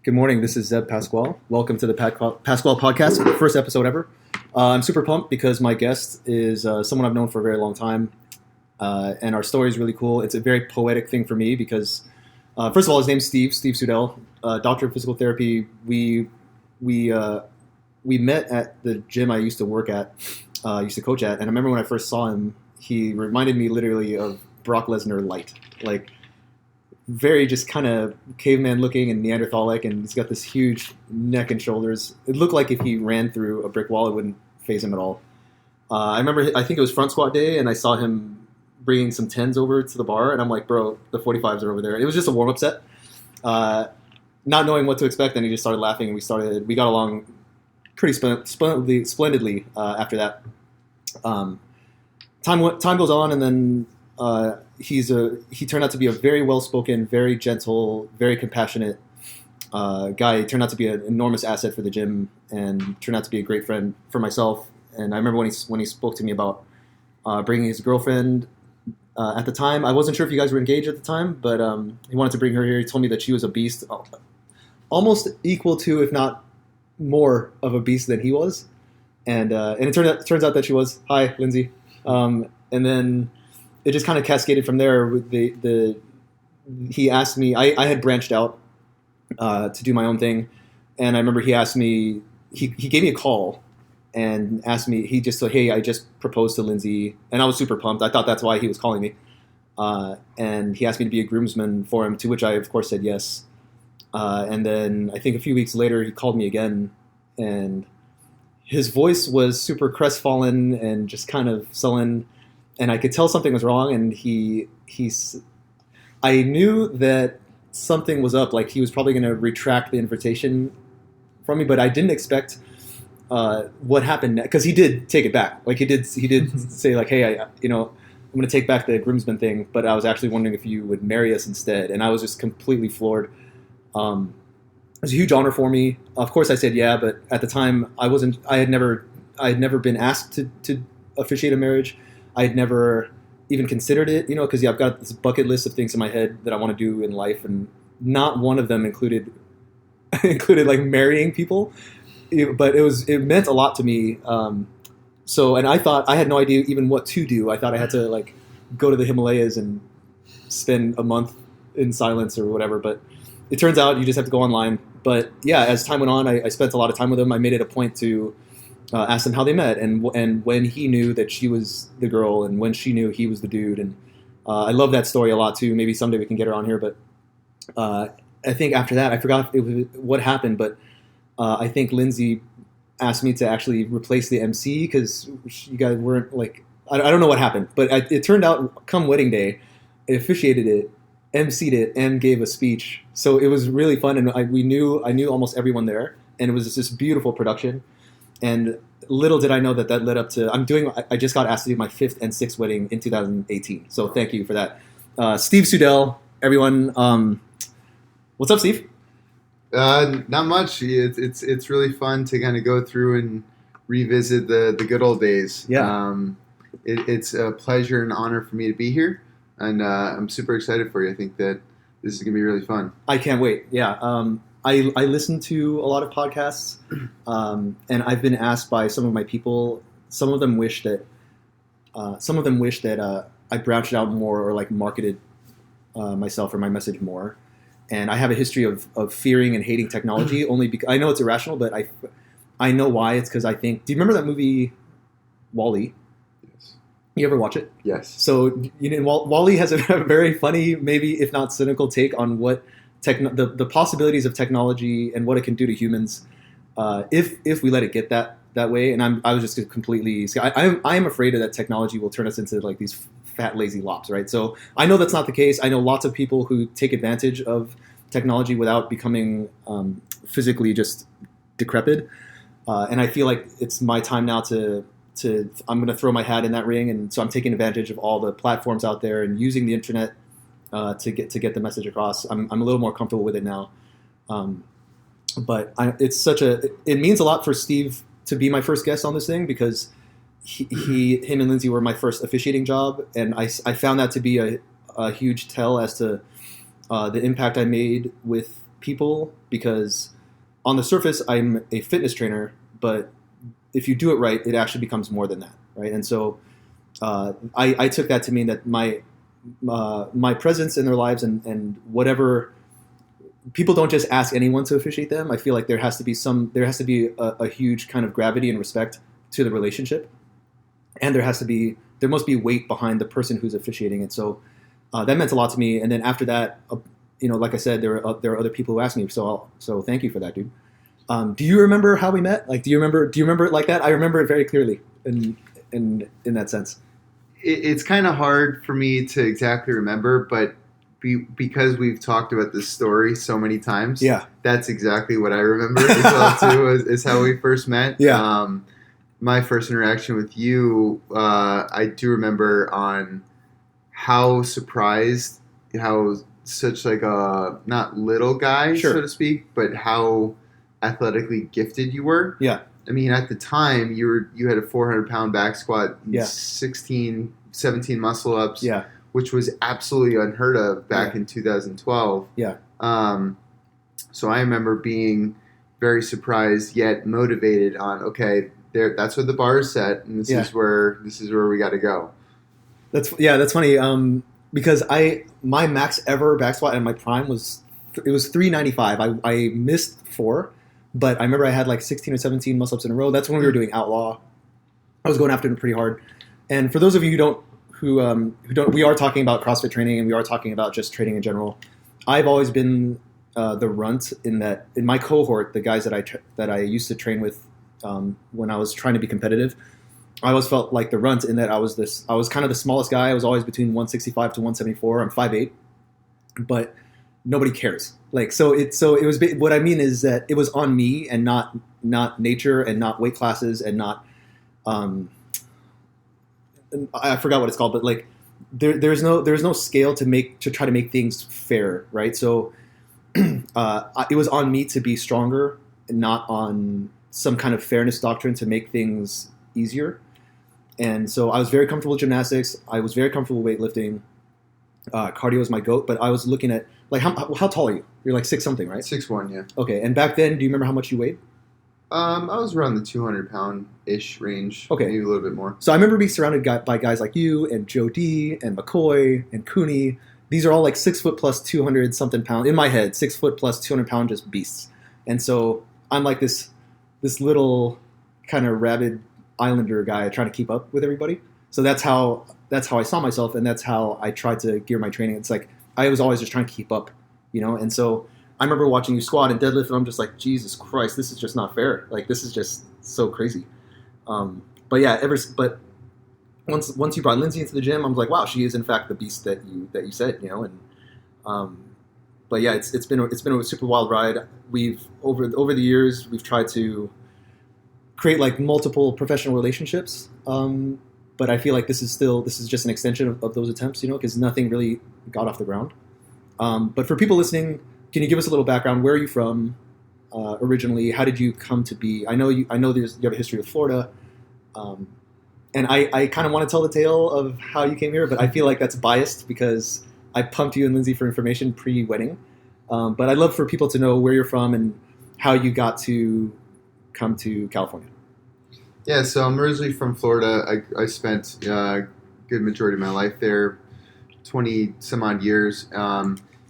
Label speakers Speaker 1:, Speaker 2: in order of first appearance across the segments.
Speaker 1: Good morning. This is Zeb Pascual. Welcome to the Pascual Podcast, first episode ever. I'm super pumped because my guest is someone I've known for a very long time, and our story is really cool. It's a very poetic thing for me because, first of all, his name's Steve Sudell, doctor of physical therapy. We met at the gym I used to work at, used to coach at, and I remember when I first saw him, he reminded me literally of Brock Lesnar light, like very just kind of caveman looking and Neanderthal-like, and he's got this huge neck and shoulders. It looked like if he ran through a brick wall, it wouldn't faze him at all. I remember, I think it was front squat day, and I saw him bringing some 10s over to the bar, and I'm like, bro, the 45s are over there. It was just a warm-up set. Not knowing what to expect, and he just started laughing, and we got along pretty splendidly after that. Time goes on, and then he turned out to be a very well-spoken, very gentle, very compassionate guy. He turned out to be an enormous asset for the gym, and turned out to be a great friend for myself. And I remember when he spoke to me about bringing his girlfriend. At the time, I wasn't sure if you guys were engaged at the time, but he wanted to bring her here. He told me that she was a beast, almost equal to, if not more, of a beast than he was. And it turns out that she was. Hi, Lindsay. And then it just kind of cascaded from there. He asked me. I had branched out to do my own thing, and I remember he asked me. He gave me a call and asked me. He just said, "Hey, I just proposed to Lindsay," and I was super pumped. I thought that's why he was calling me. And he asked me to be a groomsman for him, to which I, of course, said yes. And then I think a few weeks later, he called me again, and his voice was super crestfallen and just kind of sullen. And I could tell something was wrong, and I knew that something was up. Like, he was probably going to retract the invitation from me, but I didn't expect what happened next, because he did take it back. Like, he did say, like, "Hey, I'm going to take back the groomsman thing, but I was actually wondering if you would marry us instead." And I was just completely floored. It was a huge honor for me. Of course, I said yeah, but at the time, I had never been asked to officiate a marriage. I had never even considered it, because I've got this bucket list of things in my head that I want to do in life, and not one of them included like marrying people. But it meant a lot to me. And I thought I had no idea even what to do. I thought I had to like go to the Himalayas and spend a month in silence or whatever. But it turns out you just have to go online. But yeah, as time went on, I spent a lot of time with him. I made it a point to ask them how they met, and when he knew that she was the girl, and when she knew he was the dude. And I love that story a lot too. Maybe someday we can get her on here. But I think after that, I forgot what happened. But I think Lindsay asked me to actually replace the MC because you guys weren't like, I don't know what happened. But it turned out, come wedding day, I officiated it, emceed it, and gave a speech. So it was really fun, and I knew almost everyone there, and it was just this beautiful production. And little did I know that led up to I just got asked to do my 5th and 6th wedding in 2018. So thank you for that, Steve Sudell, everyone. What's up, Steve?
Speaker 2: Not much. It's really fun to kind of go through and revisit the good old days.
Speaker 1: Yeah.
Speaker 2: It's a pleasure and honor for me to be here, and I'm super excited for you. I think that this is gonna be really fun.
Speaker 1: I can't wait. Yeah. I listen to a lot of podcasts, and I've been asked by some of my people. Some of them wish that I branched out more or like marketed myself or my message more. And I have a history of fearing and hating technology only because I know it's irrational, but I know why. It's because I think. Do you remember that movie WALL-E?
Speaker 2: Yes.
Speaker 1: You ever watch it?
Speaker 2: Yes.
Speaker 1: So WALL-E has a very funny, maybe if not cynical, take on what the possibilities of technology and what it can do to humans if we let it get that way. And I was just completely. I am afraid that technology will turn us into like these fat lazy lops, right? So I know that's not the case. I know lots of people who take advantage of technology without becoming physically just decrepit. And I feel like it's my time now to I'm going to throw my hat in that ring, and so I'm taking advantage of all the platforms out there and using the internet to get the message across. I'm a little more comfortable with it now, but it means a lot for Steve to be my first guest on this thing because him and Lindsay were my first officiating job, and I found that to be a huge tell as to the impact I made with people because on the surface I'm a fitness trainer, but if you do it right, it actually becomes more than that, right? And so I took that to mean that my presence in their lives and whatever, people don't just ask anyone to officiate them. I feel like there has to be a huge kind of gravity and respect to the relationship, and there must be weight behind the person who's officiating it. So that meant a lot to me. And then after that, like I said, there are other people who asked me. So thank you for that, dude. Do you remember how we met? Like, do you remember it like that? I remember it very clearly in that sense.
Speaker 2: It's kind of hard for me to exactly remember, but because we've talked about this story so many times,
Speaker 1: yeah,
Speaker 2: that's exactly what I remember as well too. Is how we first met.
Speaker 1: Yeah.
Speaker 2: My first interaction with you, I do remember on how surprised, how such like a not little guy,
Speaker 1: sure,
Speaker 2: so to speak, but how athletically gifted you were.
Speaker 1: Yeah.
Speaker 2: I mean, at the time, you had a 400-pound back squat,
Speaker 1: yeah.
Speaker 2: 17 muscle ups,
Speaker 1: yeah.
Speaker 2: which was absolutely unheard of back in 2012.
Speaker 1: Yeah.
Speaker 2: So I remember being very surprised yet motivated on, okay, that's where the bar is set, and this is where we got to go.
Speaker 1: That's funny. Because my max ever back squat in my prime was 395. I missed 4. But I remember I had like 16 or 17 muscle-ups in a row. That's when we were doing Outlaw. I was going after them pretty hard. And for those of you who don't, we are talking about CrossFit training and we are talking about just training in general. I've always been the runt in my cohort, the guys that I used to train with when I was trying to be competitive. I always felt like the runt in that I was kind of the smallest guy. I was always between 165 to 174. I'm 5'8", but nobody cares. Like, so it was, what I mean is that it was on me and not nature and not weight classes and not, I forgot what it's called, but like there's no scale to try to make things fair. Right. So, it was on me to be stronger and not on some kind of fairness doctrine to make things easier. And so I was very comfortable with gymnastics. I was very comfortable with weightlifting. Cardio was my goat, but I was looking at like how tall are you? You're like 6 something, right?
Speaker 2: 6'1", yeah.
Speaker 1: Okay, and back then, do you remember how much you weighed?
Speaker 2: I was around the 200-pound-ish range.
Speaker 1: Okay,
Speaker 2: maybe a little bit more.
Speaker 1: So I remember being surrounded by guys like you and Joe D and McCoy and Cooney. These are all like 6 foot plus 200 something pound in my head. 6 foot plus 200 pound just beasts. And so I'm like this little kind of rabid islander guy trying to keep up with everybody. So that's how I saw myself, and that's how I tried to gear my training. It's like I was always just trying to keep up, And so I remember watching you squat and deadlift, and I'm just like, Jesus Christ, this is just not fair. Like, this is just so crazy. But once you brought Lindsay into the gym, I was like, wow, she is in fact the beast that you said, And but yeah, it's been a super wild ride. We've over the years we've tried to create like multiple professional relationships. But I feel like this is just an extension of those attempts, because nothing really got off the ground. But for people listening, can you give us a little background? Where are you from originally? How did you come to be? I know you have a history with Florida, and I kind of want to tell the tale of how you came here, but I feel like that's biased because I pumped you and Lindsay for information pre-wedding. But I'd love for people to know where you're from and how you got to come to California.
Speaker 2: Yeah, so I'm originally from Florida. I spent a good majority of my life there, 20 some odd years.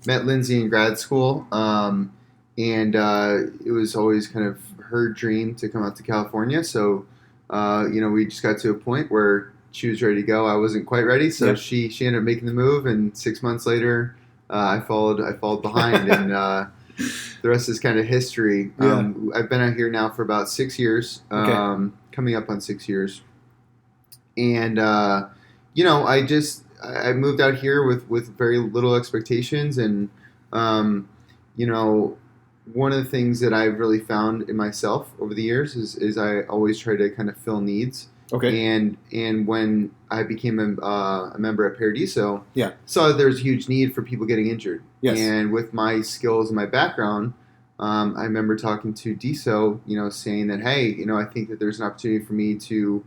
Speaker 2: Met Lindsay in grad school, and it was always kind of her dream to come out to California. So, we just got to a point where she was ready to go. I wasn't quite ready, so she ended up making the move, and 6 months later, I followed behind, and the rest is kind of history.
Speaker 1: Yeah.
Speaker 2: I've been out here now for about 6 years. Coming up on 6 years. And, I moved out here with very little expectations. And, one of the things that I've really found in myself over the years is I always try to kind of fill needs.
Speaker 1: Okay.
Speaker 2: And when I became a member at Paradiso, saw there's a huge need for people getting injured.
Speaker 1: Yes.
Speaker 2: And with my skills and my background, I remember talking to Diso, saying that, hey, I think that there's an opportunity for me to,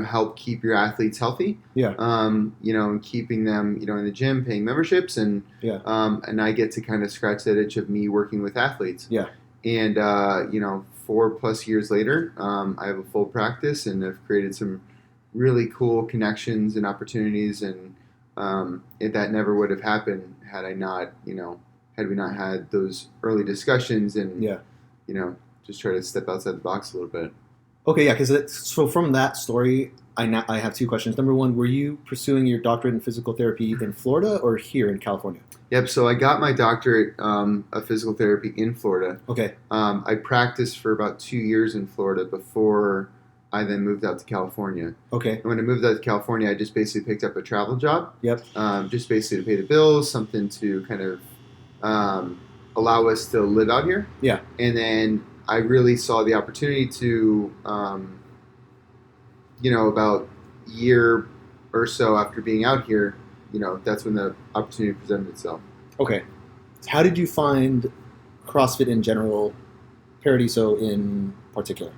Speaker 2: help keep your athletes healthy.
Speaker 1: Yeah.
Speaker 2: And keeping them, in the gym, paying memberships, and
Speaker 1: Yeah.
Speaker 2: and I get to kind of scratch that itch of me working with athletes.
Speaker 1: Yeah.
Speaker 2: And 4+ years later, I have a full practice, and I've created some really cool connections and opportunities, and that never would have happened had I not, had we not had those early discussions and
Speaker 1: Yeah.
Speaker 2: just try to step outside the box a little bit.
Speaker 1: Okay, yeah, because so from that story, I have two questions. Number one, were you pursuing your doctorate in physical therapy in Florida or here in California?
Speaker 2: Yep. So I got my doctorate of physical therapy in Florida.
Speaker 1: Okay.
Speaker 2: I practiced for about 2 years in Florida before I then moved out to California.
Speaker 1: Okay.
Speaker 2: And when I moved out to California, I just basically picked up a travel job.
Speaker 1: Yep.
Speaker 2: Just basically to pay the bills, something to kind of allow us to live out here.
Speaker 1: Yeah.
Speaker 2: And then I really saw the opportunity to, about a year or so after being out here, that's when the opportunity presented itself.
Speaker 1: Okay. How did you find CrossFit in general, Paradiso in particular?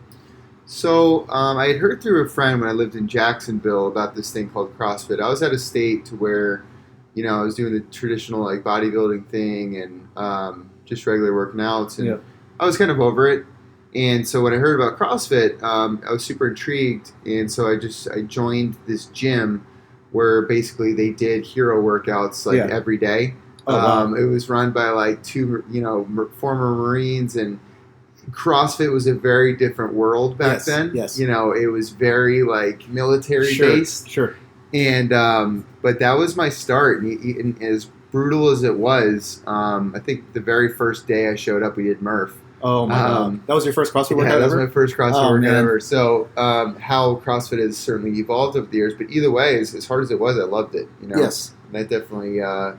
Speaker 2: So I had heard through a friend when I lived in Jacksonville about this thing called CrossFit. I was at a state to where, I was doing the traditional like bodybuilding thing and just regular working outs, and
Speaker 1: Yeah.
Speaker 2: I was kind of over it. And so when I heard about CrossFit, I was super intrigued, and so I joined this gym where basically they did hero workouts like
Speaker 1: Yeah.
Speaker 2: every day.
Speaker 1: Oh, wow.
Speaker 2: It was run by like two, former Marines, and CrossFit was a very different world back
Speaker 1: Yes,
Speaker 2: then.
Speaker 1: yes.
Speaker 2: It was very like military based,
Speaker 1: Sure.
Speaker 2: and but that was my start. And as brutal as it was, I think the very first day I showed up, we did Murph.
Speaker 1: Oh my God. That was your first CrossFit workout
Speaker 2: Yeah, that was
Speaker 1: ever?
Speaker 2: my first CrossFit
Speaker 1: Oh,
Speaker 2: workout
Speaker 1: man.
Speaker 2: ever. So how CrossFit has certainly evolved over the years, but either way, as hard as it was, I loved it.
Speaker 1: Yes.
Speaker 2: And that definitely that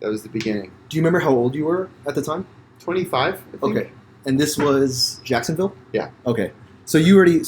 Speaker 2: was the beginning.
Speaker 1: Do you remember how old you were at the time?
Speaker 2: 25. I think.
Speaker 1: Okay. And this was Jacksonville?
Speaker 2: Yeah.
Speaker 1: Okay. So you already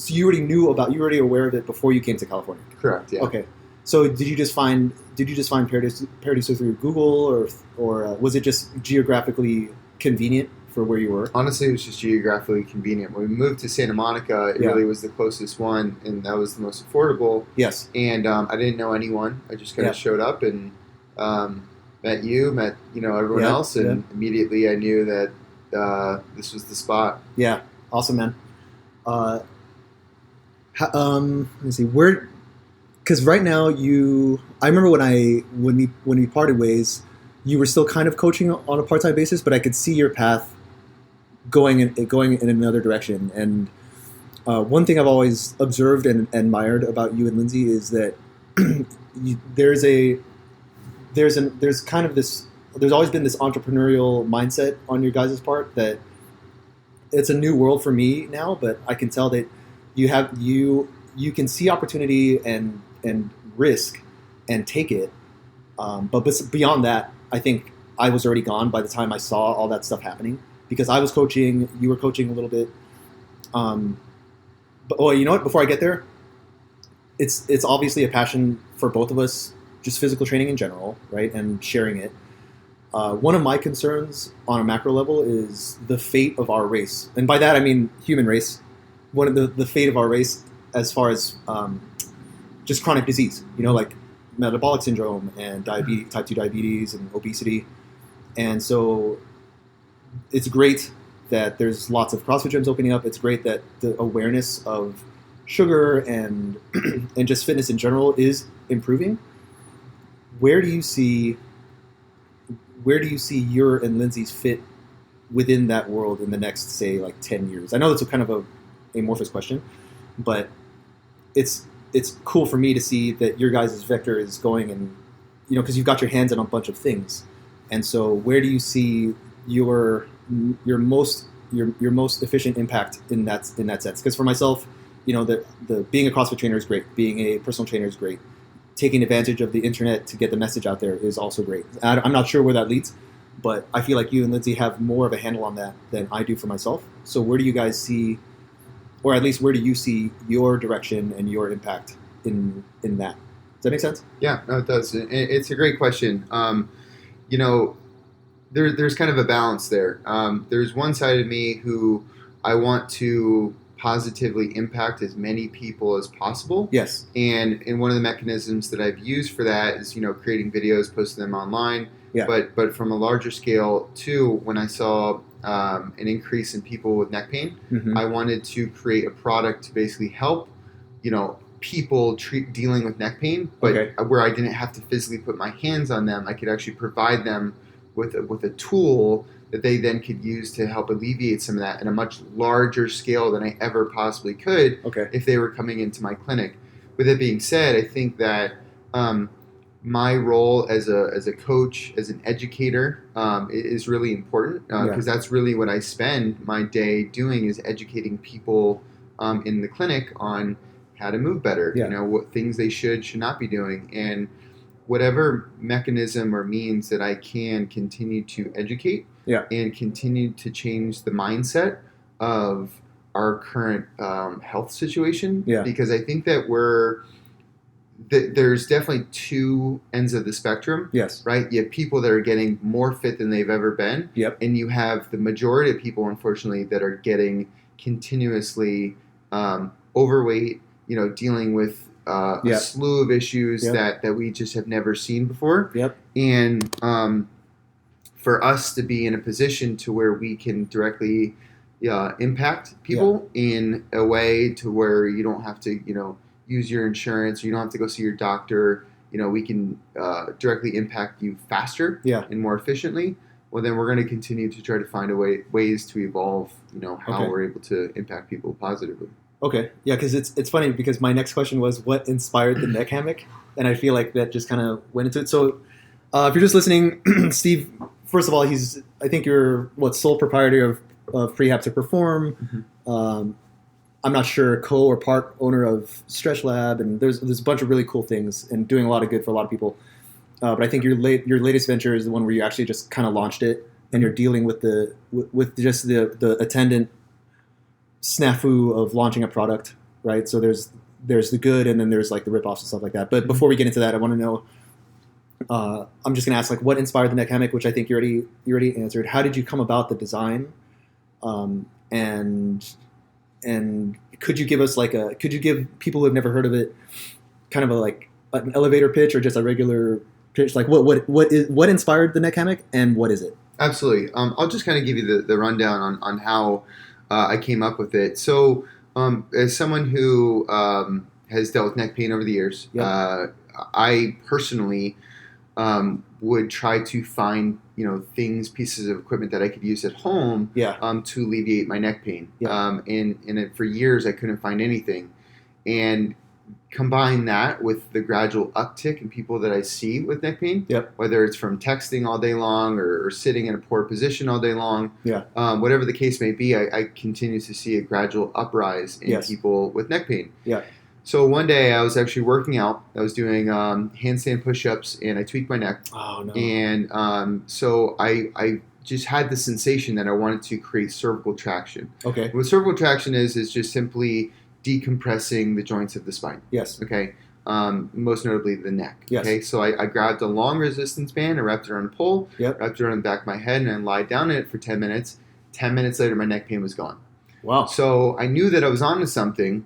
Speaker 1: you already aware of it before you came to California?
Speaker 2: Correct. Yeah.
Speaker 1: Okay. So did you just find Paradiso through Google, or was it just geographically convenient for where you were?
Speaker 2: Honestly, it was just geographically convenient. When we moved to Santa Monica, it
Speaker 1: Yeah.
Speaker 2: really was the closest one, and that was the most affordable.
Speaker 1: Yes.
Speaker 2: And I didn't know anyone. I just kind of showed up and met everyone
Speaker 1: Yeah,
Speaker 2: else, and immediately I knew that this was the spot.
Speaker 1: Yeah. Awesome, man. Let's see where, because right now I remember when we parted ways, you were still kind of coaching on a part-time basis, but I could see your path going in another direction. And one thing I've always observed and admired about you and Lindsay is that there's always been this entrepreneurial mindset on your guys' part that it's a new world for me now, but I can tell that you can see opportunity and risk and take it. But beyond that, I think I was already gone by the time I saw all that stuff happening, because I was coaching, you were coaching a little bit. But you know what? Before I get there, it's obviously a passion for both of us, just physical training in general, right? And sharing it. One of my concerns on a macro level is the fate of our race. And by that, I mean human race. One of the fate of our race as far as just chronic disease, like metabolic syndrome and diabetes, type 2 diabetes and obesity. And so it's great that there's lots of CrossFit gyms opening up. It's great that the awareness of sugar and and just fitness in general is improving. Where do you see your and Lindsay's fit within that world in the next, say, like 10 years? I know that's a kind of a amorphous question, but it's cool for me to see that your guys' vector is going, and because you've got your hands on a bunch of things. And so where do you see your most efficient impact in that sense? Because for myself, the being a CrossFit trainer is great. Being a personal trainer is great. Taking advantage of the internet to get the message out there is also great. I'm not sure where that leads, but I feel like you and Lindsay have more of a handle on that than I do for myself. So where do you guys see, or at least where do you see your direction and your impact in that? Does that make sense?
Speaker 2: Yeah, no, it does. It's a great question. There's kind of a balance there. There's one side of me who I want to positively impact as many people as possible.
Speaker 1: Yes.
Speaker 2: And one of the mechanisms that I've used for that is, creating videos, posting them online.
Speaker 1: Yeah.
Speaker 2: But from a larger scale too, when I saw an increase in people with neck pain,
Speaker 1: Mm-hmm.
Speaker 2: I wanted to create a product to basically help, people dealing with neck pain, but where I didn't have to physically put my hands on them. I could actually provide them with a tool that they then could use to help alleviate some of that in a much larger scale than I ever possibly could if they were coming into my clinic. With it being said, I think that my role as a coach, as an educator, is really important because that's really what I spend my day doing, is educating people in the clinic on how to move better, what things they should not be doing, and whatever mechanism or means that I can continue to educate and continue to change the mindset of our current health situation. Because I think that there's definitely two ends of the spectrum. Right? You have people that are getting more fit than they've ever been. And you have the majority of people, unfortunately, that are getting continuously overweight, dealing with a slew of issues that we just have never seen before. And for us to be in a position to where we can directly impact people in a way to where you don't have to, use your insurance, or you don't have to go see your doctor, we can directly impact you faster and more efficiently. Well, then we're going to continue to try to find ways to evolve, how we're able to impact people positively.
Speaker 1: Okay. Yeah, because it's funny because my next question was what inspired the neck hammock, and I feel like that just kind of went into it. So if you're just listening, Steve, first of all, I think you're sole proprietor of Prehab to Perform. Mm-hmm. I'm not sure, co or part owner of Stretch Lab, and there's a bunch of really cool things and doing a lot of good for a lot of people. But I think your latest venture is the one where you actually just kind of launched it, and you're dealing with just the attendant snafu of launching a product, right? So there's the good, and then there's like the ripoffs and stuff like that. But before we get into that, I want to know. I'm just gonna ask like what inspired the neck hammock, which I think you already answered. How did you come about the design, and could you give us could you give people who have never heard of it kind of an elevator pitch or just a regular pitch? Like what inspired the neck hammock and what is it?
Speaker 2: Absolutely. I'll just kind of give you the rundown on how I came up with it. So as someone who has dealt with neck pain over the years, I personally would try to find pieces of equipment that I could use at home to alleviate my neck pain. And for years I couldn't find anything, and combine that with the gradual uptick in people that I see with neck pain, whether it's from texting all day long or sitting in a poor position all day long, whatever the case may be, I continue to see a gradual uprise in people with neck pain. So one day I was actually working out. I was doing handstand push-ups, and I tweaked my neck.
Speaker 1: Oh, no.
Speaker 2: And so I just had the sensation that I wanted to create cervical traction.
Speaker 1: Okay.
Speaker 2: What cervical traction is just simply decompressing the joints of the spine. Okay. Most notably the neck. Okay. So I grabbed a long resistance band, I wrapped it around a pole, wrapped it around the back of my head, and I lied down in it for 10 minutes. 10 minutes later, my neck pain was gone.
Speaker 1: Wow.
Speaker 2: So I knew that I was onto something.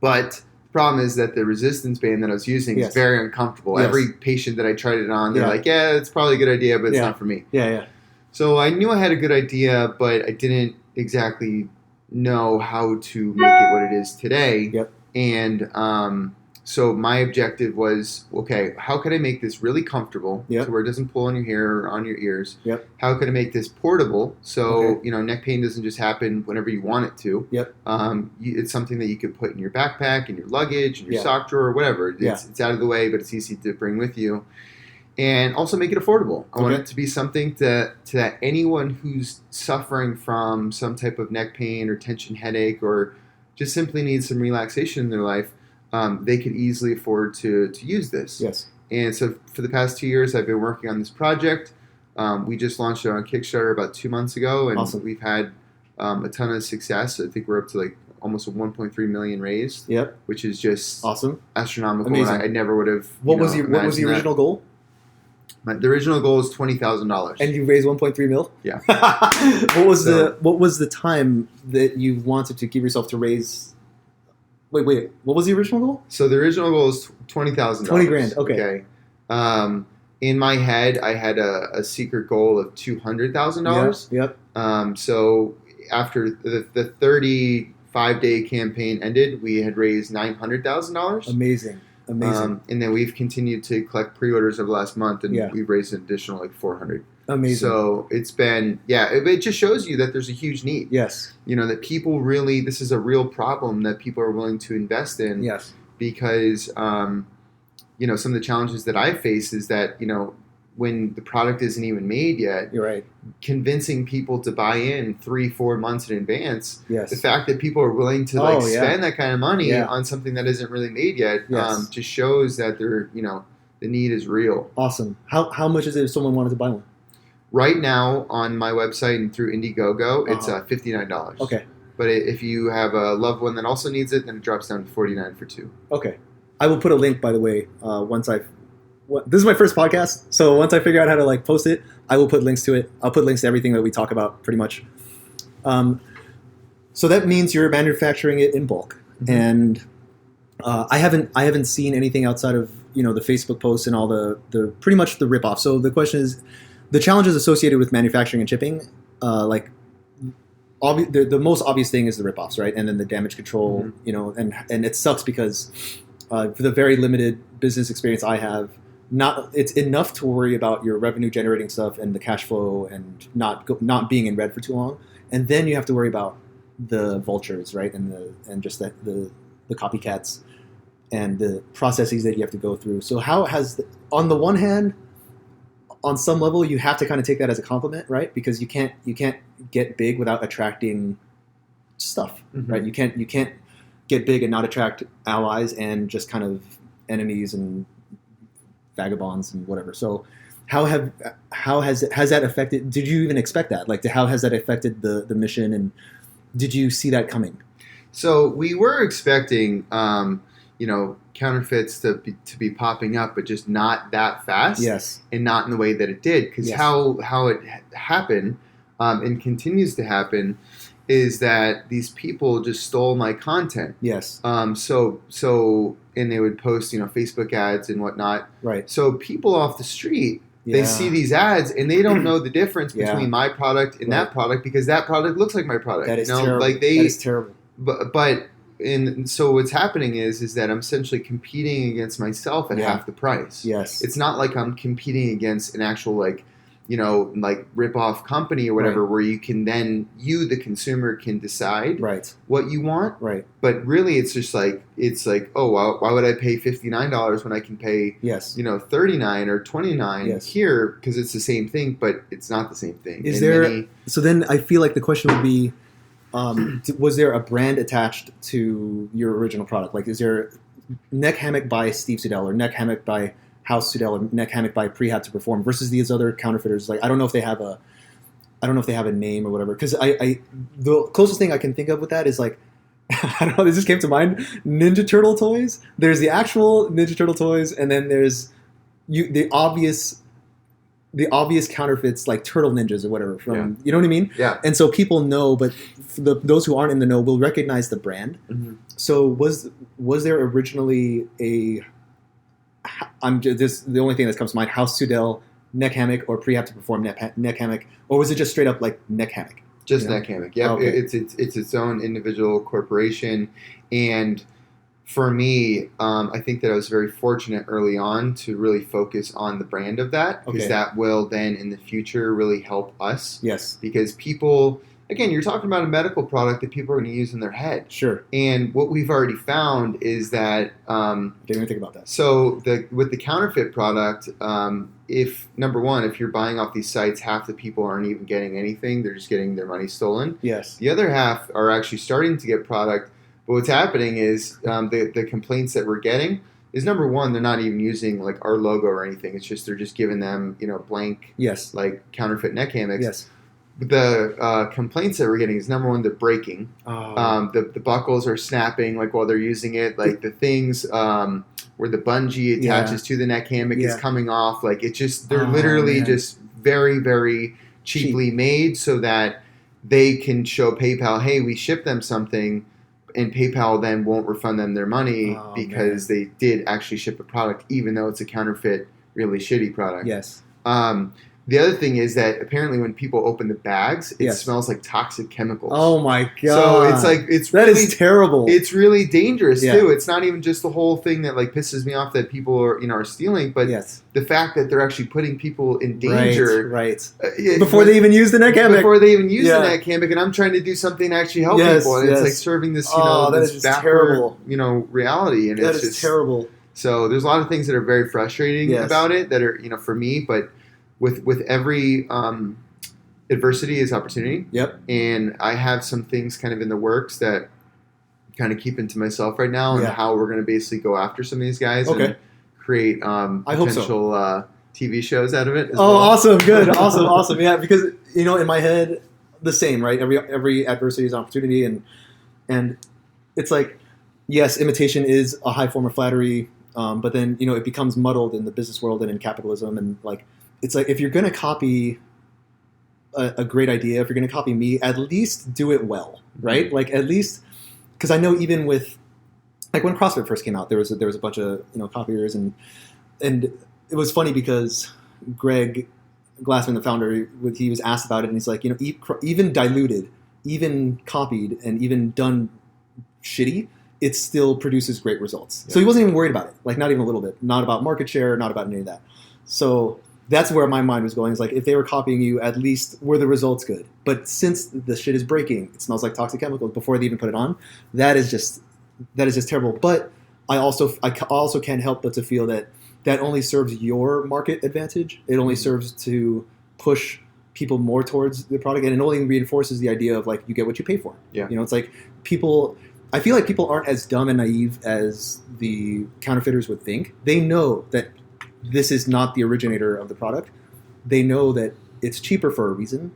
Speaker 2: But the problem is that the resistance band that I was using is very uncomfortable. Every patient that I tried it on, they're like, it's probably a good idea, but it's not for me. So I knew I had a good idea, but I didn't exactly know how to make it what it is today. And so my objective was, okay, how could I make this really comfortable to where it doesn't pull on your hair or on your ears? How could I make this portable so neck pain doesn't just happen whenever you want it to? It's something that you could put in your backpack, in your luggage, in your sock drawer, whatever. It's out of the way, but it's easy to bring with you. And also make it affordable. I want it to be something that anyone who's suffering from some type of neck pain or tension headache or just simply needs some relaxation in their life, they could easily afford to use this. And so for the past 2 years, I've been working on this project. We just launched it on Kickstarter about 2 months ago, and we've had a ton of success. I think we're up to almost 1.3 million raised, which is just
Speaker 1: awesome,
Speaker 2: astronomical.
Speaker 1: Amazing.
Speaker 2: I never would have.
Speaker 1: What was the original goal?
Speaker 2: The original goal is $20,000.
Speaker 1: And you raised 1.3 mil?
Speaker 2: Yeah.
Speaker 1: What was the time that you wanted to give yourself to raise? Wait. What was the original goal?
Speaker 2: So the original goal is $20,000.
Speaker 1: 20 grand. Okay.
Speaker 2: In my head, I had a secret goal of $200,000.
Speaker 1: Yep.
Speaker 2: So after the 35-day campaign ended, we had raised $900,000.
Speaker 1: Amazing.
Speaker 2: And then we've continued to collect pre-orders over the last month, and we've raised an additional like 400.
Speaker 1: Amazing.
Speaker 2: So it's been, it just shows you that there's a huge need.
Speaker 1: Yes.
Speaker 2: That people really, this is a real problem that people are willing to invest in.
Speaker 1: Yes.
Speaker 2: Because, some of the challenges that I face is that, when the product isn't even made yet,
Speaker 1: you're right.
Speaker 2: Convincing people to buy in 3-4 months in advance.
Speaker 1: Yes.
Speaker 2: The fact that people are willing to spend that kind of money on something that isn't really made yet, just shows that they're, the need is real.
Speaker 1: Awesome. How much is it if someone wanted to buy one?
Speaker 2: Right now on my website and through Indiegogo, it's $59.
Speaker 1: Okay.
Speaker 2: But if you have a loved one that also needs it, then it drops down to $49 for 2.
Speaker 1: Okay. I will put a link, by the way, this is my first podcast, so once I figure out how to post it, I will put links to it. I'll put links to everything that we talk about, pretty much. So that means you're manufacturing it in bulk, and I haven't seen anything outside of the Facebook posts and all the pretty much the ripoff. So the question is, the challenges associated with manufacturing and shipping, the most obvious thing is the ripoffs, right? And then the damage control, and it sucks because for the very limited business experience I have, it's enough to worry about your revenue generating stuff and the cash flow and not being in red for too long, and then you have to worry about the vultures, right? And just the copycats and the processes that you have to go through. So on the one hand, on some level, you have to kind of take that as a compliment, right? Because you can't get big without attracting stuff, right? You can't get big and not attract allies and just kind of enemies and vagabonds and whatever. So how has that affected? Did you even expect that? How has that affected the mission, and did you see that coming?
Speaker 2: So we were expecting, counterfeits to be popping up, but just not that fast.
Speaker 1: Yes.
Speaker 2: And not in the way that it did. Because how it happened and continues to happen is that these people just stole my content.
Speaker 1: Yes.
Speaker 2: And they would post, Facebook ads and whatnot.
Speaker 1: Right.
Speaker 2: So people off the street, they see these ads and they don't know the difference between my product and that product, because that product looks like my product.
Speaker 1: That is terrible. That is terrible.
Speaker 2: So what's happening is that I'm essentially competing against myself at half the price.
Speaker 1: Yes.
Speaker 2: It's not like I'm competing against an actual rip-off company or whatever, where you can then, the consumer, can decide what you want.
Speaker 1: Right.
Speaker 2: But really, it's just why would I pay $59 when I can pay $39 or $29 here, because it's the same thing, but it's not the same thing.
Speaker 1: So then I feel like the question would be, was there a brand attached to your original product? Is there Neck Hammock by Steve Sudell or Neck Hammock by House Sudell or Neck Hammock by Prehab to Perform versus these other counterfeiters? I don't know if they have a name or whatever. Because the closest thing I can think of with that is I don't know. This just came to mind. Ninja Turtle toys. There's the actual Ninja Turtle toys, and then there's the obvious counterfeits like Turtle Ninjas or whatever. You know what I mean?
Speaker 2: Yeah.
Speaker 1: And so people know, but those who aren't in the know will recognize the brand. Mm-hmm. So was there originally the only thing that comes to mind, House Sudell, Neck Hammock, or Prehab to Perform Neck Hammock, or was it just straight up Neck Hammock?
Speaker 2: Just Neck Hammock. Yeah, okay. It's its own individual corporation, and for me, I think that I was very fortunate early on to really focus on the brand of that, because that will then in the future really help us.
Speaker 1: Yes, because
Speaker 2: people. Again, you're talking about a medical product that people are going to use in their head.
Speaker 1: Sure.
Speaker 2: And what we've already found is that...
Speaker 1: didn't even think about that.
Speaker 2: So with the counterfeit product, if you're buying off these sites, half the people aren't even getting anything. They're just getting their money stolen.
Speaker 1: Yes.
Speaker 2: The other half are actually starting to get product. But what's happening is the complaints that we're getting is, number one, they're not even using our logo or anything. It's just they're just giving them blank counterfeit neck hammocks.
Speaker 1: Yes.
Speaker 2: The complaints that we're getting is, number one, they're breaking. The buckles are snapping while they're using it. The things, where the bungee attaches to the neck hammock is coming off. Like it just, they're literally just very, very cheaply made so that they can show PayPal, hey, we shipped them something, and PayPal then won't refund them their money because they did actually ship a product, even though it's a counterfeit, really shitty product.
Speaker 1: Yes.
Speaker 2: The other thing is that apparently when people open the bags, it smells like toxic chemicals.
Speaker 1: Oh my god!
Speaker 2: So it's like
Speaker 1: that is terrible.
Speaker 2: It's really dangerous too. It's not even just the whole thing that like pisses me off that people are stealing, but the fact that they're actually putting people in danger.
Speaker 1: Right. Before they even use the neck hammock.
Speaker 2: Before they even use the neck hammock, and I'm trying to do something to actually help people, and it's like serving this this backward reality, and
Speaker 1: that
Speaker 2: it's
Speaker 1: is
Speaker 2: just
Speaker 1: terrible.
Speaker 2: So there's a lot of things that are very frustrating about it that are for me, but. With every adversity is opportunity.
Speaker 1: Yep.
Speaker 2: And I have some things kind of in the works that kind of keeping to myself right now and how we're going to basically go after some of these guys and create potential TV shows out of it. As well.
Speaker 1: Awesome. Good. Awesome. Yeah, because, in my head, the same, right? Every adversity is an opportunity. And it's like, yes, imitation is a high form of flattery, but then, it becomes muddled in the business world and in capitalism. And like, it's like if you're going to copy a great idea, if you're going to copy me, at least do it well, right? Like at least, because I know even with like when CrossFit first came out, there was a bunch of copiers, and it was funny because Greg Glassman, the founder, he was asked about it, and he's like, even diluted, even copied, and even done shitty, it still produces great results. Yeah. So he wasn't even worried about it, like not even a little bit, not about market share, not about any of that. So that's where my mind was going. It's like, if they were copying you, at least were the results good? But since the shit is breaking, it smells like toxic chemicals before they even put it on. That is just terrible. But I also can't help but to feel that only serves your market advantage. It only serves to push people more towards the product, and it only reinforces the idea of like, you get what you pay for.
Speaker 2: Yeah.
Speaker 1: It's like I feel like people aren't as dumb and naive as the counterfeiters would think. They know that this is not the originator of the product. They know that it's cheaper for a reason.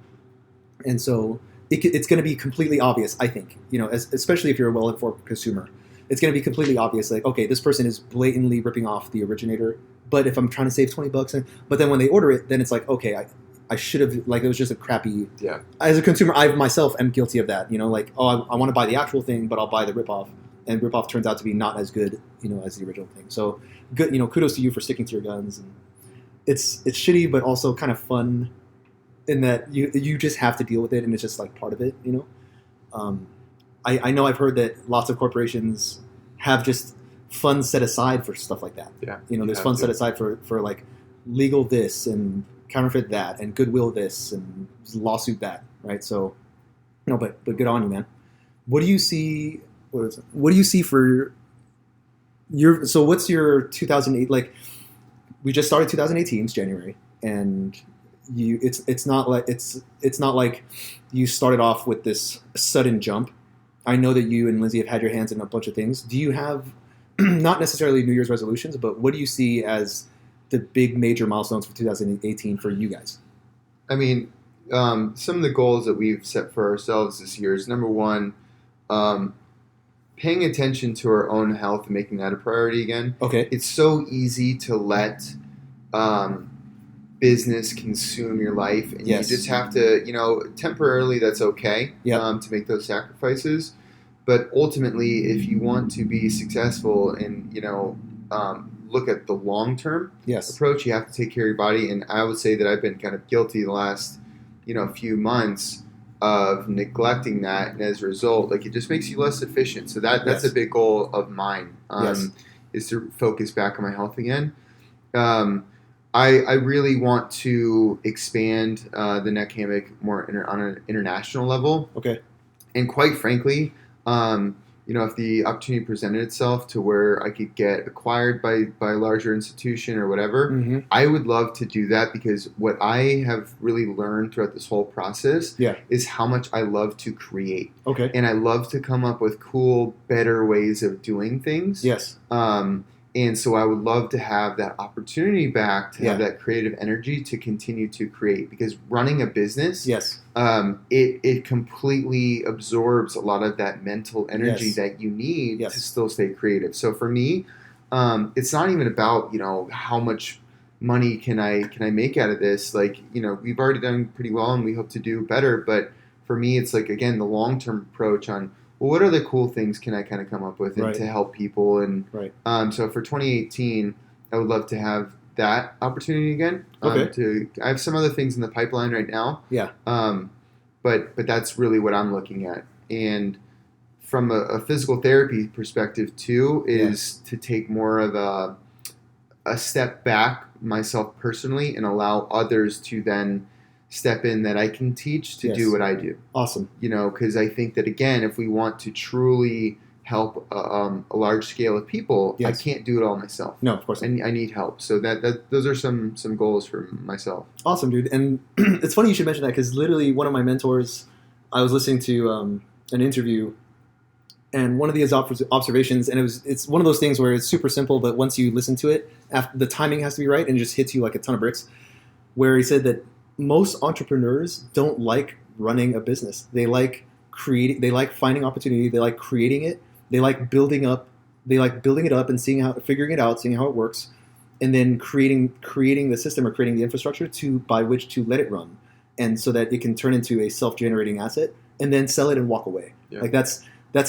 Speaker 1: And so it's going to be completely obvious, I think, especially if you're a well-informed consumer. It's going to be completely obvious, like, okay, this person is blatantly ripping off the originator, but if I'm trying to save $20, but then when they order it, then it's like, okay, I should have, like, it was just a crappy, as a consumer, I myself am guilty of that, like, I want to buy the actual thing, but I'll buy the ripoff, and ripoff turns out to be not as good, as the original thing. So good, kudos to you for sticking to your guns. And it's shitty, but also kind of fun in that you just have to deal with it, and it's just like part of it, I know I've heard that lots of corporations have just funds set aside for stuff like that.
Speaker 2: Yeah.
Speaker 1: There's funds set aside for like legal this and counterfeit that and goodwill this and lawsuit that, right? So, but good on you, man. What do you see? What do you see for your? So what's your 2008? Like, we just started 2018, it's January, and it's not like you started off with this sudden jump. I know that you and Lindsay have had your hands in a bunch of things. Do you have not necessarily New Year's resolutions, but what do you see as the big major milestones for 2018 for you guys?
Speaker 2: I mean, some of the goals that we've set for ourselves this year is, number one, paying attention to our own health and making that a priority again.
Speaker 1: Okay.
Speaker 2: It's so easy to let business consume your life, and you just have to, temporarily that's okay to make those sacrifices. But ultimately, if you want to be successful and, look at the long-term approach, you have to take care of your body. And I would say that I've been kind of guilty the last, few months of neglecting that. And as a result, like, it just makes you less efficient. So that's a big goal of mine, is to focus back on my health again. I really want to expand the Neck Hammock more on an international level.
Speaker 1: Okay.
Speaker 2: And quite frankly, if the opportunity presented itself to where I could get acquired by a larger institution or whatever, I would love to do that, because what I have really learned throughout this whole process is how much I love to create.
Speaker 1: Okay.
Speaker 2: And I love to come up with cool, better ways of doing things.
Speaker 1: Yes.
Speaker 2: And so I would love to have that opportunity back to have that creative energy to continue to create, because running a business, it completely absorbs a lot of that mental energy that you need to still stay creative. So for me, it's not even about, how much money can I make out of this? Like, we've already done pretty well and we hope to do better. But for me, it's like, again, the long-term approach on, well, what other cool things can I kind of come up with and
Speaker 1: Right.
Speaker 2: to help people? And
Speaker 1: Right.
Speaker 2: so for 2018, I would love to have that opportunity again.
Speaker 1: Okay.
Speaker 2: I have some other things in the pipeline right now.
Speaker 1: Yeah.
Speaker 2: But that's really what I'm looking at. And from a physical therapy perspective too, is to take more of a step back myself personally and allow others to then step in that I can teach to do what I do.
Speaker 1: Awesome.
Speaker 2: Because I think that, again, if we want to truly help a large scale of people, I can't do it all myself.
Speaker 1: No, of course not.
Speaker 2: I need help. So those are some goals for myself.
Speaker 1: Awesome, dude. And it's funny you should mention that, because literally one of my mentors, I was listening to an interview, and one of his observations, and it's one of those things where it's super simple, but once you listen to it, the timing has to be right, and it just hits you like a ton of bricks, where he said that most entrepreneurs don't like running a business. They like finding opportunity, they like creating it, they like building it up and figuring it out, seeing how it works, and then creating the system or creating the infrastructure by which to let it run, and so that it can turn into a self-generating asset, and then sell it and walk away. Yeah. Like that's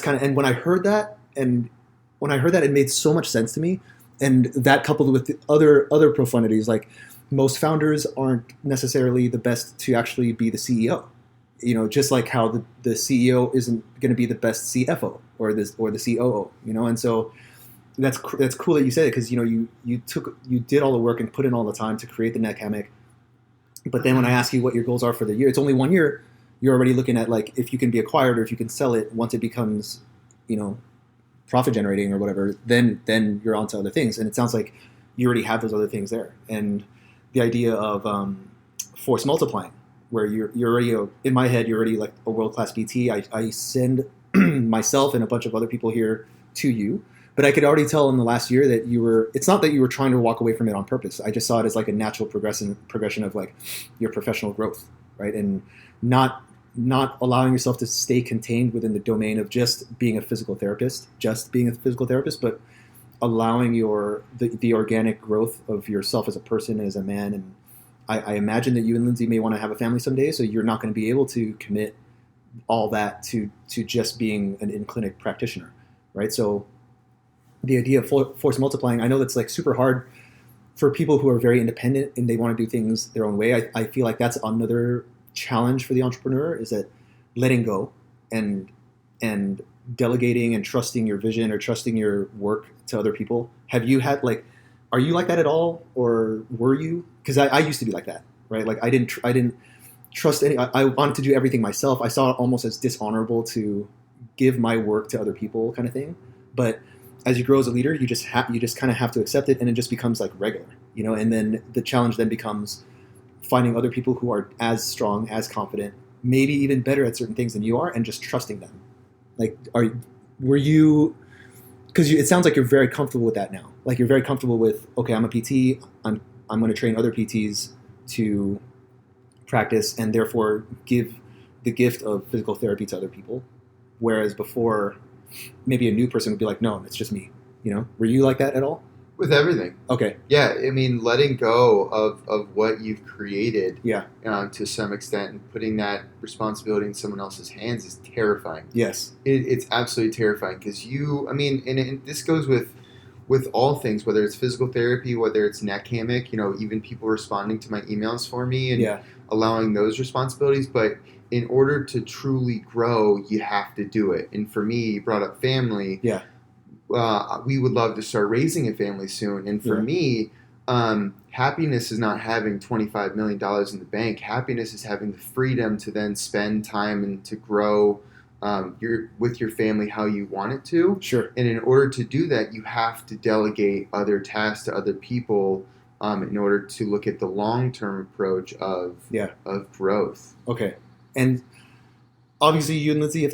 Speaker 1: kind of, and when I heard that, it made so much sense to me. And that coupled with the other profundities, like most founders aren't necessarily the best to actually be the CEO. Just like how the CEO isn't going to be the best CFO or the COO. And so that's cool that you said it, because you did all the work and put in all the time to create the Neck Hammock. But then when I ask you what your goals are for the year, it's only 1 year. You're already looking at like if you can be acquired or if you can sell it once it becomes, profit generating or whatever. Then you're on to other things. And it sounds like you already have those other things there. And the idea of force multiplying, where you're already in my head, you're already like a world-class PT. I send myself and a bunch of other people here to you, but I could already tell in the last year that it's not that you were trying to walk away from it on purpose. I just saw it as like a natural progression of like your professional growth, right? And not allowing yourself to stay contained within the domain of just being a physical therapist, but allowing the organic growth of yourself as a person, as a man. And I imagine that you and Lindsay may want to have a family someday, so you're not going to be able to commit all that to just being an in-clinic practitioner, right? So the idea of force multiplying, I know that's like super hard for people who are very independent and they want to do things their own way. I feel like that's another challenge for the entrepreneur, is that letting go and delegating and trusting your vision or trusting your work to other people. Have you had are you like that at all, or were you? Because I used to be like that, right? Like I didn't trust any. I wanted to do everything myself. I saw it almost as dishonorable to give my work to other people, kind of thing. But as you grow as a leader, you just kind of have to accept it, and it just becomes like regular, And then the challenge then becomes finding other people who are as strong, as confident, maybe even better at certain things than you are, and just trusting them. Like, were you? Because it sounds like you're very comfortable with that now. Like you're very comfortable with, okay, I'm a PT. I'm going to train other PTs to practice and therefore give the gift of physical therapy to other people. Whereas before, maybe a new person would be like, no, it's just me. Were you like that at all?
Speaker 2: With everything.
Speaker 1: Okay.
Speaker 2: Yeah, I mean, letting go of what you've created,
Speaker 1: yeah,
Speaker 2: to some extent, and putting that responsibility in someone else's hands is terrifying.
Speaker 1: Yes.
Speaker 2: It's absolutely terrifying, because and this goes with all things, whether it's physical therapy, whether it's Neck Hammock, even people responding to my emails for me and allowing those responsibilities. But in order to truly grow, you have to do it. And for me, you brought up family.
Speaker 1: Yeah.
Speaker 2: We would love to start raising a family soon. And for me, happiness is not having $25 million in the bank. Happiness is having the freedom to then spend time and to grow with your family how you want it to.
Speaker 1: Sure.
Speaker 2: And in order to do that, you have to delegate other tasks to other people in order to look at the long-term approach of growth.
Speaker 1: Okay. And obviously, you and Lindsay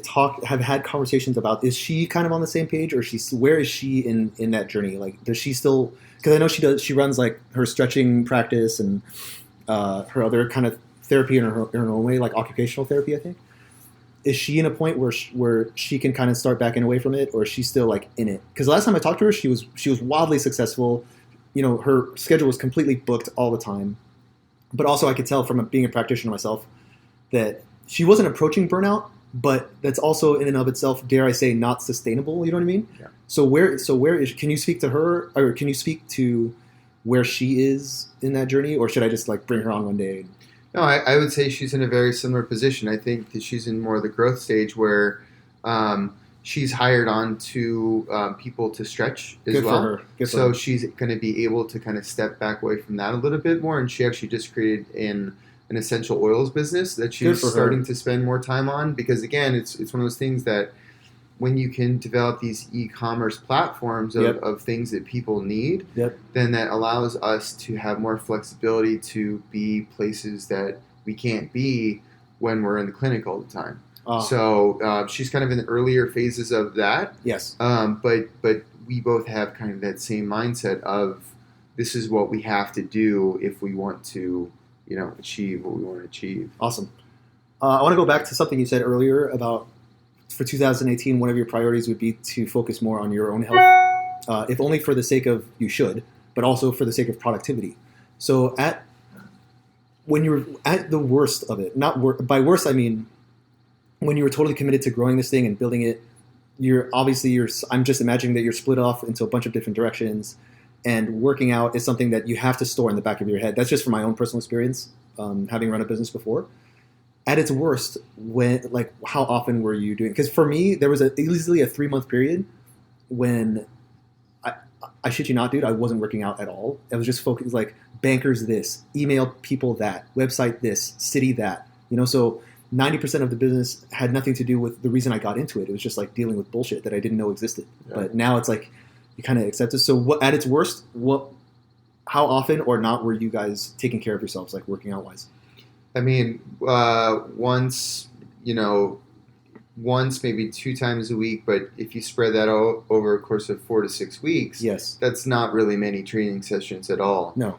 Speaker 1: have had conversations about, is she kind of on the same page, or where is she in that journey? Like, does she still? Because I know she runs like her stretching practice and her other kind of therapy in her own way, like occupational therapy, I think. is she in a point where she can kind of start backing away from it, or is she still like in it? Because last time I talked to her, she was wildly successful. Her schedule was completely booked all the time. But also I could tell from being a practitioner myself that she wasn't approaching burnout, but that's also in and of itself, dare I say, not sustainable. You know what I mean?
Speaker 2: Yeah.
Speaker 1: So can you speak to her, or can you speak to where she is in that journey, or should I just like bring her on one day?
Speaker 2: No, I would say she's in a very similar position. I think that she's in more of the growth stage where she's hired on to people to stretch as
Speaker 1: Good
Speaker 2: well.
Speaker 1: for her. Good for
Speaker 2: So
Speaker 1: her.
Speaker 2: she's going to be able to kind of step back away from that a little bit more. And she actually just created an essential oils business that she's starting to spend more time on. Because again, it's one of those things that when you can develop these e-commerce platforms of things that people need, then that allows us to have more flexibility to be places that we can't be when we're in the clinic all the time. So she's kind of in the earlier phases of that.
Speaker 1: Yes.
Speaker 2: But we both have kind of that same mindset of this is what we have to do if we want to, achieve what we want to achieve.
Speaker 1: Awesome. I want to go back to something you said earlier about for 2018, one of your priorities would be to focus more on your own health, if only for the sake of you should, but also for the sake of productivity. So when you're at the worst of it, by worst I mean when you were totally committed to growing this thing and building it, I'm just imagining that you're split off into a bunch of different directions, and working out is something that you have to store in the back of your head. That's just from my own personal experience, having run a business before. At its worst, how often were you doing? Because for me, there was easily a 3-month period when I shit you not, dude, I wasn't working out at all. I was just focused, like bankers this, email people that, website this, city that. So 90% of the business had nothing to do with the reason I got into it. It was just like dealing with bullshit that I didn't know existed. Yeah. But now it's like you kind of accept it. So at its worst, how often or not were you guys taking care of yourselves, like working out wise?
Speaker 2: I mean, once, maybe 2 times a week, but if you spread that over a course of 4 to 6 weeks,
Speaker 1: yes,
Speaker 2: that's not really many training sessions at all.
Speaker 1: No.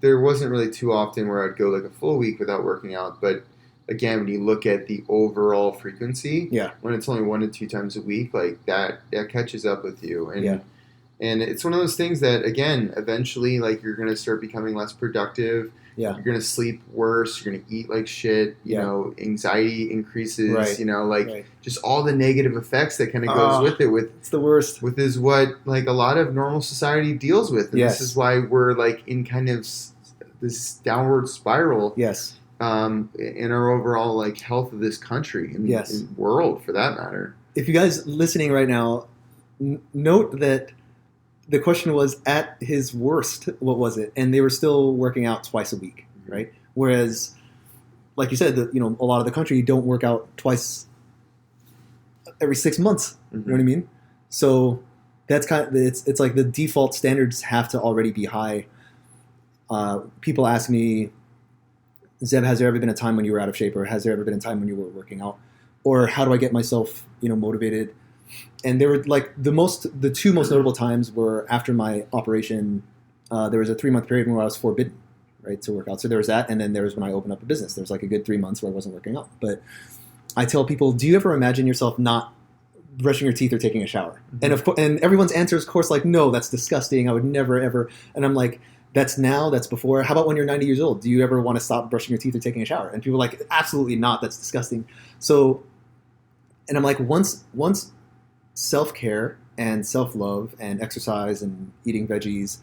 Speaker 2: There wasn't really too often where I'd go like a full week without working out, but again, when you look at the overall frequency, when it's only 1 to 2 times a week, like that catches up with you. And it's one of those things that, again, eventually, like, you're going to start becoming less productive.
Speaker 1: Yeah.
Speaker 2: You're going to sleep worse. You're going to eat like shit. Anxiety increases. Right. Just all the negative effects that kind of goes with it.
Speaker 1: It's the worst.
Speaker 2: With is what like a lot of normal society deals with. And this is why we're like in kind of this downward spiral.
Speaker 1: Yes.
Speaker 2: In our overall like health of this country and world, for that matter.
Speaker 1: If you guys listening right now, note that the question was at his worst, what was it? And they were still working out twice a week, right? Whereas, like you said, a lot of the country don't work out twice every 6 months. Mm-hmm. You know what I mean? So that's kind of it's like the default standards have to already be high. People ask me, Zeb, has there ever been a time when you were out of shape, or has there ever been a time when you were working out, or how do I get myself, motivated? And there were like the 2 most notable times were after my operation. There was a 3-month period where I was forbidden, right, to work out. So there was that, and then there was when I opened up a business. There was like a good 3 months where I wasn't working out. But I tell people, do you ever imagine yourself not brushing your teeth or taking a shower? Mm-hmm. And of course, and everyone's answer is, of course, like, no, that's disgusting. I would never ever. And I'm like, that's now, that's before. How about when you're 90 years old? Do you ever want to stop brushing your teeth or taking a shower? And people are like, absolutely not. That's disgusting. So, and I'm like, once self-care and self-love and exercise and eating veggies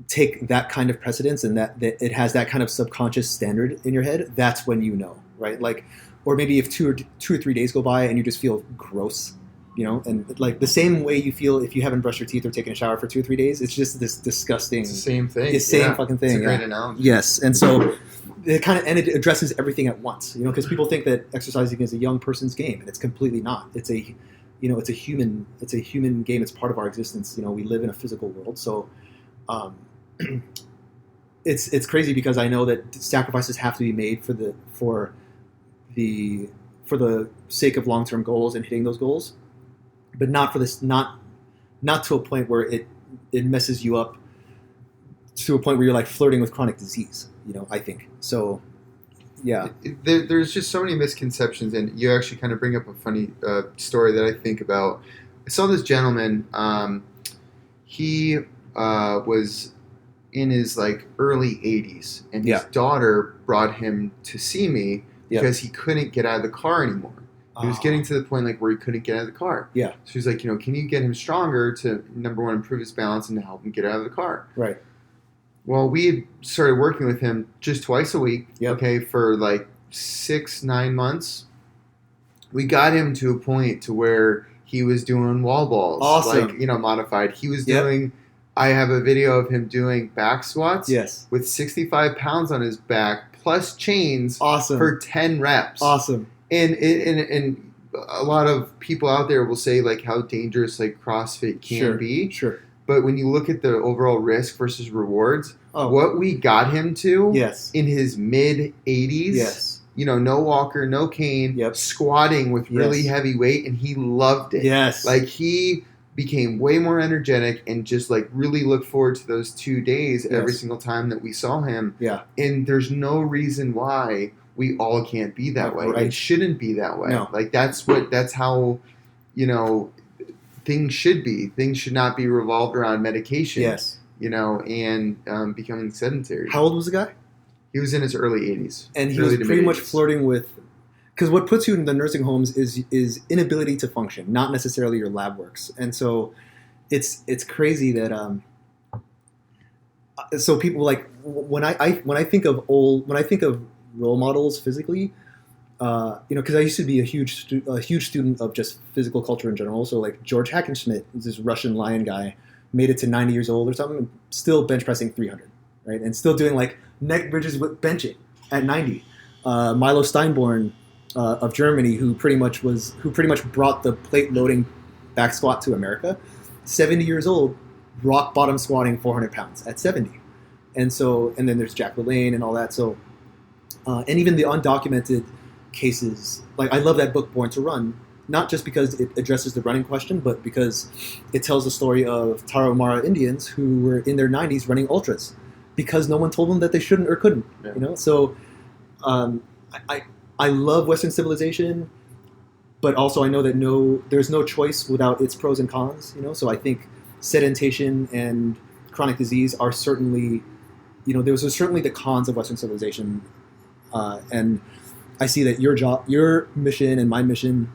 Speaker 1: take that kind of precedence, and that it has that kind of subconscious standard in your head, that's when right? Like, or maybe if 2 or 3 days go by and you just feel gross, and like the same way you feel if you haven't brushed your teeth or taken a shower for 2 or 3 days, it's just this disgusting.
Speaker 2: It's the same thing.
Speaker 1: It's the same fucking thing.
Speaker 2: It's a great analogy.
Speaker 1: Yes, and so it addresses everything at once, because people think that exercising is a young person's game, and it's completely not. It's a it's a human game. It's part of our existence. We live in a physical world, so it's crazy because I know that sacrifices have to be made for the sake of long-term goals and hitting those goals, but not for this, not to a point where it messes you up to a point where you're like flirting with chronic disease. I think so. Yeah.
Speaker 2: There's just so many misconceptions, and you actually kind of bring up a funny story that I think about. I saw this gentleman. He was in his like early 80s, and his daughter brought him to see me because he couldn't get out of the car anymore. He was getting to the point like where he couldn't get out of the car. Yeah. So he's like, can you get him stronger to, number one, improve his balance and to help him get out of the car?
Speaker 1: Right.
Speaker 2: Well, we had started working with him just twice a week, okay, for like 6-9 months. We got him to a point to where he was doing wall balls.
Speaker 1: Awesome.
Speaker 2: Like, modified. He was doing, I have a video of him doing back squats with 65 pounds on his back plus chains for 10 reps.
Speaker 1: Awesome.
Speaker 2: And a lot of people out there will say like how dangerous like CrossFit can be. Sure. But when you look at the overall risk versus rewards, what we got him to in his mid 80s, no walker, no cane, squatting with really heavy weight, and he loved it. Yes. Like he became way more energetic and just like really looked forward to those 2 days every single time that we saw him. Yeah. And there's no reason why we all can't be that way. Right. It shouldn't be that way. No. Like that's how, things should be. Things should not be revolved around medication. Yes. And becoming sedentary.
Speaker 1: How old was the guy?
Speaker 2: He was in his early 80s.
Speaker 1: And he was pretty much flirting with, because what puts you in the nursing homes is inability to function, not necessarily your lab works. And so it's crazy that so people like when I think of role models physically, because I used to be a huge student of just physical culture in general. So like George Hackenschmidt, this Russian lion guy, made it to 90 years old or something, still bench pressing 300, right, and still doing like neck bridges with benching at 90. Milo Steinborn of Germany, who pretty much brought the plate loading back squat to America, 70 years old, rock bottom squatting 400 pounds at 70, and then there's Jack LaLanne and all that. So. And even the undocumented cases, like I love that book, Born to Run, not just because it addresses the running question, but because it tells the story of Tarahumara Indians who were in their 90s running ultras because no one told them that they shouldn't or couldn't. Yeah. So I love Western civilization, but also I know that there's no choice without its pros and cons. So I think sedimentation and chronic disease are certainly, those are certainly the cons of Western civilization. And I see that your mission and my mission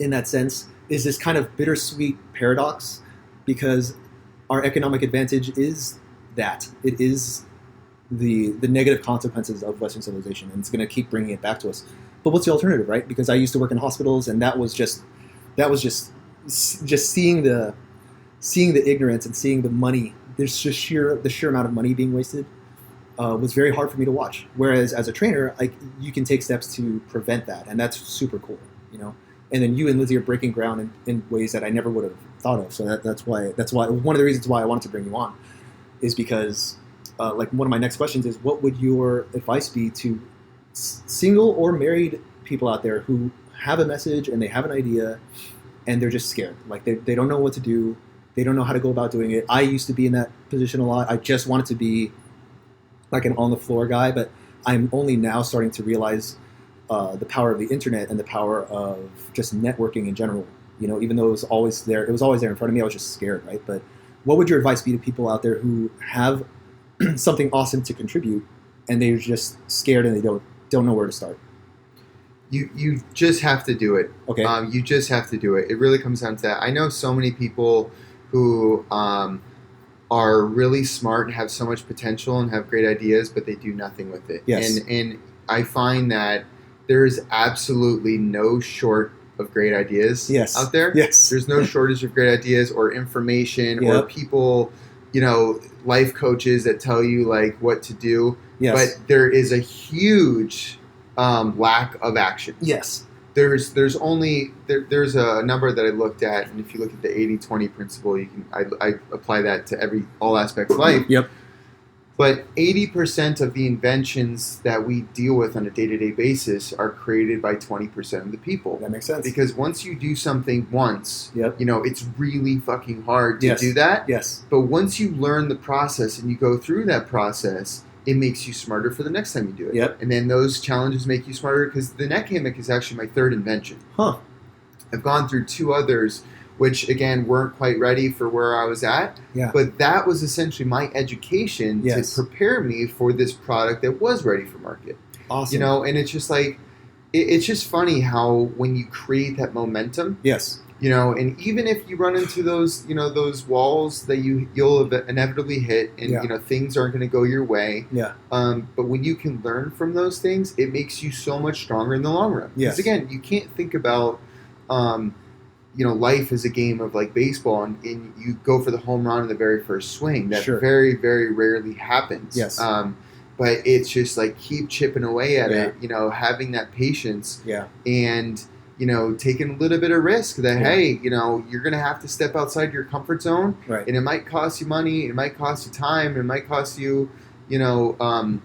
Speaker 1: in that sense is this kind of bittersweet paradox, because our economic advantage is that it is the negative consequences of Western civilization, and it's going to keep bringing it back to us. But what's the alternative, right? Because I used to work in hospitals, and that was just seeing the ignorance and seeing the money. There's just the sheer amount of money being wasted. Was very hard for me to watch. Whereas as a trainer, you can take steps to prevent that, and that's super cool, And then you and Lizzie are breaking ground in ways that I never would have thought of. So that's why one of the reasons why I wanted to bring you on is because one of my next questions is, what would your advice be to single or married people out there who have a message and they have an idea and they're just scared, like they don't know what to do, they don't know how to go about doing it. I used to be in that position a lot. I just wanted to be like an on-the-floor guy, but I'm only now starting to realize the power of the internet and the power of just networking in general. Even though it was always there in front of me, I was just scared, right? But what would your advice be to people out there who have something awesome to contribute and they're just scared and they don't know where to start?
Speaker 2: You just have to do it. Okay. You just have to do it. It really comes down to that. I know so many people who are really smart and have so much potential and have great ideas, but they do nothing with it. Yes. And I find that there's absolutely no short of great ideas out there. Yes. There's no shortage of great ideas or information or people, life coaches that tell you like what to do. Yes. But there is a huge lack of action. Yes. There's a number that I looked at, and if you look at the 80-20 principle, I apply that to all aspects of life. Yep. But 80% of the inventions that we deal with on a day-to-day basis are created by 20% of the people. That makes sense. Because once you do something once, it's really fucking hard to do that. Yes. But once you learn the process and you go through that process, it makes you smarter for the next time you do it.
Speaker 1: Yep.
Speaker 2: And then those challenges make you smarter, because the neck hammock is actually my third invention.
Speaker 1: Huh.
Speaker 2: I've gone through 2 others, which again weren't quite ready for where I was at.
Speaker 1: Yeah.
Speaker 2: But that was essentially my education to prepare me for this product that was ready for market.
Speaker 1: Awesome.
Speaker 2: You know, and it's just like, it's just funny how when you create that momentum.
Speaker 1: Yes.
Speaker 2: You know, and even if you run into those, you know, those walls that you'll inevitably hit, and you know things aren't going to go your way.
Speaker 1: Yeah.
Speaker 2: But when you can learn from those things, it makes you so much stronger in the long run.
Speaker 1: Yes.
Speaker 2: Because again, you can't think about, you know, life as a game of like baseball, and you go for the home run in the very first swing. That very, very rarely happens.
Speaker 1: Yes.
Speaker 2: But it's just like keep chipping away at it. You know, having that patience.
Speaker 1: Yeah.
Speaker 2: And you know, taking a little bit of risk that, hey, you know, you're going to have to step outside your comfort zone.
Speaker 1: Right.
Speaker 2: And it might cost you money. It might cost you time. It might cost you, you know,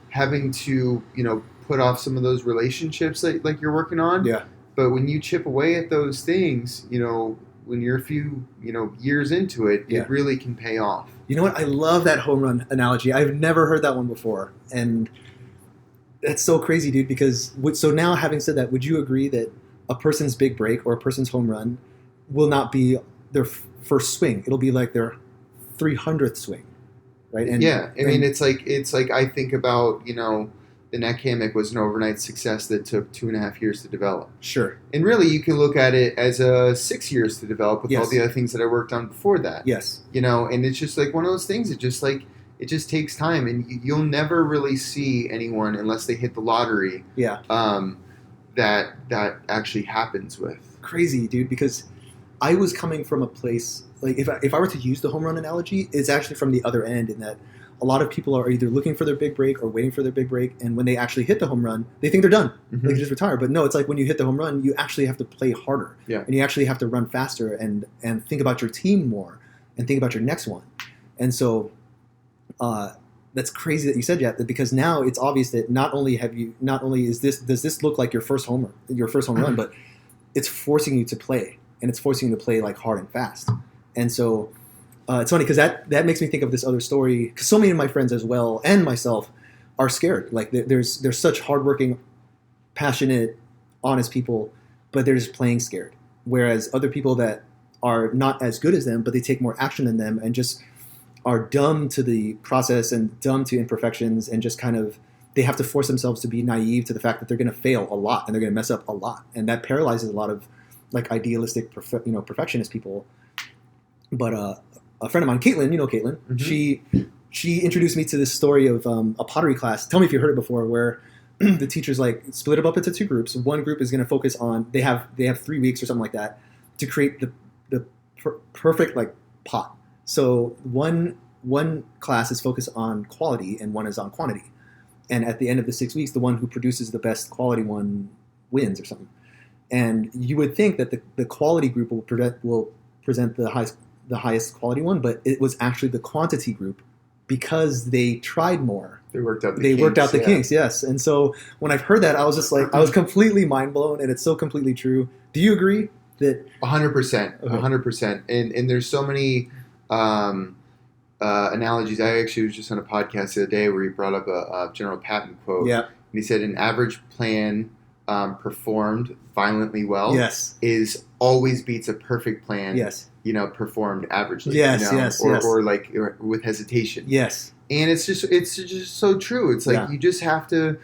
Speaker 2: having to, you know, put off some of those relationships that like you're working on.
Speaker 1: Yeah.
Speaker 2: But when you chip away at those things, you know, when you're a few, you know, years into it, it really can pay off.
Speaker 1: You know what? I love that home run analogy. I've never heard that one before. And that's so crazy, dude, because so now having said that, would you agree that a person's big break or a person's home run will not be their first swing? It'll be like their 300th swing, right? And
Speaker 2: I mean, it's like I think about, you know, the neck hammock was an overnight success that took 2.5 years to develop.
Speaker 1: Sure.
Speaker 2: And really, you can look at it as 6 years to develop with all the other things that I worked on before that.
Speaker 1: Yes. You
Speaker 2: know, and it's just like one of those things. It just takes time, and you'll never really see anyone unless they hit the lottery.
Speaker 1: Yeah.
Speaker 2: That actually happens with.
Speaker 1: Crazy, dude, because I was coming from a place, like if I were to use the home run analogy, it's actually from the other end, in that a lot of people are either looking for their big break or waiting for their big break, and when they actually hit the home run, they think they're done.
Speaker 2: Mm-hmm.
Speaker 1: They can just retire. But no, it's like when you hit the home run, you actually have to play harder.
Speaker 2: Yeah.
Speaker 1: And you actually have to run faster and think about your team more and think about your next one. And so that's crazy that you said that, because now it's obvious that not only does this look like your first home run, but it's forcing you to play, and it's forcing you to play like hard and fast. And so it's funny because that makes me think of this other story, because so many of my friends as well and myself are scared. Like there's such hardworking, passionate, honest people, but they're just playing scared. Whereas other people that are not as good as them, but they take more action than them and just are dumb to the process and dumb to imperfections, and just kind of, they have to force themselves to be naive to the fact that they're going to fail a lot and they're going to mess up a lot. And that paralyzes a lot of like idealistic, perfectionist people. But a friend of mine, Caitlin, you know Caitlin, mm-hmm. she introduced me to this story of a pottery class. Tell me if you've heard it before, where the teachers like split it up into 2 groups. One group is going to focus on, they have 3 weeks or something like that to create the perfect like pot. So one class is focused on quality and one is on quantity. And at the end of the 6 weeks, the one who produces the best quality one wins or something. And you would think that the quality group will present the highest quality one, but it was actually the quantity group, because they tried more.
Speaker 2: They worked out
Speaker 1: the kinks, yes. And so when I've heard that, I was just like, I was completely mind blown, and it's so completely true. Do you agree that
Speaker 2: 100%, 100%? And there's so many analogies. I actually was just on a podcast the other day where he brought up a General Patton quote.
Speaker 1: Yeah.
Speaker 2: And he said, an average plan performed violently well is always beats a perfect plan.
Speaker 1: Yes.
Speaker 2: Performed averagely. Or like with hesitation.
Speaker 1: Yes.
Speaker 2: And it's just so true. It's like you just have to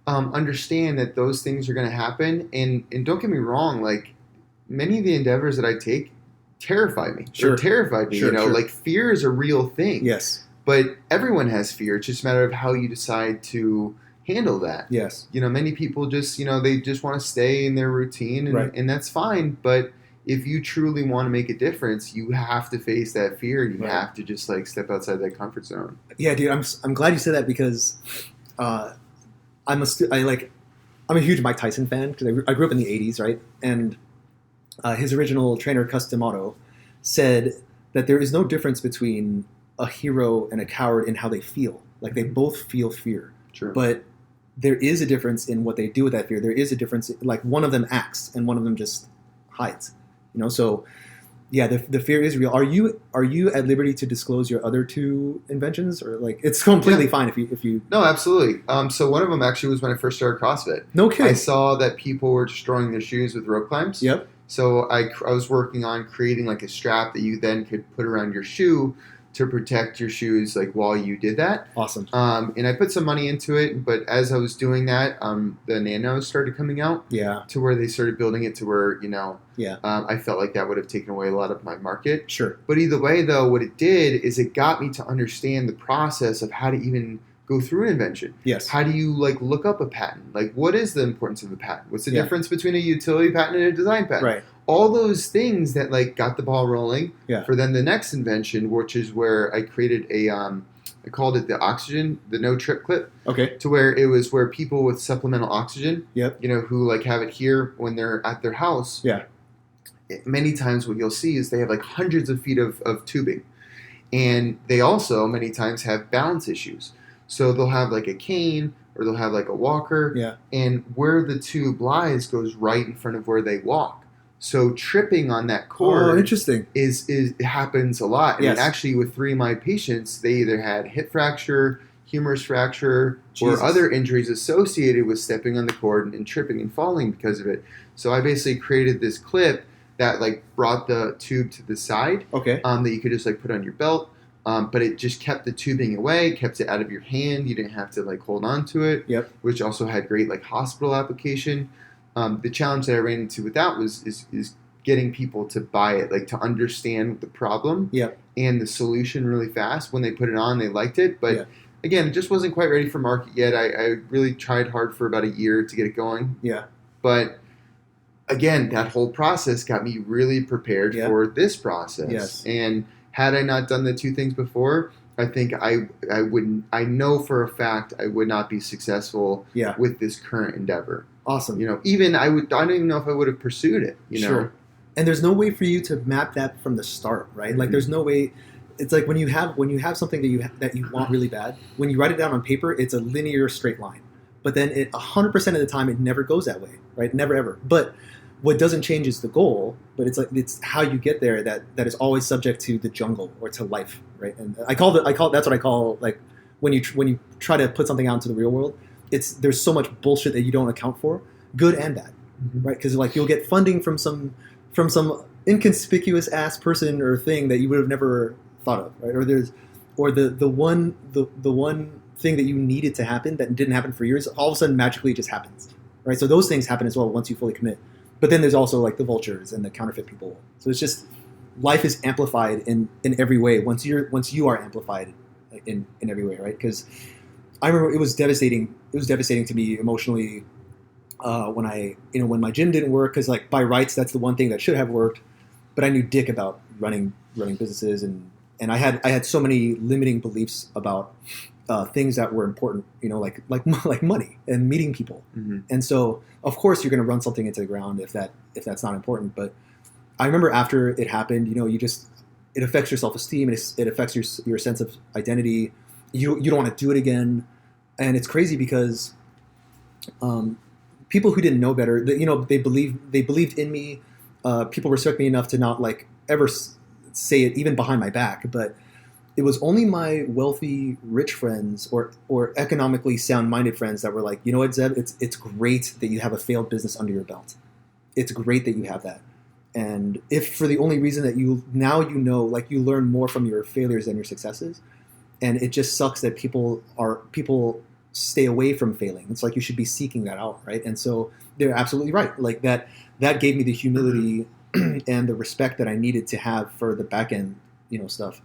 Speaker 2: understand that those things are going to happen. And don't get me wrong, like many of the endeavors that I take terrify me.
Speaker 1: Sure.
Speaker 2: Or terrified me.
Speaker 1: Sure.
Speaker 2: Like fear is a real thing.
Speaker 1: Yes.
Speaker 2: But everyone has fear. It's just a matter of how you decide to handle that.
Speaker 1: Yes.
Speaker 2: Many people just, they just want to stay in their routine, and that's fine. But if you truly want to make a difference, you have to face that fear, and you have to just like step outside that comfort zone.
Speaker 1: Yeah, dude, I'm glad you said that, because I'm a huge Mike Tyson fan, because I grew up in the 80s, right? And his original trainer, Cus D'Amato, said that there is no difference between a hero and a coward in how they feel. Like, they both feel fear.
Speaker 2: True.
Speaker 1: But there is a difference in what they do with that fear. There is a difference. Like, one of them acts and one of them just hides. So Yeah, the fear is real. Are you at liberty to disclose your other two inventions, or like it's completely fine if you?
Speaker 2: No, absolutely. So one of them actually was when I first started CrossFit.
Speaker 1: No kidding.
Speaker 2: I saw that people were destroying their shoes with rope climbs.
Speaker 1: Yep.
Speaker 2: So I was working on creating like a strap that you then could put around your shoe to protect your shoes like while you did that.
Speaker 1: Awesome.
Speaker 2: And I put some money into it, but as I was doing that, the Nanos started coming out.
Speaker 1: Yeah.
Speaker 2: To where they started building it to where,
Speaker 1: Yeah.
Speaker 2: I felt like that would have taken away a lot of my market.
Speaker 1: Sure.
Speaker 2: But either way, though, what it did is it got me to understand the process of how to even go through an invention.
Speaker 1: Yes.
Speaker 2: How do you like look up a patent? Like, what is the importance of a patent? What's the
Speaker 1: Yeah.
Speaker 2: difference between a utility patent and a design patent?
Speaker 1: Right.
Speaker 2: All those things that like got the ball rolling
Speaker 1: Yeah.
Speaker 2: for then the next invention, which is where I created I called it the oxygen, the no trip clip,
Speaker 1: Okay.
Speaker 2: to where it was where people with supplemental oxygen,
Speaker 1: Yep.
Speaker 2: who like have it here when they're at their house.
Speaker 1: Yeah.
Speaker 2: Many times what you'll see is they have like hundreds of feet of tubing. And they also many times have balance issues. So they'll have like a cane or they'll have like a walker.
Speaker 1: Yeah.
Speaker 2: And where the tube lies goes right in front of where they walk. So tripping on that cord
Speaker 1: interesting.
Speaker 2: is it happens a lot.
Speaker 1: Yes.
Speaker 2: And actually with 3 of my patients, they either had hip fracture, humerus fracture,
Speaker 1: Jesus.
Speaker 2: or other injuries associated with stepping on the cord and tripping and falling because of it. So I basically created this clip that like brought the tube to the side.
Speaker 1: Okay.
Speaker 2: That you could just like put on your belt. But it just kept the tubing away, kept it out of your hand. You didn't have to like hold on to it.
Speaker 1: Yep.
Speaker 2: Which also had great like hospital application. The challenge that I ran into with that is getting people to buy it, like to understand the problem
Speaker 1: Yep.
Speaker 2: and the solution really fast. When they put it on, they liked it. But
Speaker 1: Yeah.
Speaker 2: again, it just wasn't quite ready for market yet. I really tried hard for about a year to get it going.
Speaker 1: Yeah.
Speaker 2: But again, that whole process got me really prepared
Speaker 1: Yeah.
Speaker 2: for this process.
Speaker 1: Yes.
Speaker 2: And had I not done the 2 things before, I think I wouldn't. I know for a fact I would not be successful
Speaker 1: Yeah.
Speaker 2: with this current endeavor.
Speaker 1: Awesome.
Speaker 2: Even I don't even know if I would have pursued it.
Speaker 1: Sure. And there's no way for you to map that from the start, right? Like
Speaker 2: Mhm.
Speaker 1: there's no way. It's like when you have something that you want really bad. When you write it down on paper, it's a linear straight line. But then 100% of the time it never goes that way, right? Never ever. But what doesn't change is the goal, but it's how you get there that is always subject to the jungle or to life, right? And that's what I call like when you try to put something out into the real world, there's so much bullshit that you don't account for, good and bad,
Speaker 2: Mhm.
Speaker 1: right? Because like you'll get funding from some inconspicuous ass person or thing that you would have never thought of, right? Or the one thing that you needed to happen that didn't happen for years, all of a sudden magically it just happens, right? So those things happen as well once you fully commit. But then there's also like the vultures and the counterfeit people. So it's just life is amplified in every way once you are amplified in every way, right? Because I remember it was devastating. It was devastating to me emotionally when my gym didn't work, because like by rights that's the one thing that should have worked, but I knew dick about running businesses, and I had so many limiting beliefs about things that were important, like money and meeting people.
Speaker 2: Mhm.
Speaker 1: And so of course you're going to run something into the ground if that's not important. But I remember after it happened, it affects your self-esteem, and it affects your sense of identity. You don't want to do it again. And it's crazy because people who didn't know better, they believed in me. People respect me enough to not like ever say it even behind my back. But it was only my wealthy, rich friends or economically sound-minded friends that were like, you know what, Zeb, it's great that you have a failed business under your belt. It's great that you have that. And if for the only reason that you learn more from your failures than your successes, and it just sucks that people stay away from failing. It's like you should be seeking that out, right? And so they're absolutely right. Like that gave me the humility and the respect that I needed to have for the back end, stuff.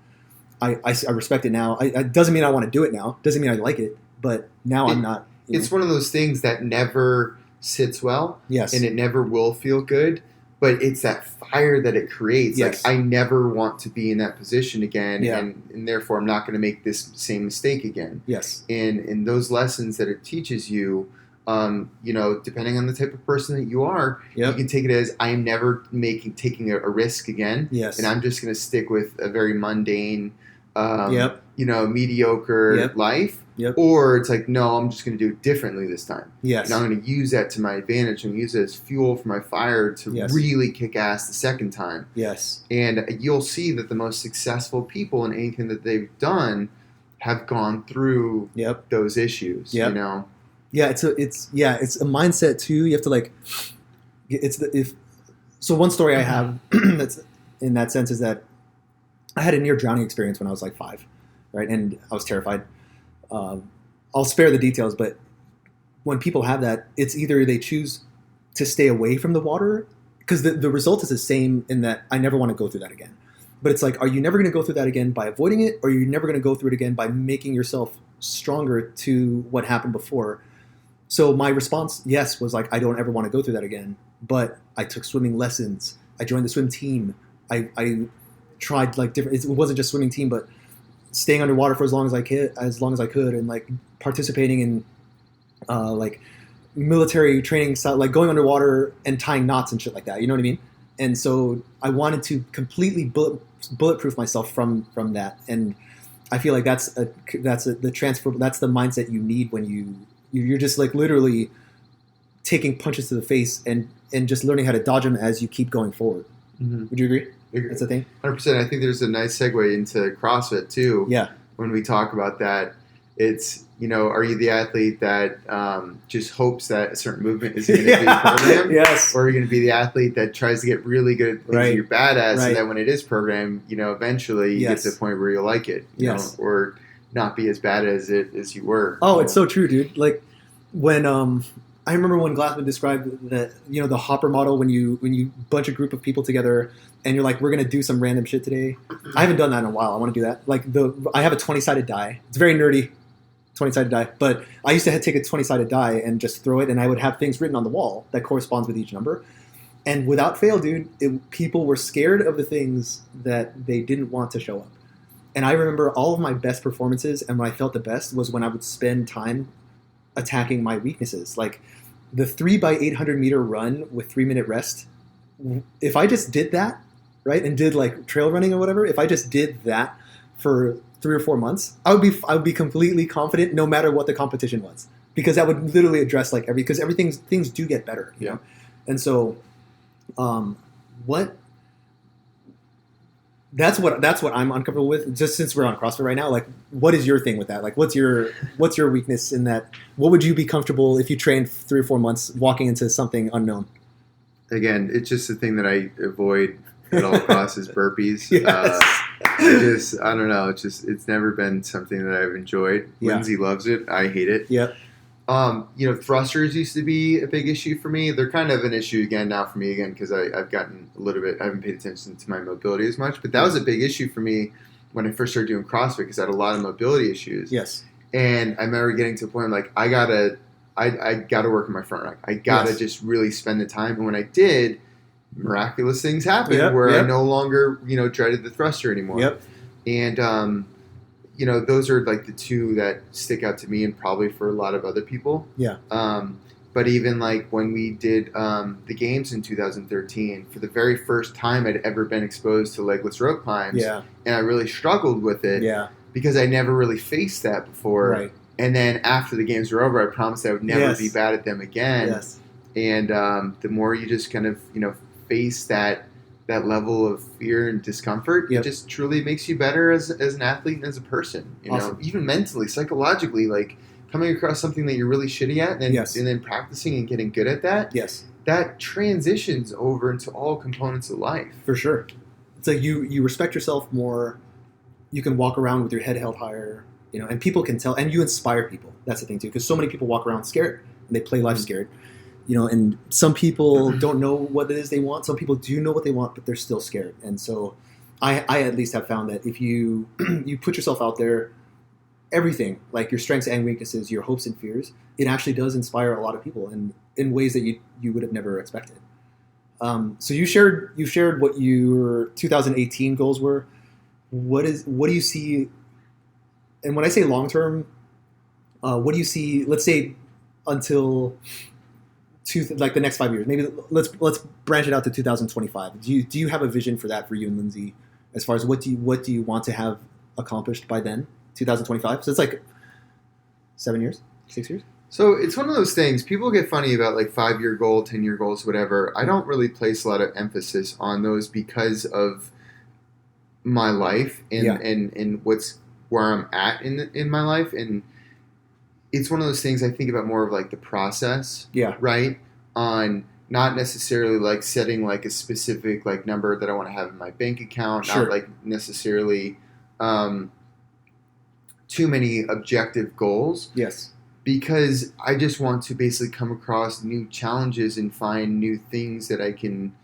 Speaker 1: I respect it now. It doesn't mean I want to do it now. Doesn't mean I like it. But now I'm not.
Speaker 2: It's one of those things that never sits well.
Speaker 1: Yes.
Speaker 2: And it never will feel good. But it's that fire that it creates.
Speaker 1: Yes.
Speaker 2: Like I never want to be in that position again,
Speaker 1: Yeah.
Speaker 2: and therefore I'm not going to make this same mistake again.
Speaker 1: Yes.
Speaker 2: And those lessons that it teaches you, depending on the type of person that you are,
Speaker 1: Yep.
Speaker 2: you can take it as I'm never taking a risk again.
Speaker 1: Yes.
Speaker 2: And I'm just going to stick with a very mundane,
Speaker 1: Yep.
Speaker 2: mediocre life.
Speaker 1: Yep.
Speaker 2: Or it's like, no, I'm just going to do it differently this time.
Speaker 1: Yes.
Speaker 2: And I'm going to use that to my advantage and use it as fuel for my fire to really kick ass the second time.
Speaker 1: Yes.
Speaker 2: And you'll see that the most successful people in anything that they've done have gone through those issues.
Speaker 1: Yep. Yeah, it's a mindset too. You have to so one story I have that's in that sense is that I had a near drowning experience when I was like 5, right? And I was terrified. I'll spare the details, but when people have that, it's either they choose to stay away from the water, because the result is the same in that I never want to go through that again. But it's like, are you never going to go through that again by avoiding it, or are you never going to go through it again by making yourself stronger to what happened before? So my response, yes, was like, I don't ever want to go through that again. But I took swimming lessons. I joined the swim team. I tried like different. It wasn't just swimming team, but staying underwater for as long as I could, and like participating in like military training, like going underwater and tying knots and shit like that. You know what I mean? And so I wanted to completely bulletproof myself from that. And I feel like that's the mindset you need when you're just like literally taking punches to the face and just learning how to dodge them as you keep going forward. Mm-hmm. Would you agree? That's the thing.
Speaker 2: 100%. I think there's a nice segue into CrossFit too.
Speaker 1: Yeah.
Speaker 2: When we talk about that, it's, are you the athlete that just hopes that a certain movement is going to be programmed?
Speaker 1: Yes.
Speaker 2: Or are you going to be the athlete that tries to get really good at things that you're bad at, so
Speaker 1: right.
Speaker 2: that when it is programmed, eventually you get to the point where you'll like it,
Speaker 1: yes.
Speaker 2: or not be as bad as you were.
Speaker 1: Oh, it's so true, dude. Like when I remember when Glassman described that, the hopper model, when you bunch a group of people together and you're like, we're going to do some random shit today. I haven't done that in a while. I want to do that. Like I have a 20-sided die. It's very nerdy, 20-sided die. But I used to take a 20-sided die and just throw it, and I would have things written on the wall that corresponds with each number. And without fail, dude, people were scared of the things that they didn't want to show up. And I remember all of my best performances, and when I felt the best was when I would spend time attacking my weaknesses. Like the 3x800 meter run with 3-minute rest. If I just did that, right, and did like trail running or whatever, if I just did that for 3 or 4 months, I would be completely confident no matter what the competition was, because that would literally address like because things do get better, you know? And so, that's what I'm uncomfortable with. Just since we're on CrossFit right now, like, what is your thing with that? Like, what's your weakness in that? What would you be comfortable if you trained 3 or 4 months walking into something unknown?
Speaker 2: Again, it's just the thing that I avoid at all costs is burpees.
Speaker 1: Yes.
Speaker 2: I don't know. It's never been something that I've enjoyed.
Speaker 1: Yeah.
Speaker 2: Lindsay loves it. I hate it.
Speaker 1: Yep.
Speaker 2: Thrusters used to be a big issue for me. They're kind of an issue again now for me again, because I've gotten a little bit, I haven't paid attention to my mobility as much, but that was a big issue for me when I first started doing CrossFit, because I had a lot of mobility issues.
Speaker 1: Yes.
Speaker 2: And I remember getting to a point like, I gotta work on my front rack. I gotta just really spend the time. And when I did, miraculous things happened where I no longer, dreaded the thruster anymore.
Speaker 1: Yep.
Speaker 2: And, those are like the two that stick out to me, and probably for a lot of other people.
Speaker 1: Yeah.
Speaker 2: But even like when we did the games in 2013, for the very first time I'd ever been exposed to legless rope climbs.
Speaker 1: Yeah.
Speaker 2: And I really struggled with it.
Speaker 1: Yeah.
Speaker 2: Because I never really faced that before.
Speaker 1: Right.
Speaker 2: And then after the games were over, I promised I would never be bad at them again.
Speaker 1: Yes.
Speaker 2: And the more you just kind of, face that level of fear and discomfort, it just truly makes you better as an athlete and as a person.
Speaker 1: Awesome.
Speaker 2: Even mentally, psychologically, like coming across something that you're really shitty at, and then practicing and getting good at that.
Speaker 1: Yes.
Speaker 2: That transitions over into all components of life.
Speaker 1: For sure. It's like you respect yourself more. You can walk around with your head held higher, and people can tell, and you inspire people. That's the thing too, because so many people walk around scared and they play life scared. And some people don't know what it is they want. Some people do know what they want, but they're still scared. And so I at least have found that if you put yourself out there, everything, like your strengths and weaknesses, your hopes and fears, it actually does inspire a lot of people in ways that you would have never expected. So you shared what your 2018 goals were. What do you see? And when I say long term, what do you see? Let's say until like the next 5 years. Maybe let's branch it out to 2025. Do you have a vision for that for you and Lindsay, as far as what do you want to have accomplished by then? 2025. So it's like 7 years, 6 years.
Speaker 2: So it's one of those things. People get funny about like 5-year goal, 10-year goals, whatever. I don't really place a lot of emphasis on those because of my life and what's where I'm at in my life. And it's one of those things I think about more of like the process.
Speaker 1: Yeah.
Speaker 2: Right. On not necessarily like setting like a specific like number that I want to have in my bank account.
Speaker 1: Sure.
Speaker 2: Not like necessarily too many objective goals.
Speaker 1: Yes.
Speaker 2: Because I just want to basically come across new challenges and find new things that I can,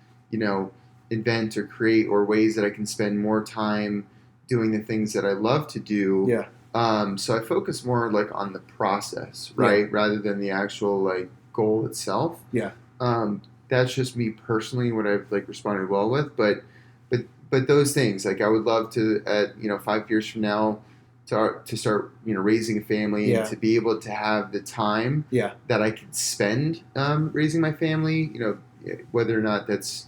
Speaker 2: invent or create, or ways that I can spend more time doing the things that I love to do.
Speaker 1: Yeah.
Speaker 2: So I focus more like on the process, right?
Speaker 1: Yeah.
Speaker 2: Rather than the actual like goal itself.
Speaker 1: Yeah.
Speaker 2: That's just me personally, what I've like responded well with. But those things, like I would love to, at 5 years from now, to start raising a family and to be able to have the time that I could spend raising my family, whether or not that's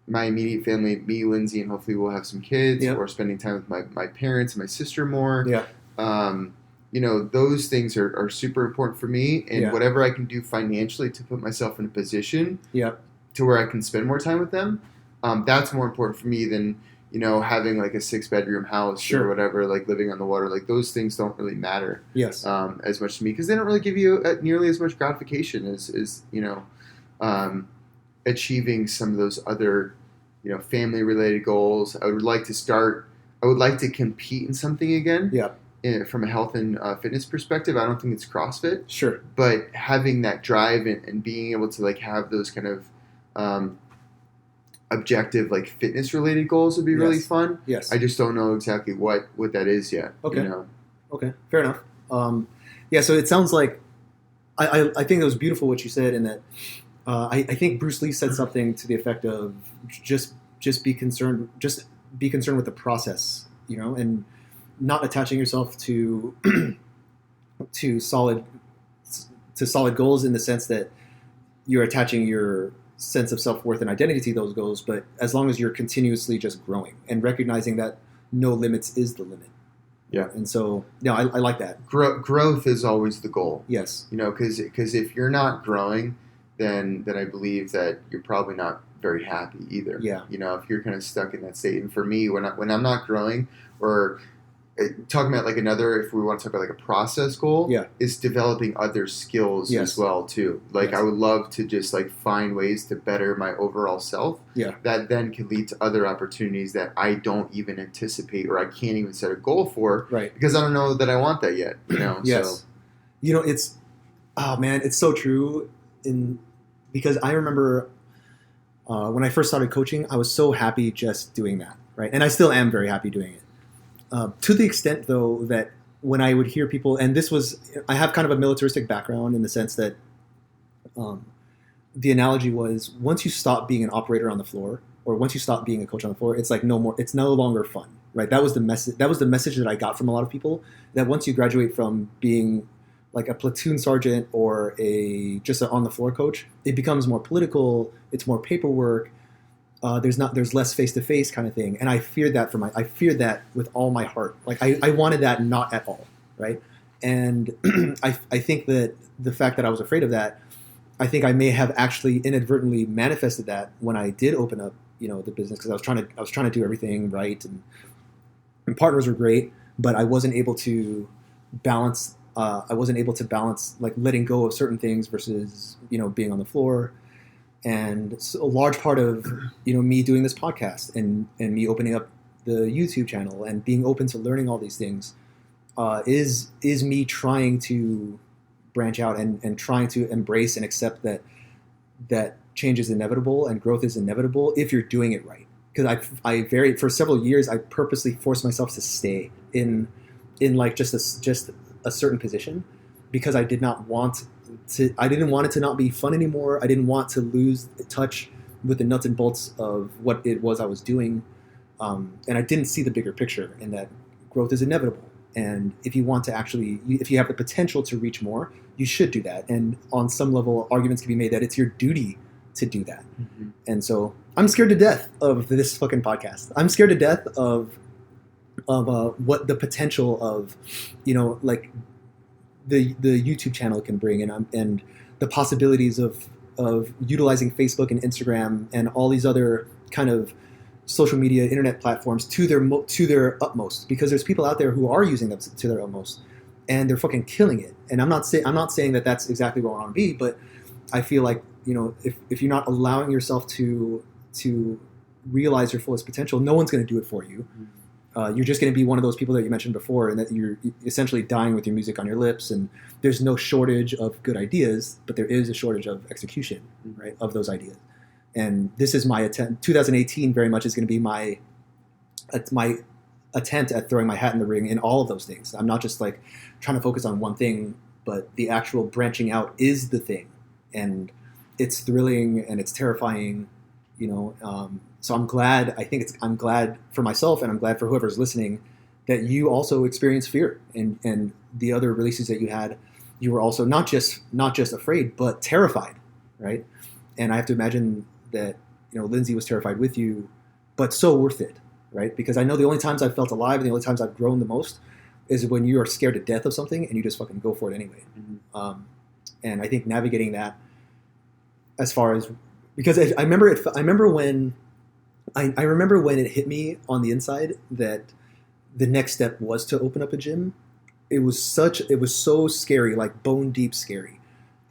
Speaker 2: my immediate family, me, Lindsay, and hopefully we'll have some kids, or spending time with my parents and my sister more. Those things are super important for me, and whatever I can do financially to put myself in a position to where I can spend more time with them, that's more important for me than having like a 6-bedroom house or whatever, like living on the water. Like those things don't really matter as much to me, because they don't really give you nearly as much gratification as achieving some of those other family related goals. I would like to compete in something again. From a health and fitness perspective. I don't think it's CrossFit.
Speaker 1: Sure.
Speaker 2: But having that drive and being able to like have those kind of objective like fitness related goals would be really fun.
Speaker 1: Yes.
Speaker 2: I just don't know exactly what that is yet.
Speaker 1: Okay. Okay. Fair enough. So it sounds like I think it was beautiful what you said, in that I think Bruce Lee said something to the effect of just be concerned with the process, and not attaching yourself to solid goals, in the sense that you're attaching your sense of self-worth and identity to those goals, but as long as you're continuously just growing and recognizing that no limits is the limit. And so, I like that.
Speaker 2: Growth is always the goal.
Speaker 1: Yes.
Speaker 2: Because if you're not growing, then I believe that you're probably not very happy either. If you're kind of stuck in that state. And for me, when I'm not growing, or talking about like another, if we want to talk about like a process goal, is developing other skills as well too. Like I would love to just like find ways to better my overall self. That then can lead to other opportunities that I don't even anticipate, or I can't even set a goal for. Because I don't know that I want that yet.
Speaker 1: Yes. So. It's, oh man, it's so true. Because I remember when I first started coaching, I was so happy just doing that. Right. And I still am very happy doing it. To the extent, though, that when I would hear people, and I have kind of a militaristic background in the sense that the analogy was, once you stop being an operator on the floor, or once you stop being a coach on the floor, it's like it's no longer fun, right? That was the message that I got from a lot of people, that once you graduate from being like a platoon sergeant or just an on the floor coach, it becomes more political, it's more paperwork. There's less face-to-face kind of thing. And I feared that I feared that with all my heart. Like I wanted that not at all. Right. And I think that the fact that I was afraid of that, I think I may have actually inadvertently manifested that when I did open up, the business, because I was trying to do everything right, and partners were great, but I wasn't able to balance like letting go of certain things versus, being on the floor. And so a large part of me doing this podcast and me opening up the YouTube channel and being open to learning all these things is me trying to branch out and trying to embrace and accept that change is inevitable and growth is inevitable if you're doing it right. Because for several years I purposely forced myself to stay in like just a certain position, because I didn't want it to not be fun anymore. I didn't want to lose touch with the nuts and bolts of what it was I was doing. And I didn't see the bigger picture, in that growth is inevitable. And if you want to if you have the potential to reach more, you should do that. And on some level, arguments can be made that it's your duty to do that. And so I'm scared to death of this fucking podcast. I'm scared to death of of what the potential of, like the YouTube channel can bring, and the possibilities of utilizing Facebook and Instagram and all these other kind of social media, internet platforms to their utmost, because there's people out there who are using them to their utmost, and they're fucking killing it. And I'm not saying that that's exactly where I want to be, but I feel like, if you're not allowing yourself to realize your fullest potential, no one's going to do it for you. You're just going to be one of those people that you mentioned before, and that you're essentially dying with your music on your lips. And there's no shortage of good ideas, but there is a shortage of execution, right, of those ideas. And this is my attempt. 2018 very much is going to be my attempt at throwing my hat in the ring in all of those things. I'm not just like trying to focus on one thing, but the actual branching out is the thing. And it's thrilling and it's terrifying, so I'm glad. I'm glad for myself, and I'm glad for whoever's listening, that you also experienced fear, and the other releases that you had, you were also not just afraid, but terrified, right? And I have to imagine that Lindsay was terrified with you, but so worth it, right? Because I know the only times I've felt alive and the only times I've grown the most is when you are scared to death of something and you just fucking go for it anyway. Mm-hmm. And I think navigating that, as far as, because I remember when it hit me on the inside that the next step was to open up a gym. It was so scary, like bone deep scary,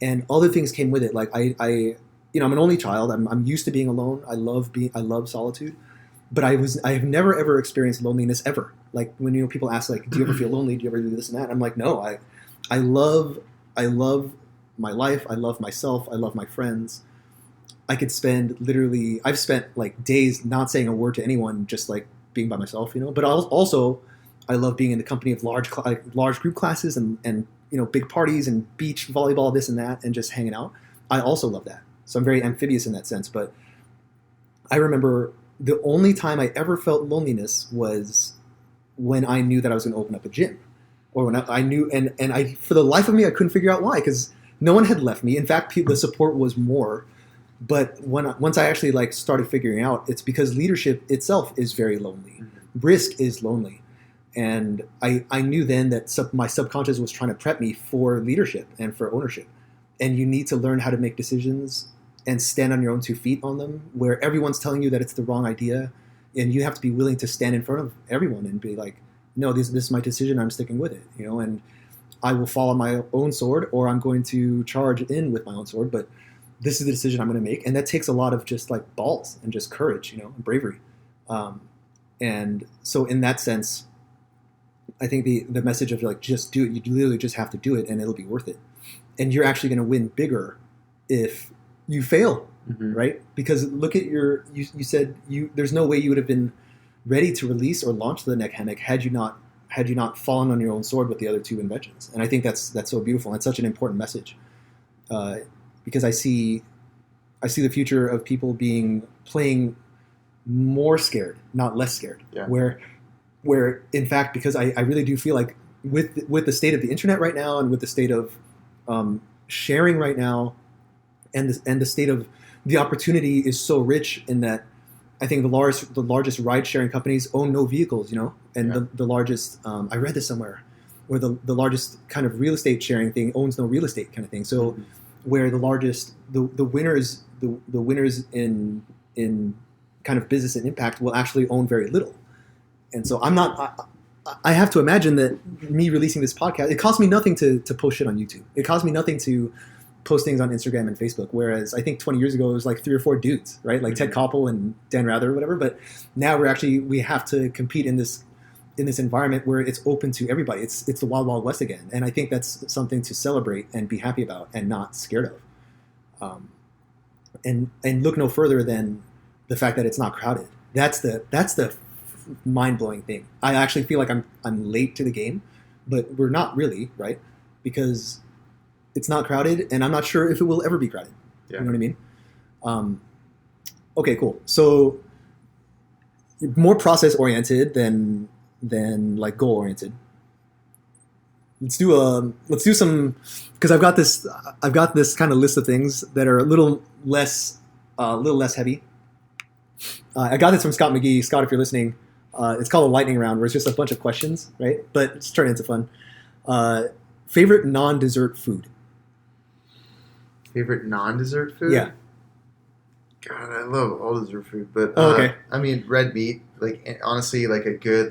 Speaker 1: and other things came with it. Like I'm an only child. I'm used to being alone. I love solitude, but I have never ever experienced loneliness ever. Like when people ask, like, do you ever feel lonely? Do you ever do this and that? I'm like, no. I love my life. I love myself. I love my friends. I've spent like days not saying a word to anyone, just like being by myself, But also, I love being in the company of large group classes and big parties and beach volleyball, this and that, and just hanging out. I also love that. So I'm very amphibious in that sense. But I remember the only time I ever felt loneliness was when I knew that I was going to open up a gym, or when I knew, and I, for the life of me, I couldn't figure out why, because no one had left me. In fact, the support was more. But once I actually started figuring out, it's because leadership itself is very lonely. Mm-hmm. Risk is lonely. And I knew then that my subconscious was trying to prep me for leadership and for ownership. And you need to learn how to make decisions and stand on your own 2 feet on them, where everyone's telling you that it's the wrong idea. And you have to be willing to stand in front of everyone and be like, no, this is my decision. I'm sticking with it, and I will fall on my own sword, or I'm going to charge in with my own sword. But this is the decision I'm going to make. And that takes a lot of just like balls and just courage, and bravery. And so in that sense, I think the message of just do it, you literally just have to do it and it'll be worth it. And you're actually going to win bigger if you fail, mm-hmm. right? Because look at you said there's no way you would have been ready to release or launch the Neck Hammock had you not fallen on your own sword with the other 2 inventions. And I think that's so beautiful. And it's such an important message. Because I see the future of people playing more scared, not less scared. Yeah. Where in fact, because I really do feel like with the state of the internet right now, and with the state of sharing right now, and the state of the opportunity is so rich in that I think the largest ride sharing companies own no vehicles, and yeah. the largest I read this somewhere, where the largest kind of real estate sharing thing owns no real estate kind of thing. So. Mm-hmm. Where the largest, the winners in kind of business and impact will actually own very little. And so I have to imagine that me releasing this podcast, it cost me nothing to post shit on YouTube. It cost me nothing to post things on Instagram and Facebook. Whereas I think 20 years ago, it was like 3 or 4 dudes, right? Like Ted Koppel and Dan Rather or whatever. But now we have to compete in this environment where it's open to everybody. It's the wild, wild west again. And I think that's something to celebrate and be happy about and not scared of. And look no further than the fact that it's not crowded. That's the mind-blowing thing. I actually feel like I'm late to the game, but we're not really, right? Because it's not crowded, and I'm not sure if it will ever be crowded. Yeah. You know what I mean? Okay, cool. So more process-oriented than like goal oriented. Let's do some, because I've got this kind of list of things that are a little less heavy. I got this from Scott McGee. Scott, if you're listening, It's called a lightning round, where it's just a bunch of questions, right? But it's turning into fun. Favorite non-dessert food?
Speaker 2: Favorite non-dessert food?
Speaker 1: Yeah.
Speaker 2: God, I love all dessert food, but
Speaker 1: okay.
Speaker 2: I mean, red meat. Like honestly, like a good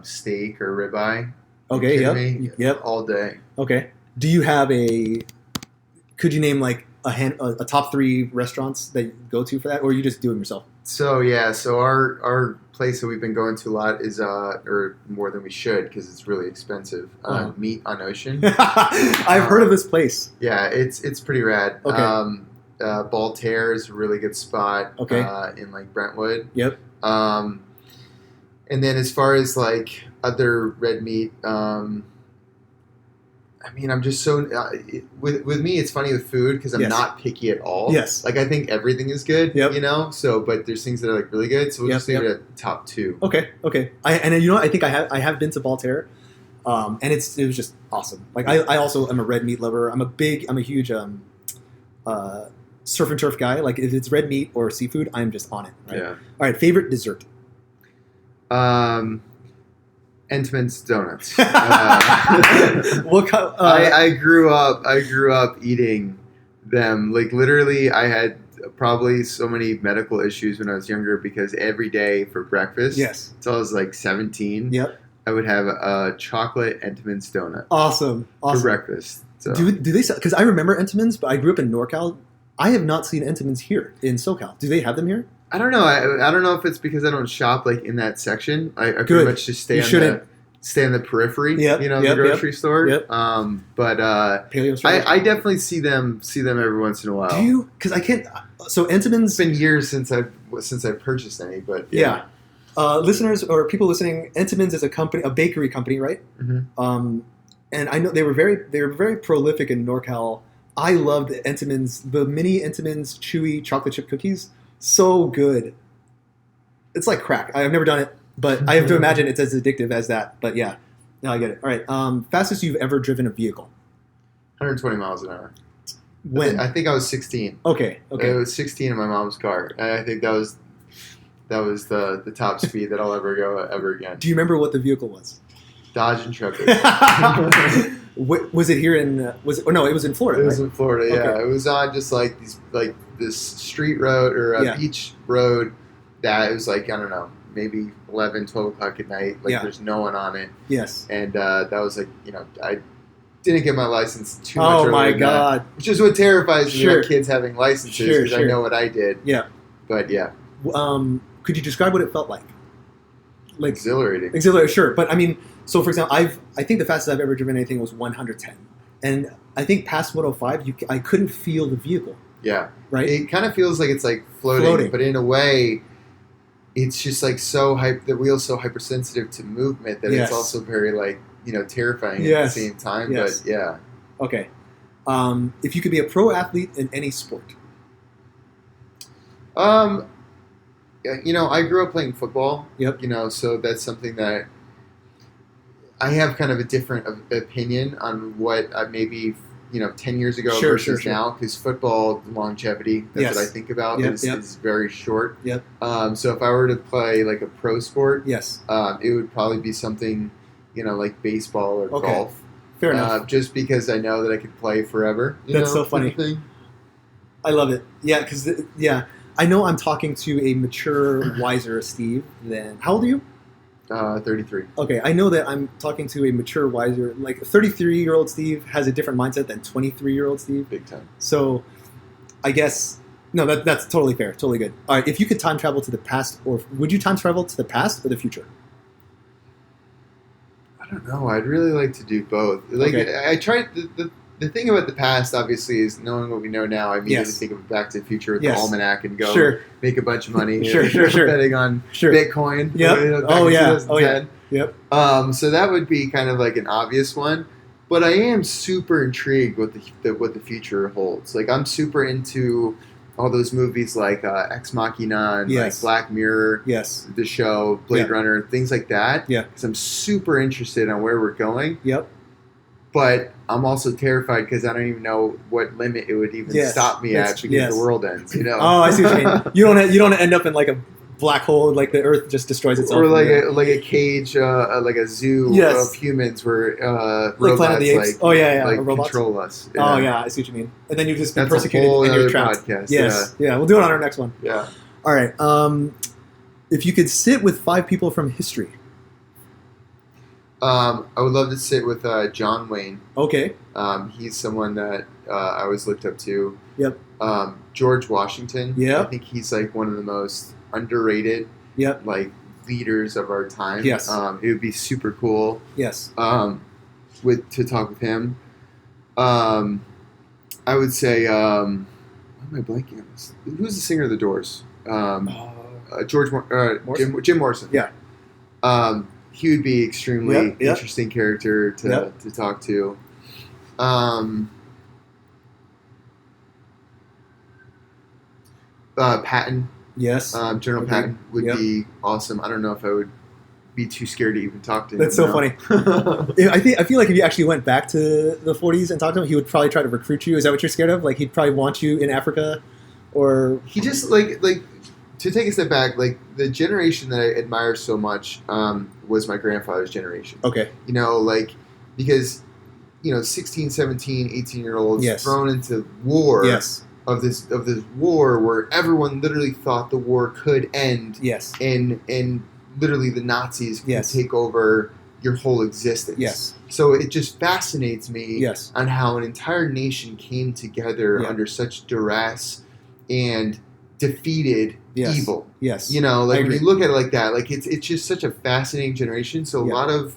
Speaker 2: steak or ribeye.
Speaker 1: Okay. Yep.
Speaker 2: Me?
Speaker 1: Yep.
Speaker 2: All day.
Speaker 1: Okay. Do you have could you name like a top 3 restaurants that you go to for that, or you just do them yourself?
Speaker 2: So yeah, so our place that we've been going to a lot is or more than we should because it's really expensive. Meat on Ocean.
Speaker 1: I've heard of this place.
Speaker 2: Yeah, it's pretty rad.
Speaker 1: Okay.
Speaker 2: Baltair is a really good spot.
Speaker 1: Okay.
Speaker 2: In like Brentwood.
Speaker 1: Yep.
Speaker 2: And then as far as like other red meat, I mean, I'm just so with me. It's funny with food because I'm
Speaker 1: Yes.
Speaker 2: not picky at all.
Speaker 1: Yes.
Speaker 2: Like I think everything is good.
Speaker 1: Yep.
Speaker 2: You know. So, but there's things that are like really good. So we'll
Speaker 1: Yep,
Speaker 2: just leave it at top 2.
Speaker 1: Okay. And you know what? I think I have been to Baltair, and it was just awesome. Like I also am a red meat lover. I'm a huge surf and turf guy. Like if it's red meat or seafood, I'm just on it. Right?
Speaker 2: Yeah.
Speaker 1: All right. Favorite dessert?
Speaker 2: Entenmann's donuts.
Speaker 1: What kind?
Speaker 2: I grew up eating them. Like literally, I had probably so many medical issues when I was younger because every day for breakfast,
Speaker 1: Yes.
Speaker 2: until I was like 17,
Speaker 1: Yep.
Speaker 2: I would have a chocolate Entenmann's donut
Speaker 1: Awesome.
Speaker 2: for breakfast. So.
Speaker 1: Do they sell? Because I remember Entenmann's, but I grew up in NorCal. I have not seen Entenmann's here in SoCal. Do they have them here?
Speaker 2: I don't know. I don't know if it's because I don't shop like in that section. I
Speaker 1: Good.
Speaker 2: pretty much just
Speaker 1: You shouldn't.
Speaker 2: stay on the periphery.
Speaker 1: Yep,
Speaker 2: You know,
Speaker 1: yep,
Speaker 2: the grocery store.
Speaker 1: yep.
Speaker 2: But
Speaker 1: Paleo strategy?
Speaker 2: I definitely see them every once in a while.
Speaker 1: Do you? Because I can't. So Entenmann's.
Speaker 2: It's been years since I've purchased any, but
Speaker 1: Yeah. Listeners or people listening, Entenmann's is a bakery company, right?
Speaker 2: Mm-hmm.
Speaker 1: And I know they were very prolific in NorCal. I loved Entenmann's, the mini Entenmann's chewy chocolate chip cookies. So good. It's like crack. I've never done it, but I have to imagine it's as addictive as that. But yeah, no, I get it. All right. Fastest you've ever driven a vehicle?
Speaker 2: 120 miles an hour.
Speaker 1: When?
Speaker 2: I think I was 16.
Speaker 1: Okay.
Speaker 2: It was 16 in my mom's car. And I think that was the top speed that I'll ever go ever again.
Speaker 1: Do you remember what the vehicle was?
Speaker 2: Dodge Intrepid.
Speaker 1: Was it here in? Was it? Oh no, it was in Florida.
Speaker 2: It was
Speaker 1: right?
Speaker 2: in Florida. Yeah,
Speaker 1: Okay.
Speaker 2: it was on just like this street road or a
Speaker 1: Yeah.
Speaker 2: beach road that it was like I don't know, maybe 11, 12 o'clock at night. Like
Speaker 1: Yeah.
Speaker 2: there's no one on it,
Speaker 1: Yes.
Speaker 2: and that was like I didn't get my license too much.
Speaker 1: Oh
Speaker 2: earlier
Speaker 1: my
Speaker 2: than that,
Speaker 1: God.
Speaker 2: which is what terrifies me
Speaker 1: Sure.
Speaker 2: about kids having licenses
Speaker 1: Sure,
Speaker 2: because I
Speaker 1: sure.
Speaker 2: know what I did.
Speaker 1: Yeah.
Speaker 2: But yeah,
Speaker 1: Could you describe what it felt like? Like
Speaker 2: exhilarating.
Speaker 1: exhilarating, sure. But I mean, so for example, I think the fastest I've ever driven anything was 110, and I think past 105, I couldn't feel the vehicle.
Speaker 2: Yeah,
Speaker 1: Right.
Speaker 2: it kind of feels like it's like floating, but in a way, it's just like the wheel's so hypersensitive to movement that
Speaker 1: Yes.
Speaker 2: it's also very like terrifying
Speaker 1: Yes.
Speaker 2: at the same time.
Speaker 1: Yes.
Speaker 2: But yeah,
Speaker 1: Okay. If you could be a pro athlete in any sport.
Speaker 2: I grew up playing football.
Speaker 1: Yep.
Speaker 2: So that's something that I have kind of a different opinion on what maybe 10 years ago
Speaker 1: Sure,
Speaker 2: versus
Speaker 1: sure.
Speaker 2: now, because football longevity, that's
Speaker 1: Yes.
Speaker 2: what I think about,
Speaker 1: Yep,
Speaker 2: is
Speaker 1: yep.
Speaker 2: very short.
Speaker 1: Yep.
Speaker 2: So if I were to play like a pro sport,
Speaker 1: Yes.
Speaker 2: it would probably be something, like baseball or
Speaker 1: Okay.
Speaker 2: golf.
Speaker 1: Fair enough.
Speaker 2: Just because I know that I could play forever.
Speaker 1: That's so
Speaker 2: kind
Speaker 1: funny.
Speaker 2: of thing.
Speaker 1: I love it. Yeah, because I know I'm talking to a mature, wiser Steve than. How old are you?
Speaker 2: 33.
Speaker 1: Okay, I know that I'm talking to a mature, wiser, like 33-year-old Steve has a different mindset than 23-year-old Steve.
Speaker 2: Big time.
Speaker 1: So, I guess no, that's totally fair, totally good. All right, if you could time travel to the past, or would you time travel to the past or the future?
Speaker 2: I don't know. I'd really like to do both. Like
Speaker 1: Okay.
Speaker 2: I tried. The thing about the past, obviously, is knowing what we know now. I immediately
Speaker 1: Yes.
Speaker 2: think of Back to the Future with
Speaker 1: Yes.
Speaker 2: the almanac and go
Speaker 1: Sure.
Speaker 2: make a bunch of money.
Speaker 1: Sure, sure, sure.
Speaker 2: Betting on
Speaker 1: Sure.
Speaker 2: Bitcoin.
Speaker 1: Yep.
Speaker 2: Back in
Speaker 1: Yeah.
Speaker 2: 2010.
Speaker 1: Yep.
Speaker 2: So that would be kind of like an obvious one. But I am super intrigued with what the future holds. Like I'm super into all those movies like Ex Machina and
Speaker 1: Yes.
Speaker 2: like Black Mirror,
Speaker 1: Yes.
Speaker 2: the show, Blade
Speaker 1: Yeah.
Speaker 2: Runner, things like that.
Speaker 1: Yeah.
Speaker 2: Because I'm super interested on where we're going.
Speaker 1: Yep.
Speaker 2: But I'm also terrified because I don't even know what limit it would even
Speaker 1: Yes.
Speaker 2: stop me
Speaker 1: Yes.
Speaker 2: at because
Speaker 1: Yes.
Speaker 2: the world ends.
Speaker 1: Oh, I see what you mean. You don't want to end up in like a black hole, like the Earth just destroys itself.
Speaker 2: Or like a cage, like a zoo of humans where
Speaker 1: like
Speaker 2: robots
Speaker 1: Planet of the Apes. Like robots
Speaker 2: control us.
Speaker 1: Yeah. Oh yeah, I see what you mean. And then you've just been
Speaker 2: That's
Speaker 1: persecuted
Speaker 2: a whole
Speaker 1: and you're
Speaker 2: other
Speaker 1: trapped.
Speaker 2: podcast.
Speaker 1: Yes, yeah, we'll do it on our next one.
Speaker 2: Yeah.
Speaker 1: All right. If you could sit with 5 people from history.
Speaker 2: I would love to sit with John Wayne.
Speaker 1: Okay.
Speaker 2: He's someone that I always looked up to.
Speaker 1: Yep.
Speaker 2: George Washington.
Speaker 1: Yep.
Speaker 2: I think he's like one of the most underrated.
Speaker 1: Yep.
Speaker 2: Like leaders of our time.
Speaker 1: Yes.
Speaker 2: It would be super cool.
Speaker 1: Yes.
Speaker 2: To talk with him. I would say. Why am I blanking on this? Who's the singer of the Doors? Jim Morrison.
Speaker 1: Yeah.
Speaker 2: He would be extremely interesting character to talk to. Patton.
Speaker 1: Yes.
Speaker 2: General Patton would be awesome. I don't know if I would be too scared to even talk to him.
Speaker 1: That's so funny. I feel like if you actually went back to the 40s and talked to him, he would probably try to recruit you. Is that what you're scared of? Like he'd probably want you in Africa, or
Speaker 2: he just like to take a step back. Like the generation that I admire so much was my grandfather's generation.
Speaker 1: Okay.
Speaker 2: Because 16, 17, 18-year-olds
Speaker 1: yes.
Speaker 2: thrown into war.
Speaker 1: Yes.
Speaker 2: Of this war where everyone literally thought the war could end.
Speaker 1: Yes.
Speaker 2: And literally the Nazis could
Speaker 1: yes.
Speaker 2: take over your whole existence.
Speaker 1: Yes.
Speaker 2: So it just fascinates me
Speaker 1: yes.
Speaker 2: on how an entire nation came together under such duress and defeated evil.
Speaker 1: Yes.
Speaker 2: When you look at it like that, like it's just such a fascinating generation. So a lot of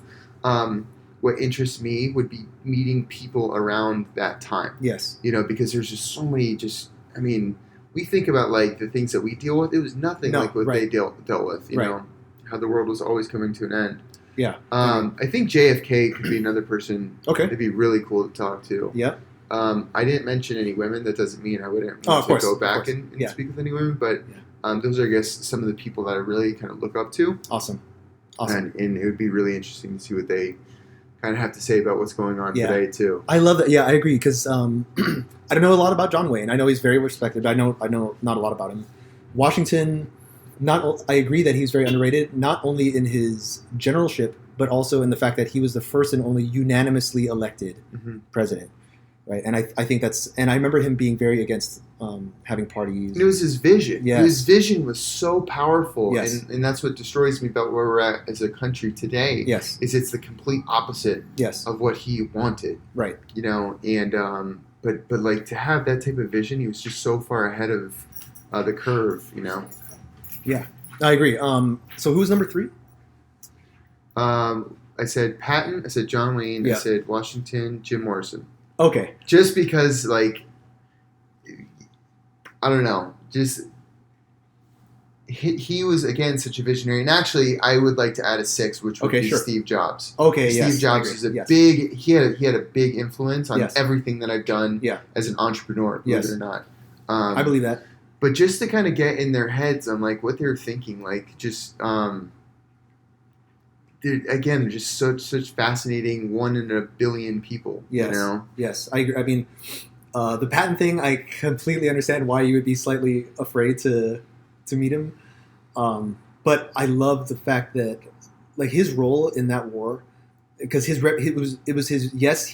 Speaker 2: what interests me would be meeting people around that time.
Speaker 1: Yes.
Speaker 2: Because there's just so many we think about like the things that we deal with. It was nothing like what they dealt with, you know, how the world was always coming to an end.
Speaker 1: Yeah.
Speaker 2: I think JFK could be another person.
Speaker 1: Okay.
Speaker 2: It'd be really cool to talk to.
Speaker 1: Yeah.
Speaker 2: I didn't mention any women. That doesn't mean I wouldn't want to go back and speak with any women. But those are, I guess, some of the people that I really kind of look up to.
Speaker 1: Awesome.
Speaker 2: And it would be really interesting to see what they kind of have to say about what's going on today too.
Speaker 1: I love that. Yeah, I agree because I don't know a lot about John Wayne. I know he's very respected. I know not a lot about him. Washington, I agree that he's very underrated, not only in his generalship, but also in the fact that he was the first and only unanimously elected president. Right, and I think and I remember him being very against having parties.
Speaker 2: It was his vision.
Speaker 1: Yes.
Speaker 2: His vision was so powerful,
Speaker 1: yes.
Speaker 2: and that's what destroys me about where we're at as a country today.
Speaker 1: Yes,
Speaker 2: is it's the complete opposite.
Speaker 1: Yes.
Speaker 2: Of what he wanted.
Speaker 1: Right.
Speaker 2: And but like to have that type of vision, he was just so far ahead of the curve.
Speaker 1: Yeah, I agree. So who's number 3?
Speaker 2: I said Patton. I said John Wayne.
Speaker 1: Yeah.
Speaker 2: I said Washington. Jim Morrison.
Speaker 1: Okay.
Speaker 2: Just because, like, I don't know, just he was again such a visionary. And actually, I would like to add a 6th, which would be Steve Jobs.
Speaker 1: Okay.
Speaker 2: Steve Jobs is a big. He had a big influence on everything that I've done as an entrepreneur. Believe it or not.
Speaker 1: I believe that.
Speaker 2: But just to kind of get in their heads on like what they're thinking, like just. They're just such fascinating 1 in a billion people.
Speaker 1: Yes. Yes, I agree. I mean, the Patton thing, I completely understand why you would be slightly afraid to meet him. But I love the fact that, like, his role in that war, because he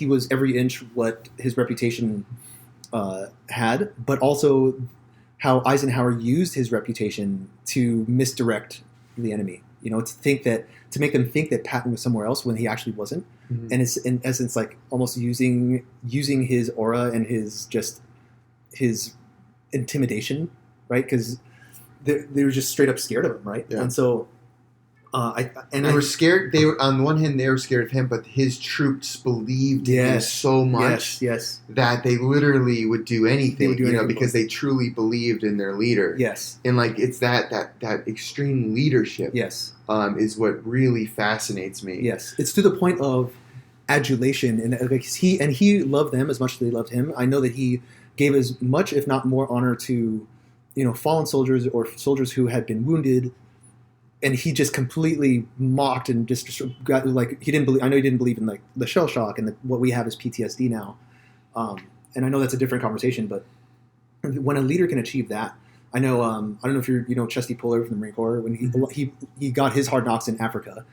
Speaker 1: was every inch what his reputation had, but also how Eisenhower used his reputation to misdirect the enemy. To make them think that Patton was somewhere else when he actually wasn't, and it's in essence like almost using his aura and his intimidation, right? Because they were just straight up scared of him, right? Yeah. And so,
Speaker 2: they were scared. They were, on one hand, they were scared of him, but his troops believed in him so much that they literally would do anything, because they truly believed in their leader.
Speaker 1: Yes,
Speaker 2: and like it's that extreme leadership.
Speaker 1: Yes,
Speaker 2: is what really fascinates me.
Speaker 1: Yes, it's to the point of adulation, and like he loved them as much as they loved him. I know that he gave as much, if not more, honor to fallen soldiers or soldiers who had been wounded. And he just completely mocked and just got like he didn't believe. I know he didn't believe in like the shell shock and what we have is PTSD now. And I know that's a different conversation, but when a leader can achieve that, I know I don't know if you know Chesty Puller from the Marine Corps when he got his hard knocks in Africa,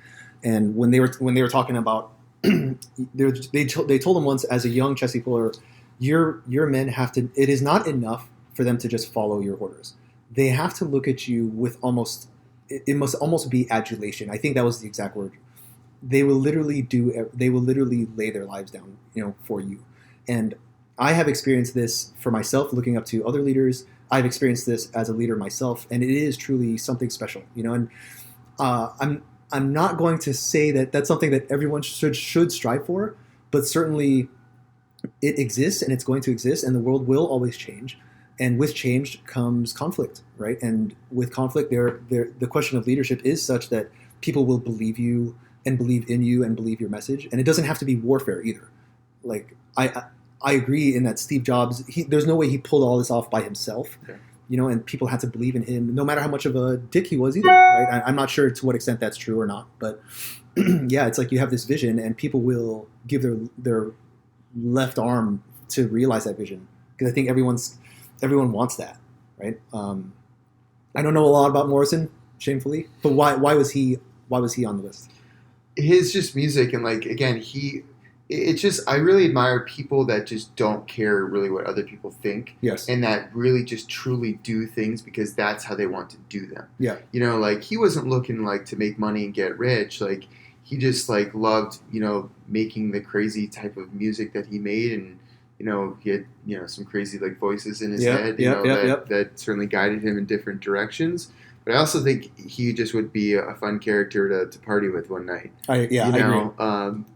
Speaker 1: and when they were talking about they told him once as a young Chesty Puller, your men have to. It is not enough for them to just follow your orders. They have to look at you with almost. It must almost be adulation. I think that was the exact word. They will literally lay their lives down, for you. And I have experienced this for myself, looking up to other leaders. I've experienced this as a leader myself, and it is truly something special, And I'm not going to say that that's something that everyone should strive for, but certainly it exists and it's going to exist, and the world will always change. And with change comes conflict, right? And with conflict, the question of leadership is such that people will believe you and believe in you and believe your message. And it doesn't have to be warfare either. Like I agree in that Steve Jobs, there's no way he pulled all this off by himself,
Speaker 2: okay.
Speaker 1: And people had to believe in him, no matter how much of a dick he was either, right? I'm not sure to what extent that's true or not, but yeah, it's like you have this vision and people will give their left arm to realize that vision. Because I think everyone wants that, right? I don't know a lot about Morrison, shamefully, but why was he on the list?
Speaker 2: His just music, and again, it's just, I really admire people that just don't care really what other people think.
Speaker 1: Yes.
Speaker 2: And that really just truly do things because that's how they want to do them.
Speaker 1: Yeah.
Speaker 2: He wasn't looking to make money and get rich. He just loved, making the crazy type of music that he made, and he had some crazy voices in his head, that certainly guided him in different directions. But I also think he just would be a fun character to party with one night.
Speaker 1: I agree.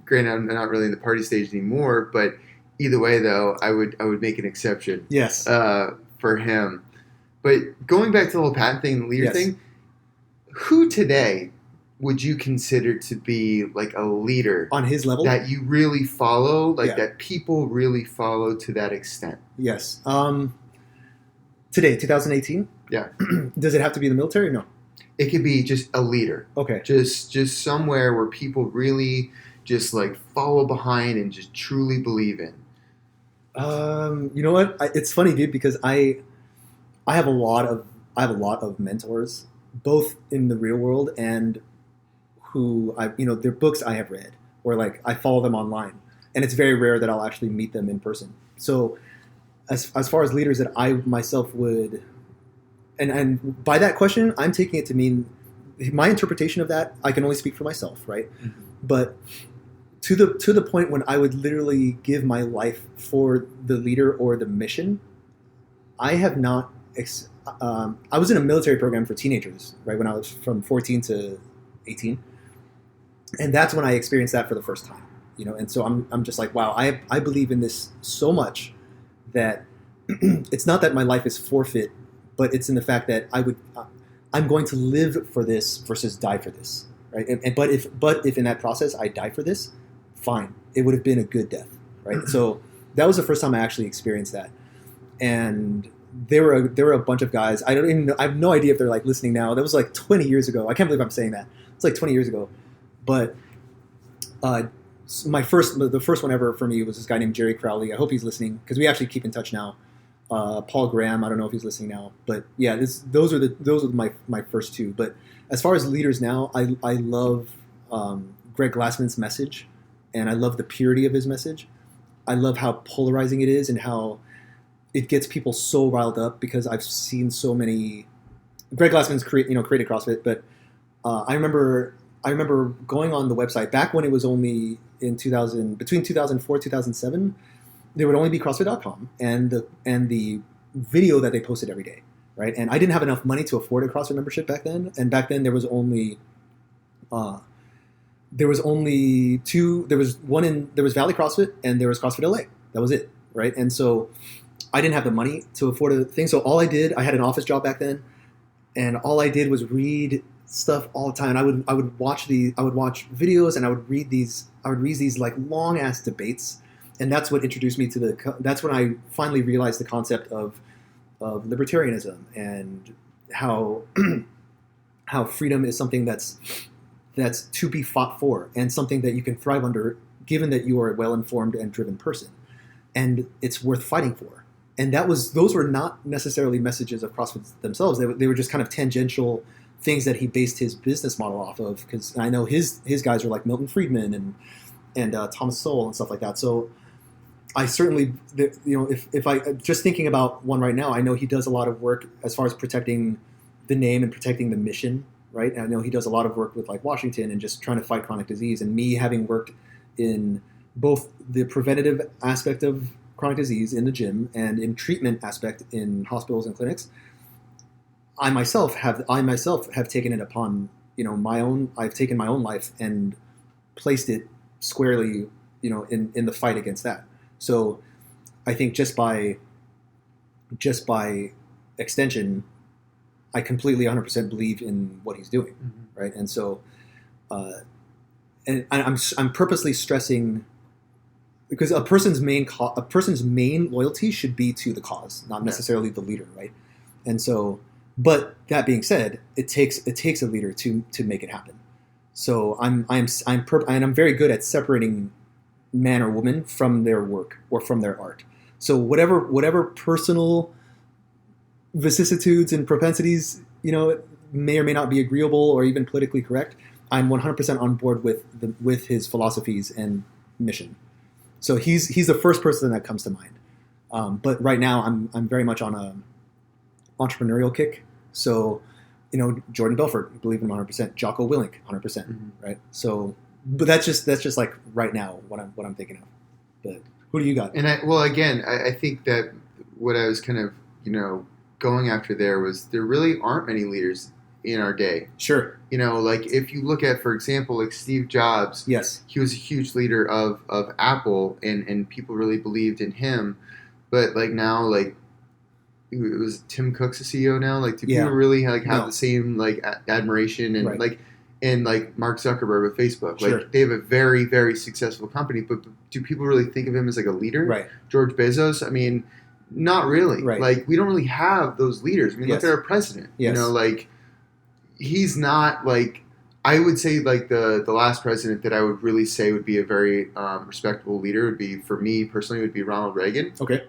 Speaker 2: Granted, I'm not really in the party stage anymore, but either way, though, I would make an exception.
Speaker 1: Yes.
Speaker 2: For him. But going back to the whole Patton thing, the leader thing, who today would you consider to be a leader
Speaker 1: on his level
Speaker 2: that you really follow, that people really follow to that extent?
Speaker 1: Yes. Today, 2018.
Speaker 2: Yeah.
Speaker 1: Does it have to be the military? No.
Speaker 2: It could be just a leader.
Speaker 1: Okay.
Speaker 2: Just somewhere where people really just follow behind and just truly believe in.
Speaker 1: You know what? It's funny, dude, because I have a lot of mentors, both in the real world and who their books I have read, or I follow them online, and it's very rare that I'll actually meet them in person. So as far as leaders that I myself would, and by that question, I'm taking it to mean my interpretation of that. I can only speak for myself, right? Mm-hmm. But to the point when I would literally give my life for the leader or the mission, I have not. I was in a military program for teenagers, right, when I was from 14 to 18. And that's when I experienced that for the first time, And so I'm just like, wow, I believe in this so much that it's not that my life is forfeit, but it's in the fact that I'm going to live for this versus die for this, right? But if in that process I die for this, fine, it would have been a good death, right? So that was the first time I actually experienced that, and there were a bunch of guys. I have no idea if they're listening now. That was 20 years ago. I can't believe I'm saying that. It's 20 years ago. But the first one ever for me was this guy named Jerry Crowley. I hope he's listening because we actually keep in touch now. Paul Graham, I don't know if he's listening now, but yeah, those are my first two. But as far as leaders now, I love Greg Glassman's message, and I love the purity of his message. I love how polarizing it is and how it gets people so riled up because I've seen so many. Greg Glassman's created CrossFit, but I remember going on the website back when it was only in between 2004 2007. There would only be CrossFit.com and the video that they posted every day, right? And I didn't have enough money to afford a CrossFit membership back then. And back then there was only two. There was Valley CrossFit and there was CrossFit LA. That was it, right? And so I didn't have the money to afford a thing. So all I did, I had an office job back then, and all I did was read stuff all the time. And I would watch videos, and I would read these long ass debates. And that's what introduced me to that's when I finally realized the concept of libertarianism and how freedom is something that's to be fought for and something that you can thrive under, given that you are a well-informed and driven person, and it's worth fighting for. And those were not necessarily messages of CrossFit themselves. They were just kind of tangential things that he based his business model off of. Because I know his guys are like Milton Friedman and Thomas Sowell and stuff like that. So I certainly, if I just thinking about one right now, I know he does a lot of work as far as protecting the name and protecting the mission, right? And I know he does a lot of work with like Washington and just trying to fight chronic disease. And me having worked in both the preventative aspect of chronic disease in the gym and in treatment aspect in hospitals and clinics, I myself have taken it upon I've taken my own life and placed it squarely in the fight against that. So I think just by extension, I completely 100% believe in what he's doing, right? And so and I'm purposely stressing, because a person's main loyalty should be to the cause, not necessarily the leader, right? And so, but that being said, it takes a leader to make it happen. So I'm very good at separating man or woman from their work or from their art. So whatever personal vicissitudes and propensities, may or may not be agreeable or even politically correct, I'm 100% on board with his philosophies and mission. So he's the first person that comes to mind. But right now I'm very much on a entrepreneurial kick. So, Jordan Belfort, believe in him 100%. Jocko Willink, 100%, right? So, but that's just like right now what I'm thinking of. But who do you got?
Speaker 2: And I think that what I was kind of going after there was there really aren't many leaders in our day.
Speaker 1: Sure.
Speaker 2: Like if you look at, for example, like Steve Jobs,
Speaker 1: yes,
Speaker 2: he was a huge leader of Apple, and people really believed in him. But like now, like it was Tim Cook's the CEO now. Like do people really have the same like admiration and
Speaker 1: right.
Speaker 2: like Mark Zuckerberg with Facebook?
Speaker 1: Sure.
Speaker 2: Like they have a very, very successful company, but do people really think of him as like a leader?
Speaker 1: Right.
Speaker 2: George Bezos, I mean, not really.
Speaker 1: Right.
Speaker 2: Like we don't really have those leaders. I mean, look at our president.
Speaker 1: Yes.
Speaker 2: Like he's not like, I would say like the last president that I would really say would be a very respectable leader would be, for me personally, would be Ronald Reagan.
Speaker 1: Okay.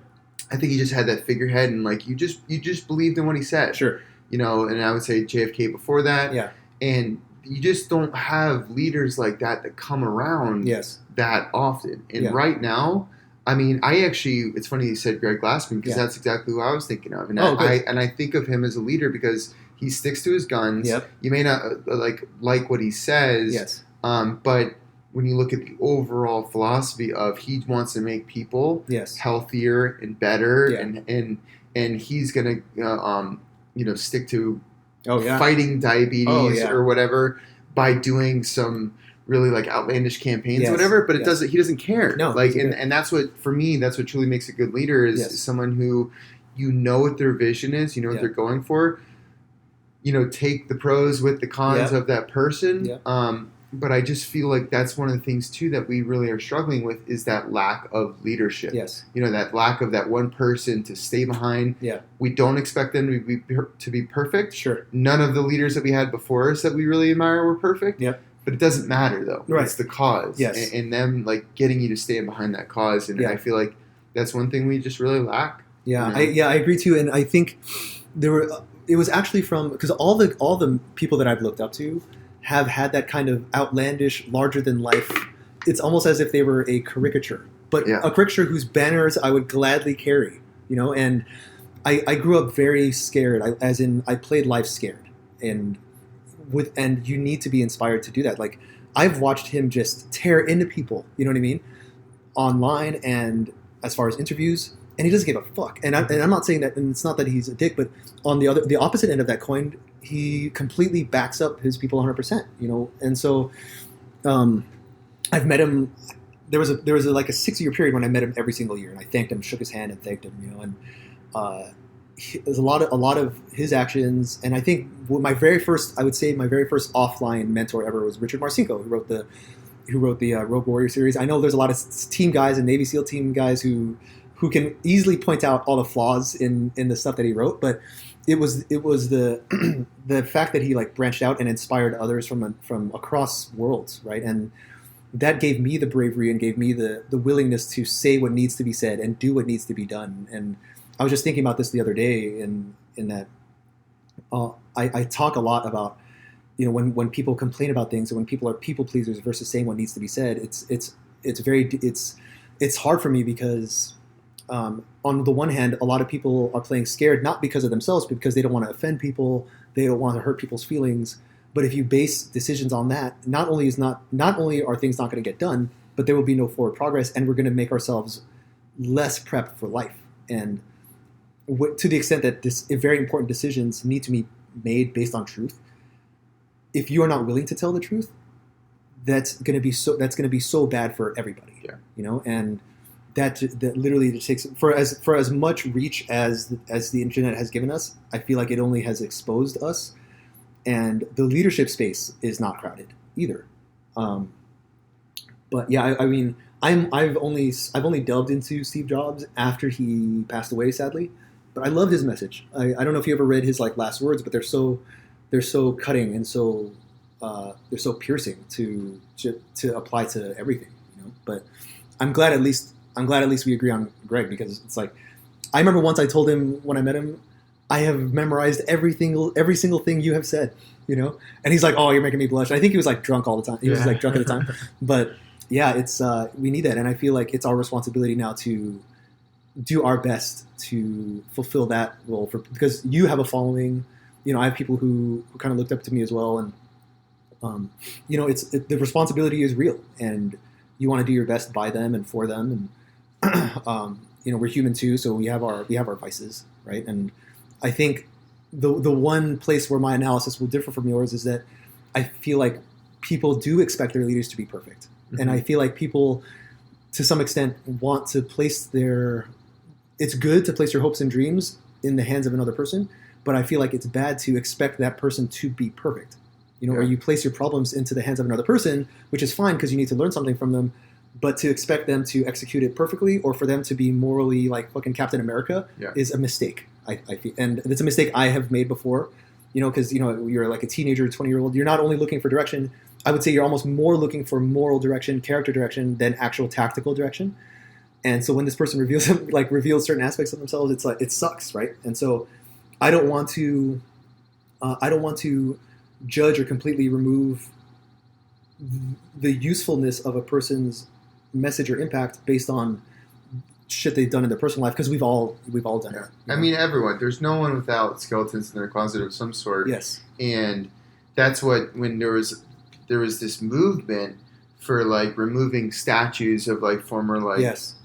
Speaker 2: I think he just had that figurehead and like you just believed in what he said.
Speaker 1: Sure.
Speaker 2: And I would say JFK before that.
Speaker 1: Yeah. And
Speaker 2: you just don't have leaders like that come around that often. And right now, I mean, it's funny you said Greg Glassman, because that's exactly who I was thinking of. And I think of him as a leader because he sticks to his guns.
Speaker 1: Yep.
Speaker 2: You may not like what he says.
Speaker 1: Yes.
Speaker 2: But when you look at the overall philosophy of he wants to make people healthier and better, and he's going to stick to fighting diabetes or whatever by doing some really like outlandish campaigns or whatever, but he doesn't care.
Speaker 1: No,
Speaker 2: and that's what, for me, that's what truly makes a good leader is someone who, what their vision is, what they're going for, take the pros with the cons of that person. Yeah. But I just feel like that's one of the things too that we really are struggling with is that lack of leadership.
Speaker 1: Yes.
Speaker 2: That lack of that one person to stay behind. Yeah. We don't expect them to be perfect. Sure. None of the leaders that we had before us that we really admire were perfect. Yep. But it doesn't matter though. Right. It's the cause. Yes. And them like getting you to stand behind that cause. And I feel like that's one thing we just really lack.
Speaker 1: Yeah. I agree too. And I think it was actually from, because all the people that I've looked up to have had that kind of outlandish, larger than life. It's almost as if they were a caricature, but a caricature whose banners I would gladly carry, and I grew up very scared, I played life scared, and you need to be inspired to do that. Like I've watched him just tear into people, you know what I mean? Online and as far as interviews, and he doesn't give a fuck. And I'm not saying that, and it's not that he's a dick, but on the opposite end of that coin, he completely backs up his people 100%, And so, I've met him. There was like a 6-year period when I met him every single year, and I thanked him, shook his hand, and thanked him, And there's a lot of his actions, and I think my very first offline mentor ever was Richard Marcinko, who wrote the Rogue Warrior series. I know there's a lot of team guys and Navy SEAL team guys who can easily point out all the flaws in the stuff that he wrote, but it was the the fact that he like branched out and inspired others from across worlds, right? And that gave me the bravery and gave me the willingness to say what needs to be said and do what needs to be done. And I was just thinking about this the other day in that I talk a lot about, when people complain about things and when people are people pleasers versus saying what needs to be said, it's hard for me because on the one hand, a lot of people are playing scared, not because of themselves, but because they don't want to offend people, they don't want to hurt people's feelings. But if you base decisions on that, not only are things not going to get done, but there will be no forward progress, and we're going to make ourselves less prepped for life. And to the extent that very important decisions need to be made based on truth, if you are not willing to tell the truth, that's going to be so bad for everybody.
Speaker 2: Yeah.
Speaker 1: And that literally just takes for as much reach as the internet has given us. I feel like it only has exposed us, and the leadership space is not crowded either. But yeah, I mean, I've only delved into Steve Jobs after he passed away, sadly. But I love his message. I don't know if you ever read his last words, but they're so cutting and so they're so piercing to apply to everything. But I'm glad at least we agree on Greg, because it's like, I remember once I told him when I met him, I have memorized every single thing you have said, and he's like, oh, you're making me blush. I think he was drunk all the time. He was drunk at the time, but yeah, it's we need that, and I feel like it's our responsibility now to do our best to fulfill that role because you have a following. I have people who kind of looked up to me as well, and the responsibility is real, and you want to do your best by them and for them, and we're human too, so we have our vices, right? And I think the one place where my analysis will differ from yours is that I feel like people do expect their leaders to be perfect, mm-hmm. and I feel like people, to some extent, want to place it's good to place your hopes and dreams in the hands of another person, but I feel like it's bad to expect that person to be perfect. Or you place your problems into the hands of another person, which is fine because you need to learn something from them, but to expect them to execute it perfectly or for them to be morally like fucking Captain America is a mistake. I feel, and it's a mistake I have made before, because you're like a teenager, 20-year-old. You're not only looking for direction. I would say you're almost more looking for moral direction, character direction than actual tactical direction. And so when this person reveals certain aspects of themselves, it's like, it sucks, right? And so I don't want to judge or completely remove the usefulness of a person's message or impact based on shit they've done in their personal life, because we've all done it.
Speaker 2: I mean, everyone. There's no one without skeletons in their closet of some sort.
Speaker 1: Yes.
Speaker 2: And that's when there was this movement for removing statues of former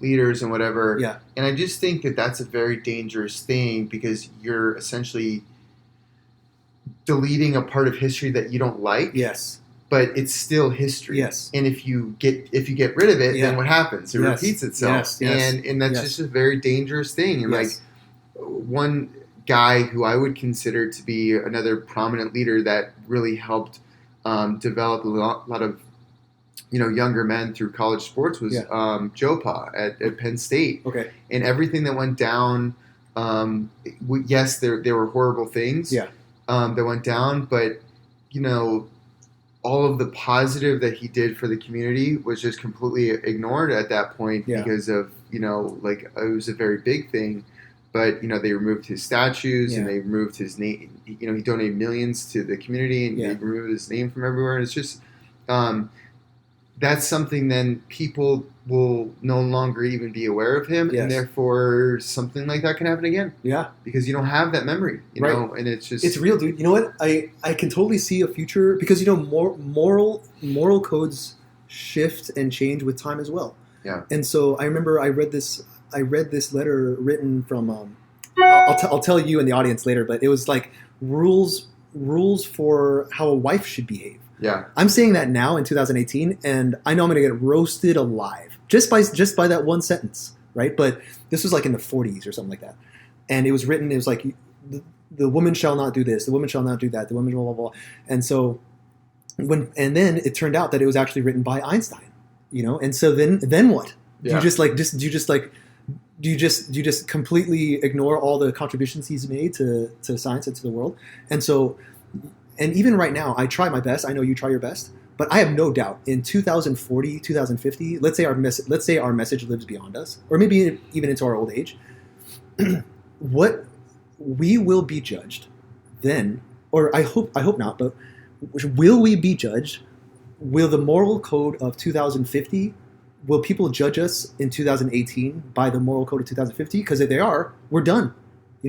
Speaker 2: leaders and whatever.
Speaker 1: Yeah.
Speaker 2: And I just think that that's a very dangerous thing, because you're essentially deleting a part of history that you don't like.
Speaker 1: Yes.
Speaker 2: But it's still history.
Speaker 1: Yes.
Speaker 2: And if you get rid of it, then what happens? It repeats itself.
Speaker 1: Yes.
Speaker 2: And that's just a very dangerous thing. And one guy who I would consider to be another prominent leader that really helped develop a lot of younger men through college sports was Joe Pa at Penn State.
Speaker 1: Okay.
Speaker 2: And everything that went down, yes, there were horrible things that went down, but all of the positive that he did for the community was just completely ignored at that point because of it was a very big thing. But they removed his statues and they removed his name. He donated millions to the community, and they removed his name from everywhere. And it's just that's something then people will no longer even be aware of him, and therefore something like that can happen again.
Speaker 1: Yeah,
Speaker 2: because you don't have that memory, you know, and it's
Speaker 1: real, dude. You know what? I can totally see a future, because moral codes shift and change with time as well.
Speaker 2: Yeah,
Speaker 1: and so I remember I read this letter written from I'll tell you in the audience later, but it was like rules for how a wife should behave.
Speaker 2: Yeah,
Speaker 1: I'm saying that now in 2018, and I know I'm going to get roasted alive just by that one sentence, right? But this was in the 40s or something like that, and it was written. It was like the woman shall not do this, the woman shall not do that, the woman blah blah blah. And so then it turned out that it was actually written by Einstein, And so then what?
Speaker 2: Yeah.
Speaker 1: Do you just completely ignore all the contributions he's made to science and to the world? And even right now, I try my best. I know you try your best, but I have no doubt in 2040, 2050, let's say our message lives beyond us, or maybe even into our old age. what we will be judged then, or I hope not, but will we be judged? Will the moral code of 2050, will people judge us in 2018 by the moral code of 2050? Because if they are, we're done.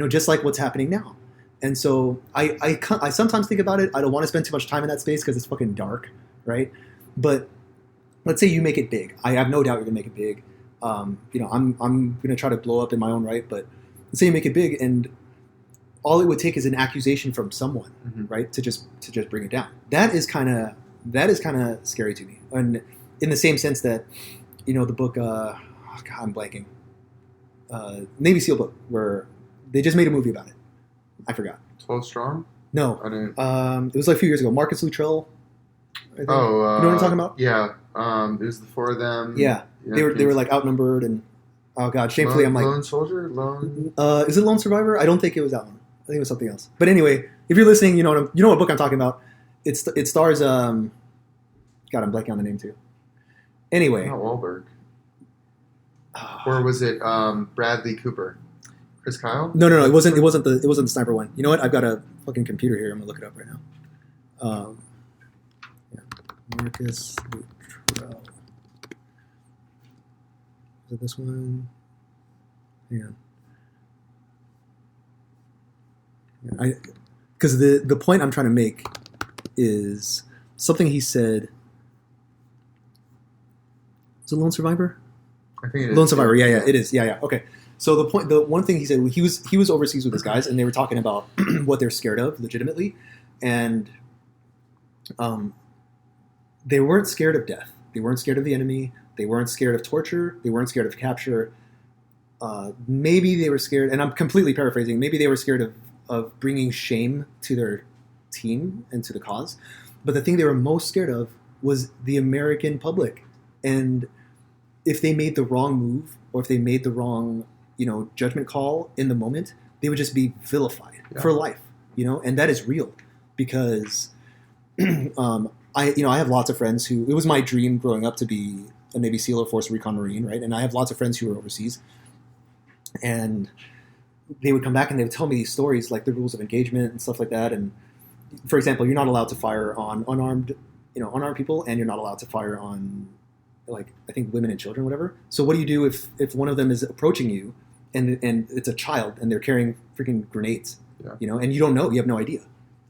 Speaker 1: Just like what's happening now. And so I sometimes think about it. I don't want to spend too much time in that space because it's fucking dark, right? But let's say you make it big. I have no doubt you're gonna make it big. I'm gonna try to blow up in my own right, but let's say you make it big, and all it would take is an accusation from someone, right, to just bring it down. That is kind of scary to me, and in the same sense that the book I'm blanking, Navy SEAL book where they just made a movie about it. I forgot.
Speaker 2: 12 Strong?
Speaker 1: No,
Speaker 2: I didn't.
Speaker 1: It was like a few years ago. Marcus Luttrell. You know what I'm talking about?
Speaker 2: Yeah. It was the four of them.
Speaker 1: Yeah. They were like outnumbered, and oh god, shamefully I'm like
Speaker 2: Lone Soldier. Lone.
Speaker 1: Is it Lone Survivor? I don't think it was that one. I think it was something else. But anyway, if you're listening, you know what book I'm talking about. It stars God, I'm blanking on the name too. Anyway,
Speaker 2: Not Wahlberg. Or was it Bradley Cooper? Chris Kyle?
Speaker 1: No. It wasn't the sniper one. You know what? I've got a fucking computer here. I'm gonna look it up right now. Marcus Luttrell. Is it this one? Yeah. Because the point I'm trying to make is something he said. Is it Lone Survivor?
Speaker 2: I think it is.
Speaker 1: Lone Survivor. Yeah, it is. Yeah. Okay. So the one thing he said, he was overseas with his guys, and they were talking about what they're scared of, legitimately, and they weren't scared of death. They weren't scared of the enemy. They weren't scared of torture. They weren't scared of capture. Maybe they were scared, and I'm completely paraphrasing. Maybe they were scared of bringing shame to their team and to the cause. But the thing they were most scared of was the American public, and if they made the wrong move or if they made the wrong judgment call in the moment, they would just be vilified for life, and that is real because I have lots of friends who, it was my dream growing up to be a Navy SEAL or Force Recon Marine, right? And I have lots of friends who are overseas, and they would come back and they would tell me these stories, like the rules of engagement and stuff like that. And for example, you're not allowed to fire on unarmed people, and you're not allowed to fire on, like, I think women and children, whatever. So what do you do if one of them is approaching you and it's a child and they're carrying freaking grenades, and you don't know, you have no idea.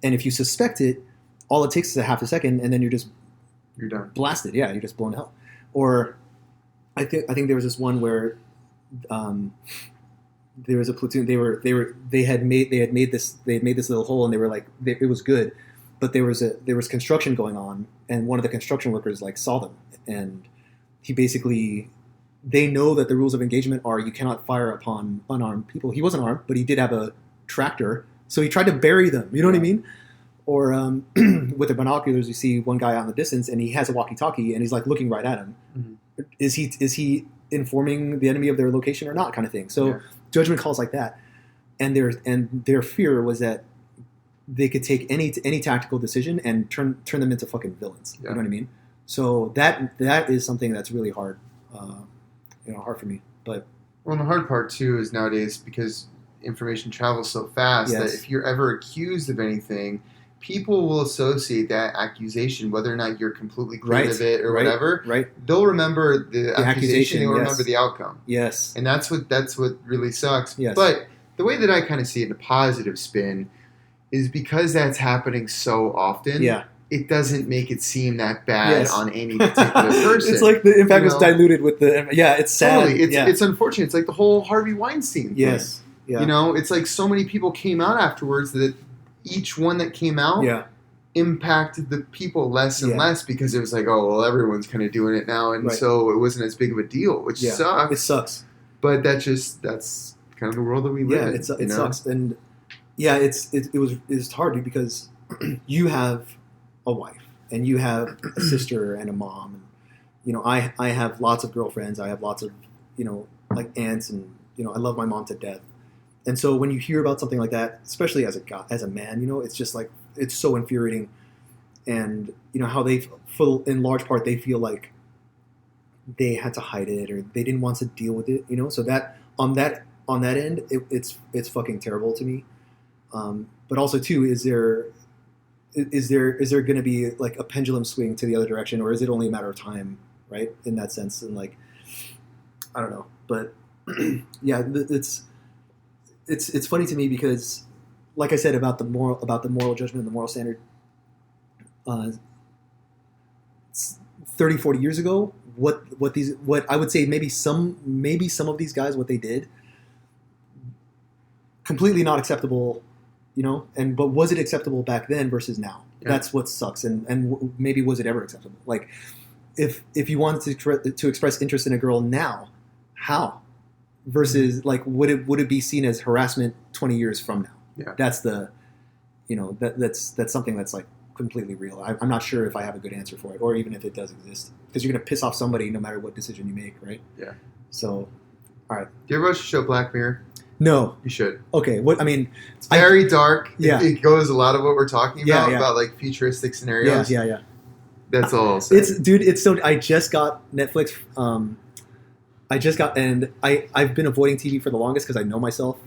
Speaker 1: And if you suspect it, all it takes is a half a second, and then you're done, blasted. Yeah, you're just blown to hell. Or I think there was this one where there was a platoon. They had made this little hole, and they were like, it was good, but there was construction going on, and one of the construction workers saw them, and he basically, they know that the rules of engagement are you cannot fire upon unarmed people. He wasn't armed, but he did have a tractor, so he tried to bury them. You know what I mean? Or with the binoculars, you see one guy out in the distance, and he has a walkie-talkie, and he's looking right at him. Mm-hmm. Is he informing the enemy of their location or not, kind of thing? So judgment calls like that, and their fear was that they could take any tactical decision and turn them into fucking villains. You know what I mean? So that is something that's really hard, hard for me. But
Speaker 2: the hard part too is nowadays, because information travels so fast, that if you're ever accused of anything, people will associate that accusation, whether or not you're completely clean of it or whatever. Right. They'll remember the accusation. They'll remember the outcome. Yes. And that's what really sucks. Yes. But the way that I kind of see it in a positive spin is because that's happening so often. Yeah. It doesn't make it seem that bad on any particular person. It's like the impact was diluted with the. Yeah, it's sad. Totally. It's unfortunate. It's like the whole Harvey Weinstein thing. Yes. Yeah. It's like so many people came out afterwards that each one that came out impacted the people less and less, because it was like, oh, well, everyone's kind of doing it now. And so it wasn't as big of a deal, which sucks. It sucks. But that's kind of the world that we live in. It sucks. And it's hard because you have a wife and you have a sister and a mom. And, I have lots of girlfriends. I have lots of, aunts, and, I love my mom to death. And so when you hear about something like that, especially as a man, it's just like, it's so infuriating. And, how they feel, in large part, they feel like they had to hide it or they didn't want to deal with it, so that on that
Speaker 1: on that end, it's fucking terrible to me. But also too, is there going to be like a pendulum swing to the other direction, or is it only a matter of time, right? In that sense, and like, I don't know, but yeah, it's funny to me because, like I said about the moral judgment and the moral standard, 30, 40 years ago, what I would say maybe some of these guys, what they did, completely not acceptable, but was it acceptable back then versus now? Yeah. That's what sucks. And maybe was it ever acceptable? Like if you wanted to express interest in a girl now, how? Versus like, would it be seen as harassment 20 years from now?
Speaker 2: Yeah.
Speaker 1: That's that's something that's like completely real. I'm not sure if I have a good answer for it, or even if it does exist, because you're going to piss off somebody no matter what decision you make, right?
Speaker 2: Yeah.
Speaker 1: So, all right.
Speaker 2: Do you ever watch the show Black Mirror?
Speaker 1: No.
Speaker 2: You should.
Speaker 1: Okay. What I mean,
Speaker 2: it's very dark.
Speaker 1: Yeah.
Speaker 2: It goes a lot of what we're talking about,
Speaker 1: yeah.
Speaker 2: about like futuristic scenarios.
Speaker 1: Yeah.
Speaker 2: That's all I'll say.
Speaker 1: It's so. I just got Netflix. And I've been avoiding TV for the longest because I know myself.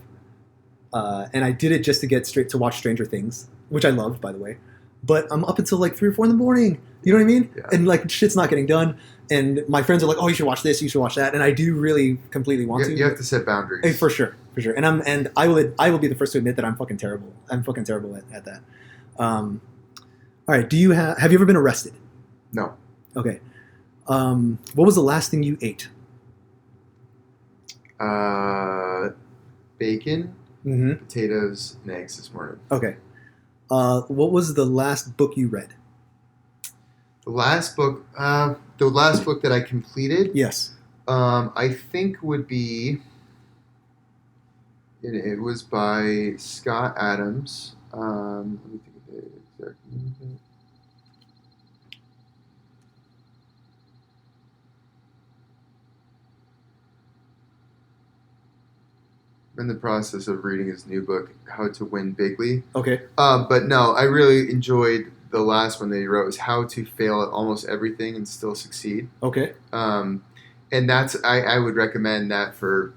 Speaker 1: And I did it just to get straight to watch Stranger Things, which I loved, by the way. But I'm up until like 3 or 4 in the morning. You know what I mean?
Speaker 2: Yeah.
Speaker 1: And like shit's not getting done. And my friends are like, "Oh, you should watch this. You should watch that." And I do really completely want to.
Speaker 2: You have to set boundaries.
Speaker 1: Hey, for sure. And I will be the first to admit that I'm fucking terrible. I'm fucking terrible at that. All right. Have you ever been arrested?
Speaker 2: No.
Speaker 1: Okay. What was the last thing you ate?
Speaker 2: Bacon, potatoes, and eggs this morning.
Speaker 1: Okay. What was the last book you read?
Speaker 2: The last book that I completed.
Speaker 1: Yes.
Speaker 2: I think would be. It was by Scott Adams. Let me think of the exact name. I'm in the process of reading his new book, How to Win Bigly.
Speaker 1: Okay.
Speaker 2: But no, I really enjoyed the last one that he wrote. Was How to Fail at Almost Everything and Still Succeed.
Speaker 1: Okay.
Speaker 2: And that's I would recommend that for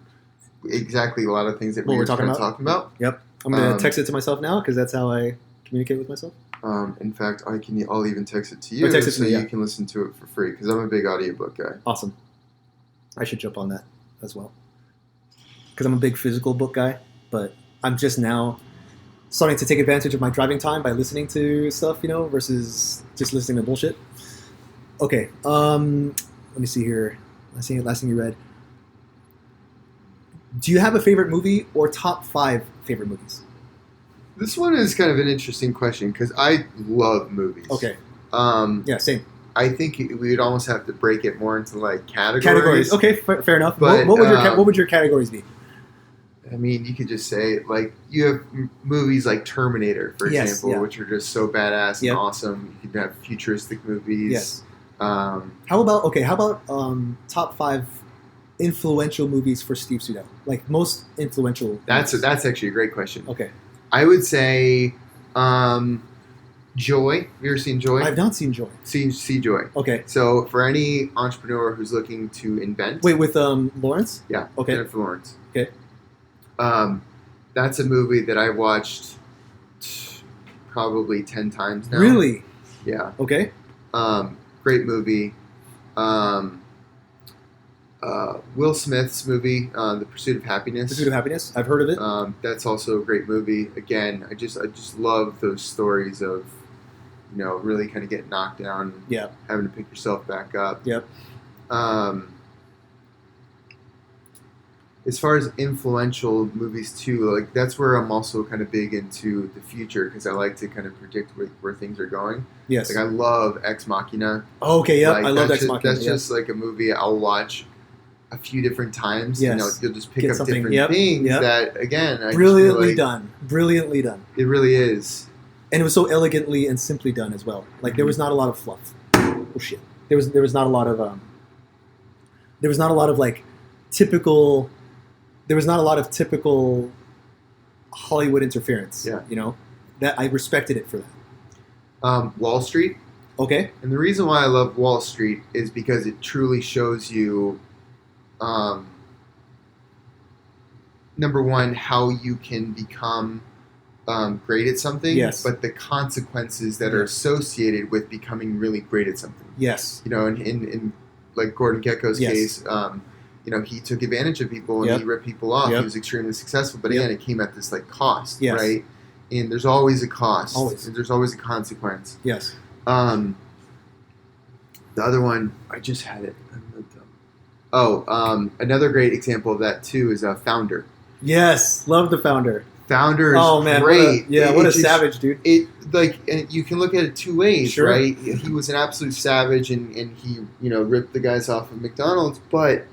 Speaker 2: exactly a lot of things that we were talking about.
Speaker 1: Yep. I'm gonna text it to myself now because that's how I communicate with myself.
Speaker 2: In fact, I'll even text it to you you can listen to it for free because I'm a big audiobook guy.
Speaker 1: Awesome. I should jump on that as well. Because I'm a big physical book guy, but I'm just now starting to take advantage of my driving time by listening to stuff, versus just listening to bullshit. Okay, let me see here. Last thing you read. Do you have a favorite movie or top 5 favorite movies?
Speaker 2: This one is kind of an interesting question because I love movies.
Speaker 1: Okay. Yeah, same.
Speaker 2: I think we would almost have to break it more into like categories.
Speaker 1: Okay, fair enough.
Speaker 2: But,
Speaker 1: what would your categories be?
Speaker 2: I mean, you could just say, like, you have movies like Terminator, for example, which are just so badass and awesome. You could have futuristic movies.
Speaker 1: Yes. How about top 5 influential movies for Steve Sudell? Like, most influential
Speaker 2: That's actually a great question.
Speaker 1: Okay.
Speaker 2: I would say Joy. Have you ever seen Joy?
Speaker 1: I've not seen Joy.
Speaker 2: See Joy.
Speaker 1: Okay.
Speaker 2: So, for any entrepreneur who's looking to invent...
Speaker 1: Wait, with Lawrence?
Speaker 2: Yeah.
Speaker 1: Okay.
Speaker 2: Jennifer Lawrence.
Speaker 1: Okay.
Speaker 2: That's a movie that I watched probably 10 times now.
Speaker 1: Really?
Speaker 2: Yeah.
Speaker 1: Okay.
Speaker 2: Great movie. Will Smith's movie, The Pursuit of Happiness.
Speaker 1: Pursuit of Happiness. I've heard of it.
Speaker 2: That's also a great movie. Again, I just love those stories of, really kind of getting knocked down.
Speaker 1: Yeah.
Speaker 2: Having to pick yourself back up.
Speaker 1: Yep.
Speaker 2: As far as influential movies too, like that's where I'm also kind of big into the future because I like to kind of predict where things are going.
Speaker 1: Yes.
Speaker 2: Like I love Ex Machina.
Speaker 1: Oh, okay, yeah, I love Ex Machina.
Speaker 2: That's just like a movie I'll watch a few different times.
Speaker 1: Yes.
Speaker 2: You'll just pick up different things that again,
Speaker 1: brilliantly done.
Speaker 2: It really is.
Speaker 1: And it was so elegantly and simply done as well. Like there was not a lot of fluff. Oh shit. There was not a lot of like typical. There was not a lot of typical Hollywood interference.
Speaker 2: Yeah.
Speaker 1: That I respected it for that.
Speaker 2: Wall Street.
Speaker 1: Okay.
Speaker 2: And the reason why I love Wall Street is because it truly shows you number one, how you can become great at something,
Speaker 1: Yes.
Speaker 2: but the consequences that are associated with becoming really great at something.
Speaker 1: Yes.
Speaker 2: You know, in like Gordon Gekko's
Speaker 1: Yes.
Speaker 2: case, you know, he took advantage of people and
Speaker 1: Yep.
Speaker 2: he ripped people off.
Speaker 1: Yep.
Speaker 2: He was extremely successful, but
Speaker 1: Yep.
Speaker 2: again, it came at this like cost,
Speaker 1: Yes.
Speaker 2: right? And there's always a cost.
Speaker 1: Always.
Speaker 2: There's always a consequence.
Speaker 1: Yes.
Speaker 2: The other one, I just had it. Another great example of that too is Founder.
Speaker 1: Yes. Love the Founder.
Speaker 2: Founder is
Speaker 1: Oh man,
Speaker 2: great.
Speaker 1: What a savage, dude.
Speaker 2: And you can look at it two ways,
Speaker 1: Sure.
Speaker 2: right? He was an absolute savage, and he ripped the guys off of McDonald's. But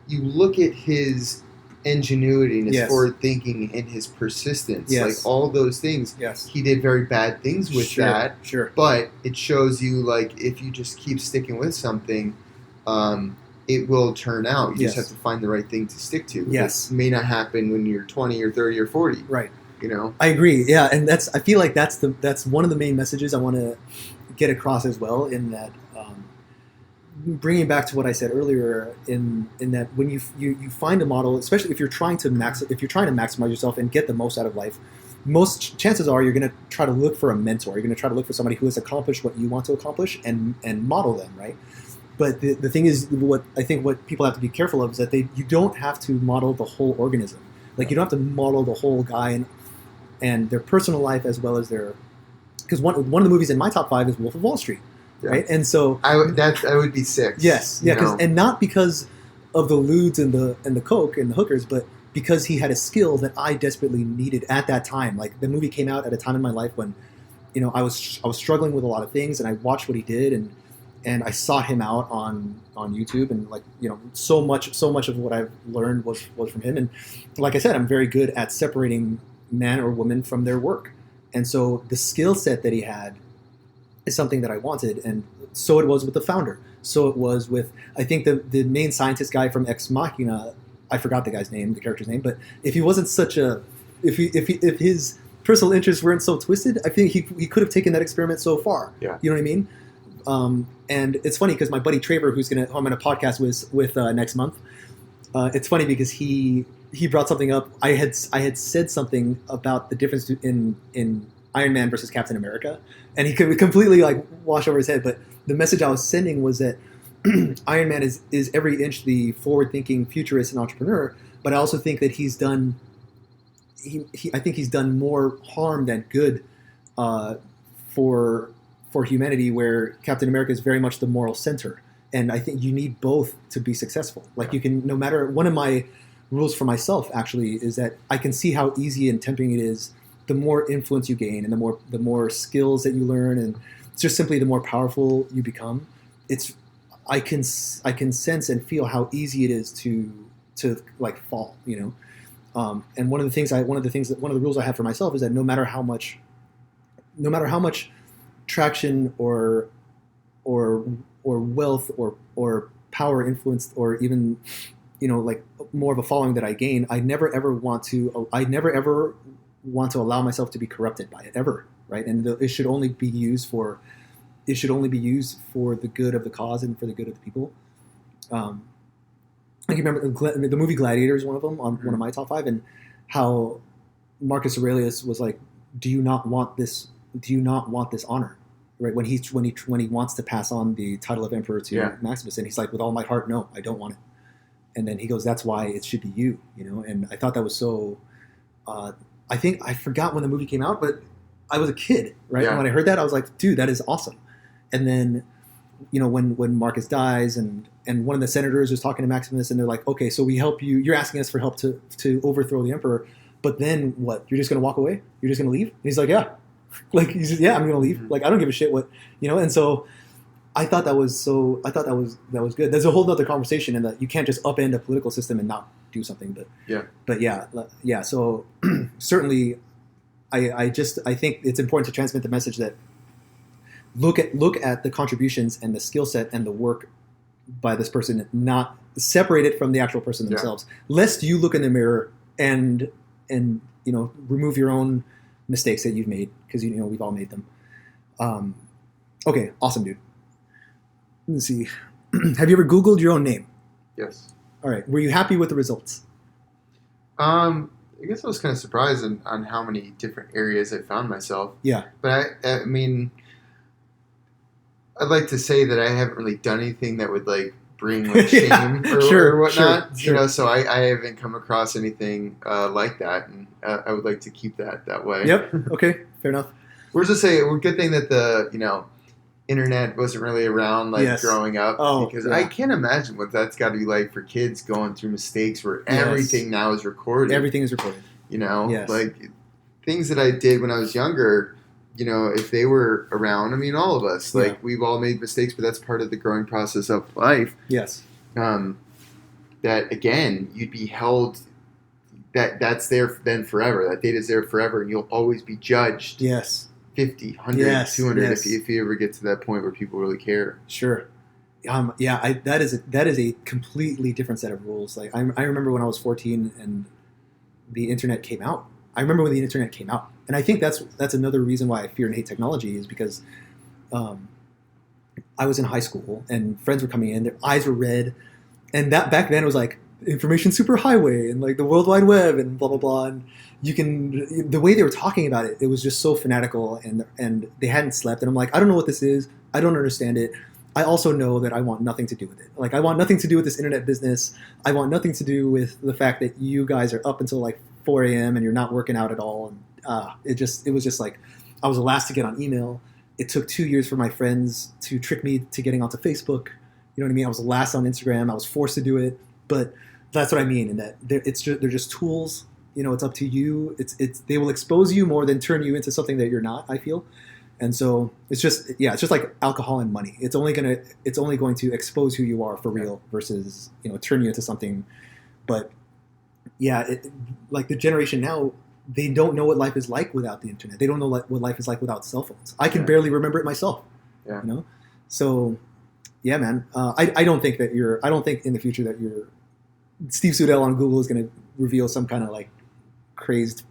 Speaker 2: you look at his ingenuity and his
Speaker 1: Yes.
Speaker 2: forward thinking and his persistence,
Speaker 1: Yes.
Speaker 2: like all those things.
Speaker 1: Yes.
Speaker 2: He did very bad things with
Speaker 1: Sure.
Speaker 2: that,
Speaker 1: Sure.
Speaker 2: but it shows you like if you just keep sticking with something, it will turn out. You
Speaker 1: Yes.
Speaker 2: just have to find the right thing to stick to.
Speaker 1: Yes.
Speaker 2: It may not happen when you're 20 or 30 or 40.
Speaker 1: Right.
Speaker 2: You know.
Speaker 1: I agree. Yeah, and I feel like that's one of the main messages I want to get across as well. In that, bringing back to what I said earlier, in that when you find a model, especially if you're trying to maximize yourself and get the most out of life, most chances are you're going to try to look for a mentor. You're going to try to look for somebody who has accomplished what you want to accomplish and model them, right? But the thing is, what people have to be careful of is that you don't have to model the whole organism. Like you don't have to model the whole guy and their personal life as well as because one of the movies in my top 5 is Wolf of Wall Street, right? And so
Speaker 2: I would be 6.
Speaker 1: Yes, yeah, and not because of the lewds and the coke and the hookers, but because he had a skill that I desperately needed at that time. Like the movie came out at a time in my life when, I was struggling with a lot of things, and I watched what he did, and I sought him out on YouTube, and so much of what I've learned was from him. And like I said, I'm very good at separating man or woman from their work, and so the skill set that he had is something that I wanted, and so it was with the Founder. So it was with, I think, the main scientist guy from Ex Machina. I forgot the character's name, but if he wasn't if his personal interests weren't so twisted, I think he could have taken that experiment so far.
Speaker 2: Yeah.
Speaker 1: You know what I mean? And it's funny because my buddy Traver, who I'm going to podcast with next month, it's funny because he brought something up. I had said something about the difference in Iron Man versus Captain America, and he could completely wash over his head. But the message I was sending was that Iron Man is every inch the forward-thinking futurist and entrepreneur, but I also think that he's done more harm than good for humanity, where Captain America is very much the moral center. And I think you need both to be successful. You can, no matter, one of my rules for myself actually is that I can see how easy and tempting it is the more influence you gain and the more skills that you learn, and just simply the more powerful you become. I can sense and feel how easy it is to fall, and one of the rules I have for myself is that no matter how much traction or wealth or power, influence, or even more of a following that I gain, I never ever want to allow myself to be corrupted by it ever, right? And it should only be used for the good of the cause and for the good of the people. I can remember the movie Gladiator is one of them, on one of my top 5, and how Marcus Aurelius was like, do you not want this honor, right? When he wants to pass on the title of emperor to Maximus, and he's like, with all my heart, no, I don't want it. And then he goes, that's why it should be you, And I thought that was so. I think I forgot when the movie came out, but I was a kid, right?
Speaker 2: Yeah.
Speaker 1: And when I heard that, I was like, dude, that is awesome. And then, when Marcus dies, and one of the senators was talking to Maximus, and they're like, okay, so we help you. You're asking us for help to overthrow the emperor, but then what? You're just going to walk away? You're just going to leave? And he's like, yeah. I'm going to leave. I don't give a shit what, And so I thought that was good. There's a whole other conversation in that you can't just upend a political system and not do something. But yeah. So certainly, I think it's important to transmit the message that look at the contributions and the skill set and the work by this person, not separate it from the actual person themselves. Lest you look in the mirror and remove your own mistakes that you've made, because we've all made them. Okay, awesome, dude. Let's see. Have you ever Googled your own name?
Speaker 2: Yes.
Speaker 1: All right. Were you happy with the results?
Speaker 2: I guess I was kind of surprised on how many different areas I found myself.
Speaker 1: Yeah.
Speaker 2: But I mean, I'd like to say that I haven't really done anything that would like bring like shame or whatnot.
Speaker 1: Sure.
Speaker 2: You know, so I haven't come across anything like that, and I would like to keep that way.
Speaker 1: Yep. Okay. Fair enough.
Speaker 2: We're just saying, well, good thing that the internet wasn't really around like growing up, because I can't imagine what that's got to be like for kids going through mistakes where everything now is recorded.
Speaker 1: Everything is recorded.
Speaker 2: Like things that I did when I was younger, if they were around, I mean, all of us, like we've all made mistakes, but that's part of the growing process of life.
Speaker 1: Yes.
Speaker 2: That again, you'd be held, that's there then forever. That data's there forever, and you'll always be judged.
Speaker 1: Yes.
Speaker 2: 50, 100, 200 if you ever get to that point where people really care.
Speaker 1: Sure. That is a completely different set of rules. Like I remember when I was 14 and the internet came out. I remember when the internet came out, and I think that's another reason why I fear and hate technology is because I was in high school and friends were coming in, their eyes were red, and that back then it was like information superhighway and like the World Wide Web and blah blah blah. And the way they were talking about it, it was just so fanatical, and they hadn't slept. And I'm like, I don't know what this is. I don't understand it. I also know that I want nothing to do with it. Like I want nothing to do with this internet business. I want nothing to do with the fact that you guys are up until like 4 a.m. and you're not working out at all. And it was just like I was the last to get on email. It took 2 years for my friends to trick me to getting onto Facebook. You know what I mean? I was the last on Instagram. I was forced to do it, but that's what I mean. In that they're just tools. It's up to you. They will expose you more than turn you into something that you're not, I feel. And so it's just like alcohol and money. It's only going to expose who you are for real versus, turn you into something. But like the generation now, they don't know what life is like without the internet. They don't know what life is like without cell phones. I can barely remember it myself. Yeah. So yeah, man. I don't think in the future that Steve Sudell on Google is going to reveal some kind of like crazed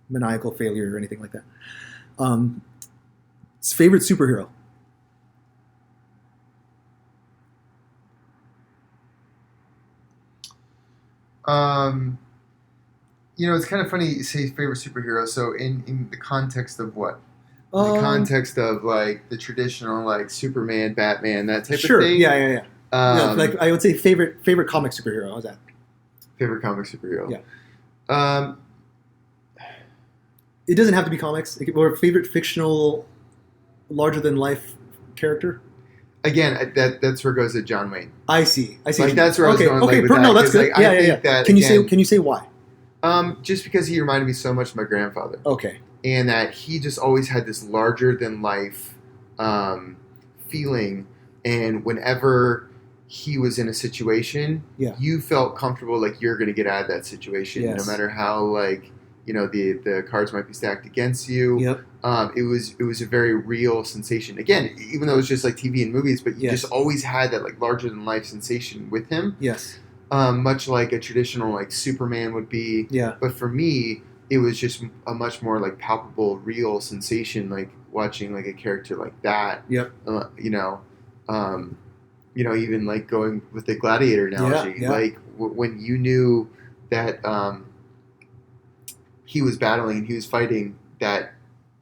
Speaker 1: maniacal failure or anything like that. Favorite superhero?
Speaker 2: It's kind of funny you say favorite superhero. So in the context of what? In the context of like the traditional like Superman, Batman, that type of thing.
Speaker 1: Sure. Yeah. Like I would say favorite comic superhero. How's that?
Speaker 2: Favorite comic superhero.
Speaker 1: Yeah. It doesn't have to be comics. Or favorite fictional, larger than life character.
Speaker 2: Again, that's where it goes to John Wayne.
Speaker 1: I see.
Speaker 2: Like that's where I was going.
Speaker 1: Okay.
Speaker 2: With that,
Speaker 1: no, that's good.
Speaker 2: Like, yeah.
Speaker 1: Can you say why?
Speaker 2: Just because he reminded me so much of my grandfather.
Speaker 1: Okay.
Speaker 2: And that he just always had this larger than life feeling, and whenever he was in a situation, you felt comfortable like you're going to get out of that situation, no matter how like the cards might be stacked against you.
Speaker 1: Yep.
Speaker 2: It was a very real sensation. Again, even though it was just like TV and movies, but you just always had that like larger than life sensation with him.
Speaker 1: Yes.
Speaker 2: Much like a traditional like Superman would be.
Speaker 1: Yeah.
Speaker 2: But for me, it was just a much more like palpable, real sensation, like watching like a character like that.
Speaker 1: Yep.
Speaker 2: Even like going with the gladiator analogy, like when you knew that he was battling and he was fighting, that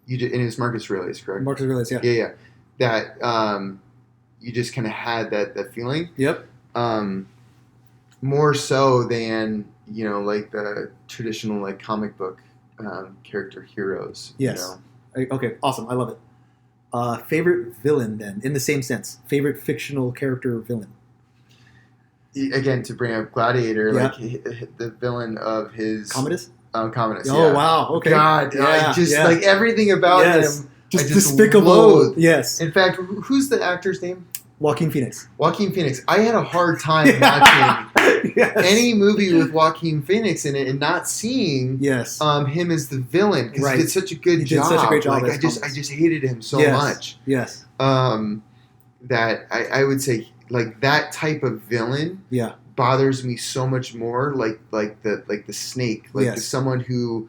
Speaker 2: and it was Marcus Aurelius, correct?
Speaker 1: Marcus Aurelius, yeah.
Speaker 2: Yeah. That you just kind of had that feeling.
Speaker 1: Yep.
Speaker 2: More so than like the traditional like comic book character heroes.
Speaker 1: Yes. Okay. Awesome. I love it. Favorite villain then, in the same sense. Favorite fictional character or villain.
Speaker 2: Again, to bring up Gladiator, like the villain of his
Speaker 1: Commodus.
Speaker 2: Commodus.
Speaker 1: Oh wow. Okay.
Speaker 2: God, like everything about him.
Speaker 1: Just despicable.
Speaker 2: Loathe.
Speaker 1: Yes.
Speaker 2: In fact, who's the actor's name?
Speaker 1: Joaquin Phoenix.
Speaker 2: I had a hard time watching any movie with Joaquin Phoenix in it and not seeing him as the villain, because he did such a good job.
Speaker 1: Did such a great job.
Speaker 2: Like, I just hated him so much.
Speaker 1: Yes.
Speaker 2: That I would say like that type of villain bothers me so much more. Like the snake, like someone who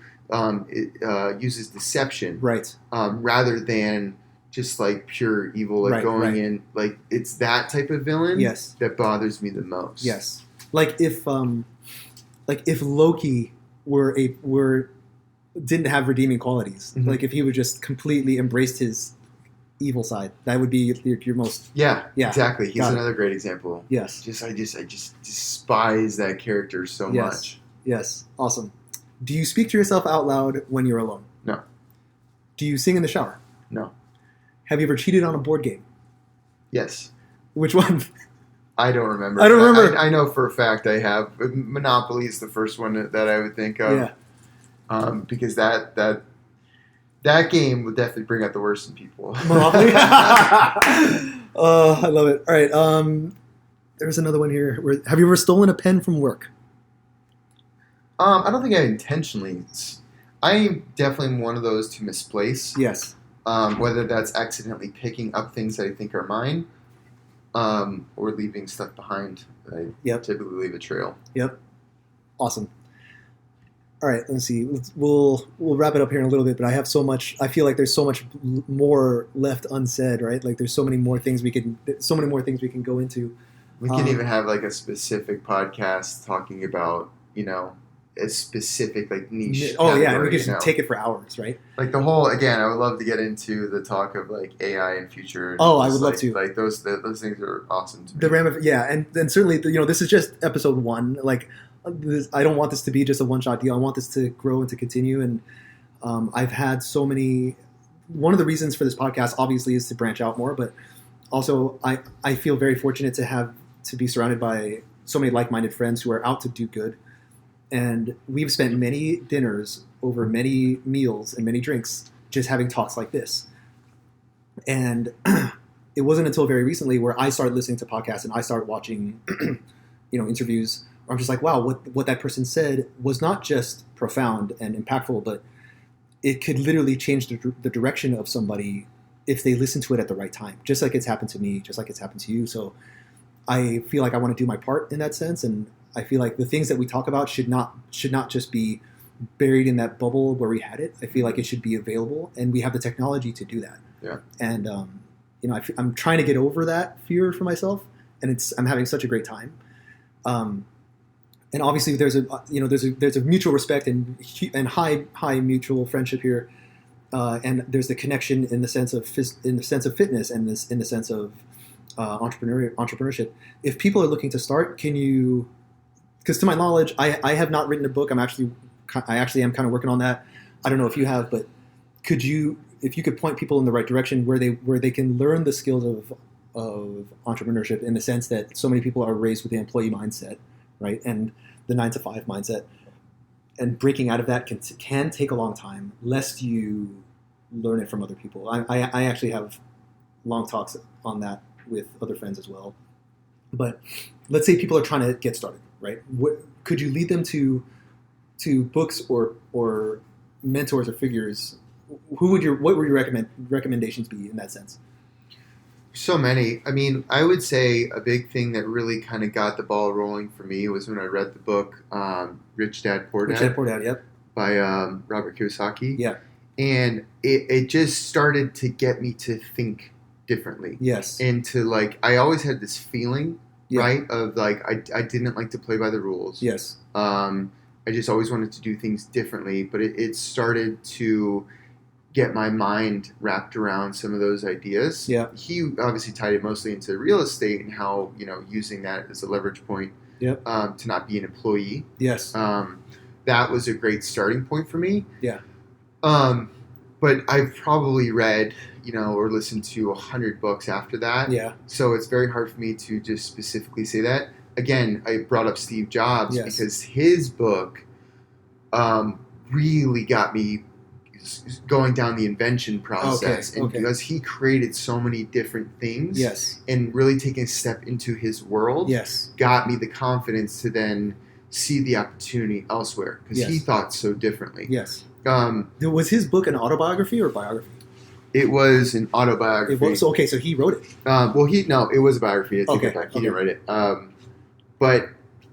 Speaker 2: uses deception, rather than just like pure evil, like going in, like it's that type of villain that bothers me the most.
Speaker 1: Yes. Like if Loki didn't have redeeming qualities.
Speaker 2: Mhm.
Speaker 1: Like if he would just completely embraced his evil side, that would be your most.
Speaker 2: Yeah,
Speaker 1: Yeah,
Speaker 2: exactly. He's
Speaker 1: got it.
Speaker 2: another great example.
Speaker 1: Yes.
Speaker 2: I just despise that character so
Speaker 1: Yes.
Speaker 2: much.
Speaker 1: Yes. Awesome. Do you speak to yourself out loud when you're alone?
Speaker 2: No.
Speaker 1: Do you sing in the shower?
Speaker 2: No.
Speaker 1: Have you ever cheated on a board game?
Speaker 2: Yes.
Speaker 1: Which one?
Speaker 2: I don't remember.
Speaker 1: I don't remember.
Speaker 2: I know for a fact I have. Monopoly is the first one that I would think of.
Speaker 1: Yeah.
Speaker 2: Because that game would definitely bring out the worst in people.
Speaker 1: Monopoly? I love it. All right. There's another one here. Have you ever stolen a pen from work?
Speaker 2: I don't think I intentionally. I definitely am one of those to misplace.
Speaker 1: Yes.
Speaker 2: Whether that's accidentally picking up things that I think are mine, or leaving stuff behind. I typically leave a trail.
Speaker 1: Yep. Awesome. All right, let's see. We'll wrap it up here in a little bit, but I have so much. I feel like there's so much more left unsaid, right? Like there's so many more things we can go into.
Speaker 2: We can even have like a specific podcast talking about, a specific like niche.
Speaker 1: Oh yeah, and
Speaker 2: category,
Speaker 1: we could take it for hours, right?
Speaker 2: Like the whole I would love to get into the talk of like AI and future.
Speaker 1: Oh, I would love to.
Speaker 2: Like those things are awesome to me.
Speaker 1: And certainly this is just episode 1. Like I don't want this to be just a one-shot deal. I want this to grow and to continue. And I've had so many. One of the reasons for this podcast obviously is to branch out more, but also I feel very fortunate to be surrounded by so many like-minded friends who are out to do good. And we've spent many dinners over many meals and many drinks just having talks like this. And it wasn't until very recently where I started listening to podcasts and I started watching, interviews. Where I'm just like, wow, what that person said was not just profound and impactful, but it could literally change the direction of somebody if they listen to it at the right time. Just like it's happened to me, just like it's happened to you. So I feel like I want to do my part in that sense, and I feel like the things that we talk about should not just be buried in that bubble where we had it. I feel like it should be available, and we have the technology to do that.
Speaker 2: Yeah.
Speaker 1: And I'm trying to get over that fear for myself, and I'm having such a great time. And obviously, there's a mutual respect and high mutual friendship here, and there's the connection in the sense of fitness and in the sense of entrepreneurship. If people are looking to start, can you? Because to my knowledge, I have not written a book. I actually am kind of working on that. I don't know if you have, but if you could point people in the right direction where they can learn the skills of entrepreneurship, in the sense that so many people are raised with the employee mindset, right, and the 9-to-5 mindset, and breaking out of that can take a long time, lest you learn it from other people. I actually have long talks on that with other friends as well. But let's say people are trying to get started, right? Could you lead them to books or mentors or figures? What would your recommendations be in that sense?
Speaker 2: So many. I mean, I would say a big thing that really kind of got the ball rolling for me was when I read the book Rich Dad Poor Dad.
Speaker 1: Rich Dad Poor Dad, yep.
Speaker 2: By Robert Kiyosaki.
Speaker 1: Yeah.
Speaker 2: And it just started to get me to think differently.
Speaker 1: Yes.
Speaker 2: And to I always had this feeling, right, of I didn't like to play by the rules.
Speaker 1: Yes.
Speaker 2: I just always wanted to do things differently, but it started to get my mind wrapped around some of those ideas.
Speaker 1: Yeah.
Speaker 2: He obviously tied it mostly into real estate and how, using that as a leverage point.
Speaker 1: Yep.
Speaker 2: To not be an employee.
Speaker 1: Yes.
Speaker 2: That was a great starting point for me.
Speaker 1: Yeah.
Speaker 2: But I've probably read, or listened to 100 books after that.
Speaker 1: Yeah.
Speaker 2: So it's very hard for me to just specifically say that. Again, I brought up Steve Jobs because his book really got me going down the invention process. And because he created so many different things and really taking a step into his world got me the confidence to then see the opportunity elsewhere because he thought so differently.
Speaker 1: Yes. Was his book an autobiography or biography?
Speaker 2: It was an autobiography.
Speaker 1: So he wrote it.
Speaker 2: It was a biography. I take it back. He didn't write it. But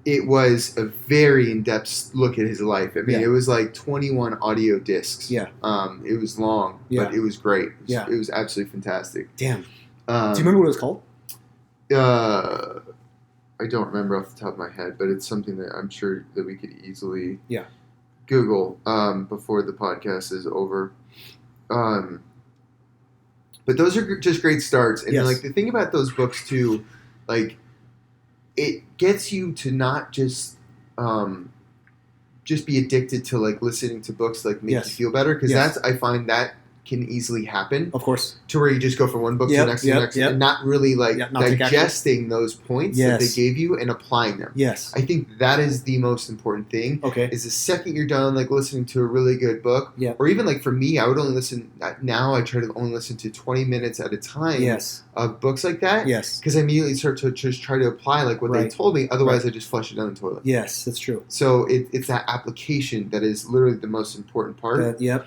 Speaker 2: it was a very in-depth look at his life. I mean, it was 21 audio discs. Yeah. It was long, but it was great. It was absolutely fantastic.
Speaker 1: Damn. Do you remember what it was called?
Speaker 2: I don't remember off the top of my head, but it's something that I'm sure that we could easily Google before the podcast is over. But those are just great starts. And
Speaker 1: Yes.
Speaker 2: like the thing about those books too, like it gets you to not just be addicted to like listening to books like make
Speaker 1: Yes.
Speaker 2: you feel better, because
Speaker 1: Yes.
Speaker 2: I find that can easily happen.
Speaker 1: Of course.
Speaker 2: To where you just go from one book to the next, and not really like
Speaker 1: not take action.
Speaker 2: digesting those points that they gave you and applying them.
Speaker 1: Yes.
Speaker 2: I think that is the most important thing.
Speaker 1: Okay.
Speaker 2: Is the second you're done like listening to a really good book, or even like for me, I would only listen. Now I try to only listen to 20 minutes at a time.
Speaker 1: Yes.
Speaker 2: Of books like that.
Speaker 1: Yes.
Speaker 2: Because I immediately start to just try to apply like what they told me. Otherwise, I just flush it down the toilet.
Speaker 1: Yes, that's true.
Speaker 2: So it's that application that is literally the most important part.
Speaker 1: Yep.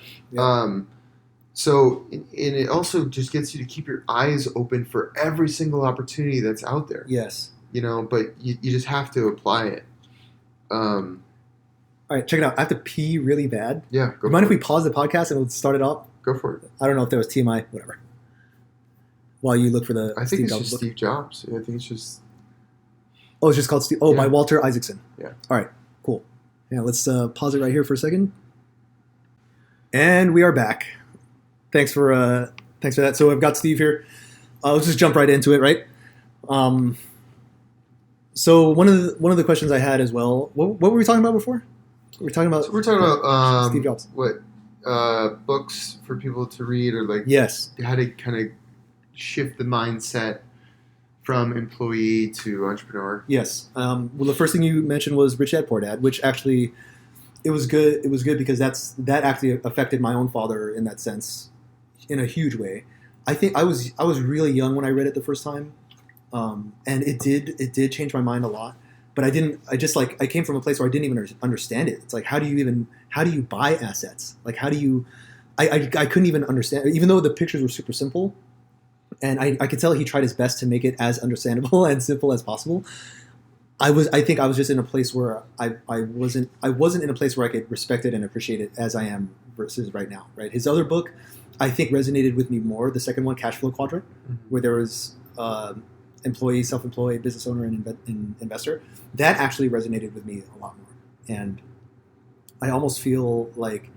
Speaker 2: So, and it also just gets you to keep your eyes open for every single opportunity that's out there.
Speaker 1: Yes.
Speaker 2: But you just have to apply it.
Speaker 1: All right, check it out. I have to pee really bad.
Speaker 2: Yeah, go
Speaker 1: Mind
Speaker 2: for
Speaker 1: if we pause the podcast and we'll start it off?
Speaker 2: Go for it.
Speaker 1: I don't know if there was TMI, whatever. While you look for the
Speaker 2: I think
Speaker 1: Steve
Speaker 2: it's
Speaker 1: Jobs
Speaker 2: just
Speaker 1: book.
Speaker 2: Steve Jobs. I think it's just...
Speaker 1: Oh, it's just called Steve... by Walter Isaacson.
Speaker 2: Yeah.
Speaker 1: All right, cool. Yeah, let's pause it right here for a second. And we are back. Thanks for that. So I've got Steve here. Let's just jump right into it, right? So one of the questions I had as well. What were we talking about before? We're talking about Steve Jobs.
Speaker 2: What books for people to read, or like how to kind of shift the mindset from employee to entrepreneur.
Speaker 1: Yes. Well, the first thing you mentioned was Rich Dad Poor Dad, which actually it was good. It was good because that actually affected my own father in that sense, in a huge way. I think I was really young when I read it the first time, and it did change my mind a lot. But I came from a place where I didn't even understand it. It's like how do you buy assets? Like how do you? I couldn't even understand, even though the pictures were super simple, and I could tell he tried his best to make it as understandable and simple as possible. I think I was just in a place where I wasn't in a place where I could respect it and appreciate it as I am versus right now. Right, his other book, I think resonated with me more. The second one, Cash Flow Quadrant, where there was employee, self-employed, business owner, and investor. That actually resonated with me a lot more. And I almost feel like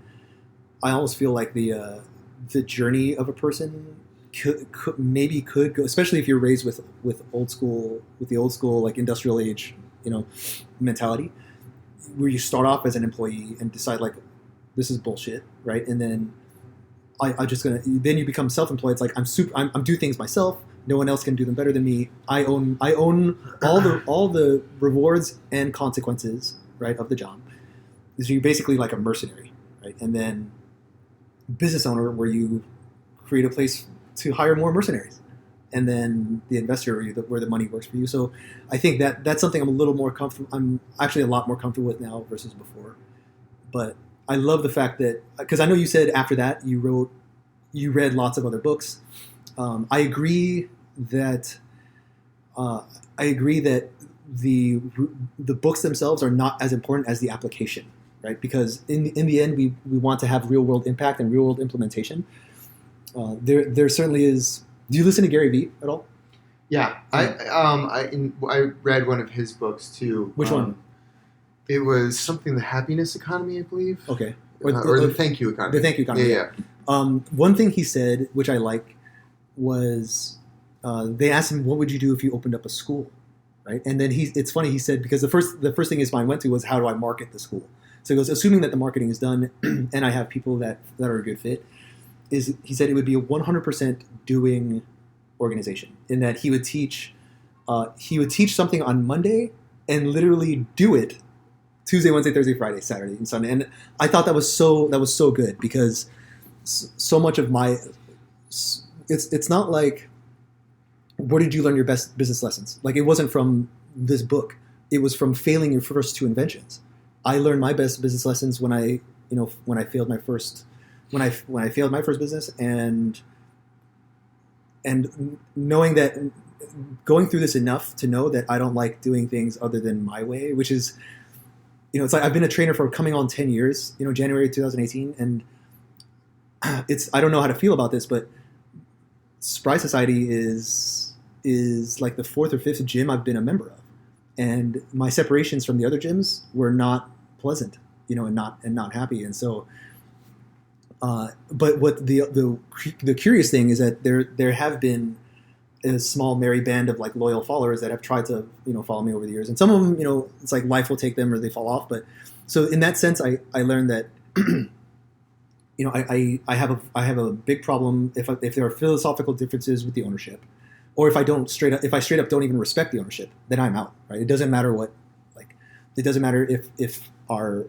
Speaker 1: the journey of a person could go, especially if you're raised with the old school like industrial age, mentality, where you start off as an employee and decide like this is bullshit, right? And then then you become self-employed. It's like I'm do things myself. No one else can do them better than me. I own all the rewards and consequences, right, of the job. So you're basically like a mercenary, right? And then business owner, where you create a place to hire more mercenaries, and then the investor, where the money works for you. So I think that's something I'm a little more comfortable. I'm actually a lot more comfortable with now versus before. But I love the fact that, because I know you said after that you read lots of other books. I agree that the books themselves are not as important as the application, right? Because in the end, we want to have real world impact and real world implementation. There certainly is. Do you listen to Gary Vee at all?
Speaker 2: Yeah, I read one of his books too.
Speaker 1: Which one?
Speaker 2: It was something, the Happiness Economy, I believe.
Speaker 1: Okay.
Speaker 2: Or the Thank You Economy.
Speaker 1: The Thank You Economy.
Speaker 2: Yeah.
Speaker 1: One thing he said, which I like, was they asked him, "What would you do if you opened up a school?" Right? And then it's funny, he said, because the first thing his mind went to was, how do I market the school? So he goes, assuming that the marketing is done and I have people that are a good fit, he said it would be a 100% doing organization, in that he would teach something on Monday and literally do it Tuesday, Wednesday, Thursday, Friday, Saturday, and Sunday. And I thought that was so good, because so much of it's not like, where did you learn your best business lessons? Like, it wasn't from this book. It was from failing your first two inventions. I learned my best business lessons when I failed my first business, and knowing that, going through this enough to know that I don't like doing things other than my way, which is, it's like I've been a trainer for coming on 10 years, January 2018, and I don't know how to feel about this, but Spry Society is like the fourth or fifth gym I've been a member of, and my separations from the other gyms were not pleasant. and not happy. And so, but what the curious thing is that there have been a small merry band of like loyal followers that have tried to follow me over the years, and some of them it's like life will take them or they fall off. But so in that sense, I learned that I have a big problem if there are philosophical differences with the ownership, or if I straight up don't even respect the ownership, then I'm out. Right? It doesn't matter it doesn't matter if our